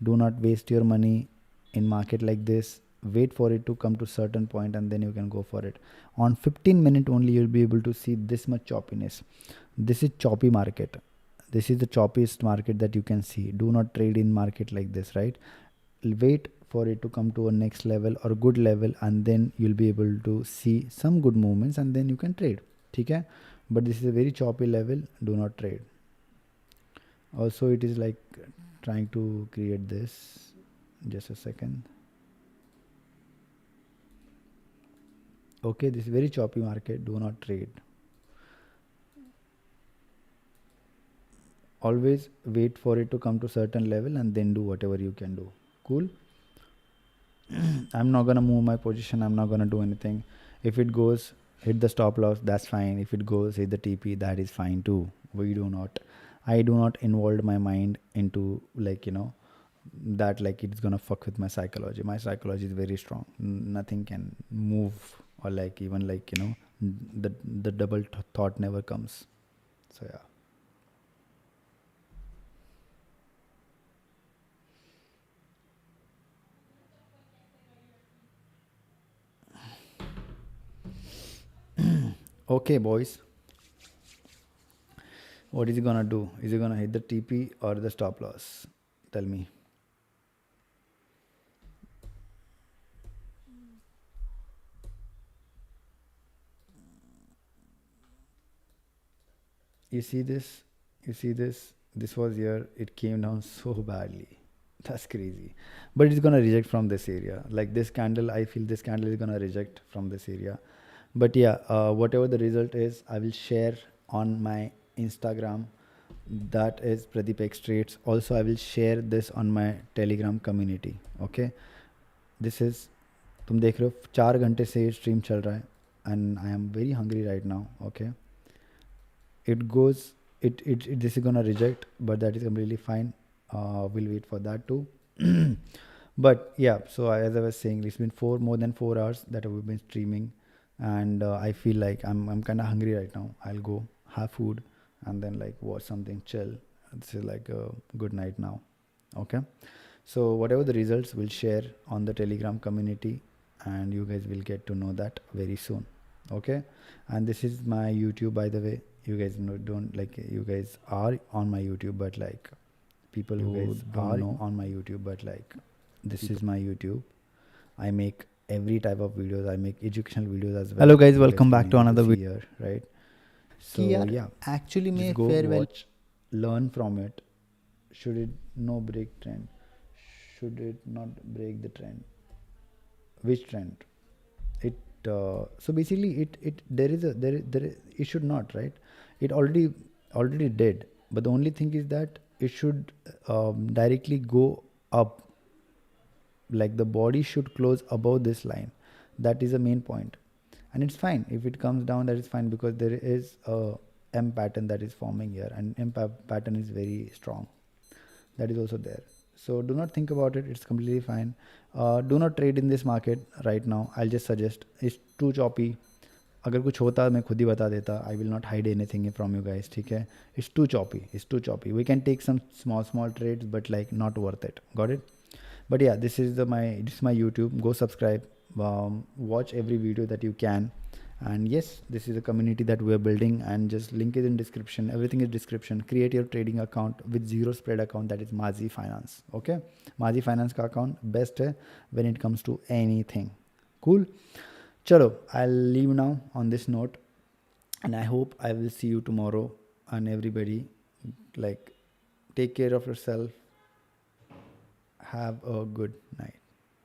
Do not waste your money in market like this. Wait for it to come to certain point and then you can go for it. On 15-minute only you'll be able to see this much choppiness. This is choppy market. This is the choppiest market that you can see. Do not trade in market like this, right? Wait for it to come to a next level or good level, and then you'll be able to see some good movements, and then you can trade. Okay? But this is a very choppy level. Do not trade. Also, it is like trying to create this. Just a second. Okay, this is very choppy market. Do not trade. Always wait for it to come to certain level and then do whatever you can do. Cool. I'm not gonna move my position. I'm not gonna do anything. If it goes, hit the stop loss, that's fine. If it goes, hit the TP, that is fine too. I do not involve my mind into, like, that, like, it's gonna fuck with my psychology. My psychology is very strong. Nothing can move, or like, even like, the double thought never comes. So yeah. Okay, boys. What is he gonna do? Is he gonna hit the TP or the stop loss? Tell me. You see this? You see this? This was here. It came down so badly. That's crazy. But it's gonna reject from this area. Like this candle, I feel this candle is gonna reject from this area. But yeah, whatever the result is, I will share on my Instagram. That is Pradeep X Trades. Also, I will share this on my Telegram community. Okay. This is, तुम देख रहे हो 4 घंटे से stream चल रहा है and I am very hungry right now. Okay. It goes, this is gonna reject, but that is completely fine. We'll wait for that too. But yeah, so as I was saying, it's been more than 4 hours that we've been streaming, and I feel like I'm kind of hungry right now. I'll go have food and then like watch something chill. This is like a good night now. Okay, so whatever the results, we'll share on the Telegram community, and you guys will get to know that very soon. Okay, and this is my YouTube, by the way. You guys don't like, you guys are on my YouTube, but like people who guys don't know on my YouTube, but like this is my YouTube. I make every type of videos. I make educational videos as well. Hello guys, welcome back to another video, right? So yeah, actually just go watch, learn from it. Should it no break trend? Should it not break the trend? Which trend? It so basically it should not, right? It already did, but the only thing is that it should directly go up, like the body should close above this line. That is the main point, and it's fine if it comes down. That is fine, because there is a M pattern that is forming here, and M pattern is very strong. That is also there. So do not think about it. It's completely fine. Do not trade in this market right now. I'll just suggest, it's too choppy. अगर कुछ होता मैं खुद ही बता देता. I will not hide anything from you guys. ठीक है? It's too choppy. It's too choppy. We can take some small trades, but like not worth it. Got it? But yeah, this is my YouTube. Go subscribe. Watch every video that you can. And yes, this is a community that we are building, and just link is in description. Everything is description. Create your trading account with zero spread account. That is Mazi Finance. Okay, Mazi Finance का account best है when it comes to anything. Cool. Chalo, I'll leave now on this note, and I hope I will see you tomorrow. And everybody, like, take care of yourself. Have a good night.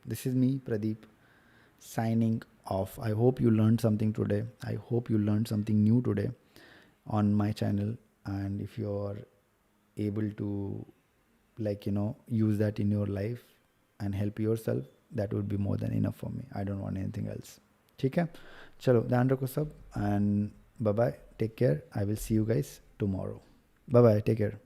This is me, Pradeep, signing off. I hope you learned something today. I hope you learned something new today on my channel, and if you're able to, like, use that in your life and help yourself, that would be more than enough for me. I don't want anything else. ठीक है, चलो ध्यान रखो सब, and bye bye, take care. I will see you guys tomorrow. Bye bye, take care.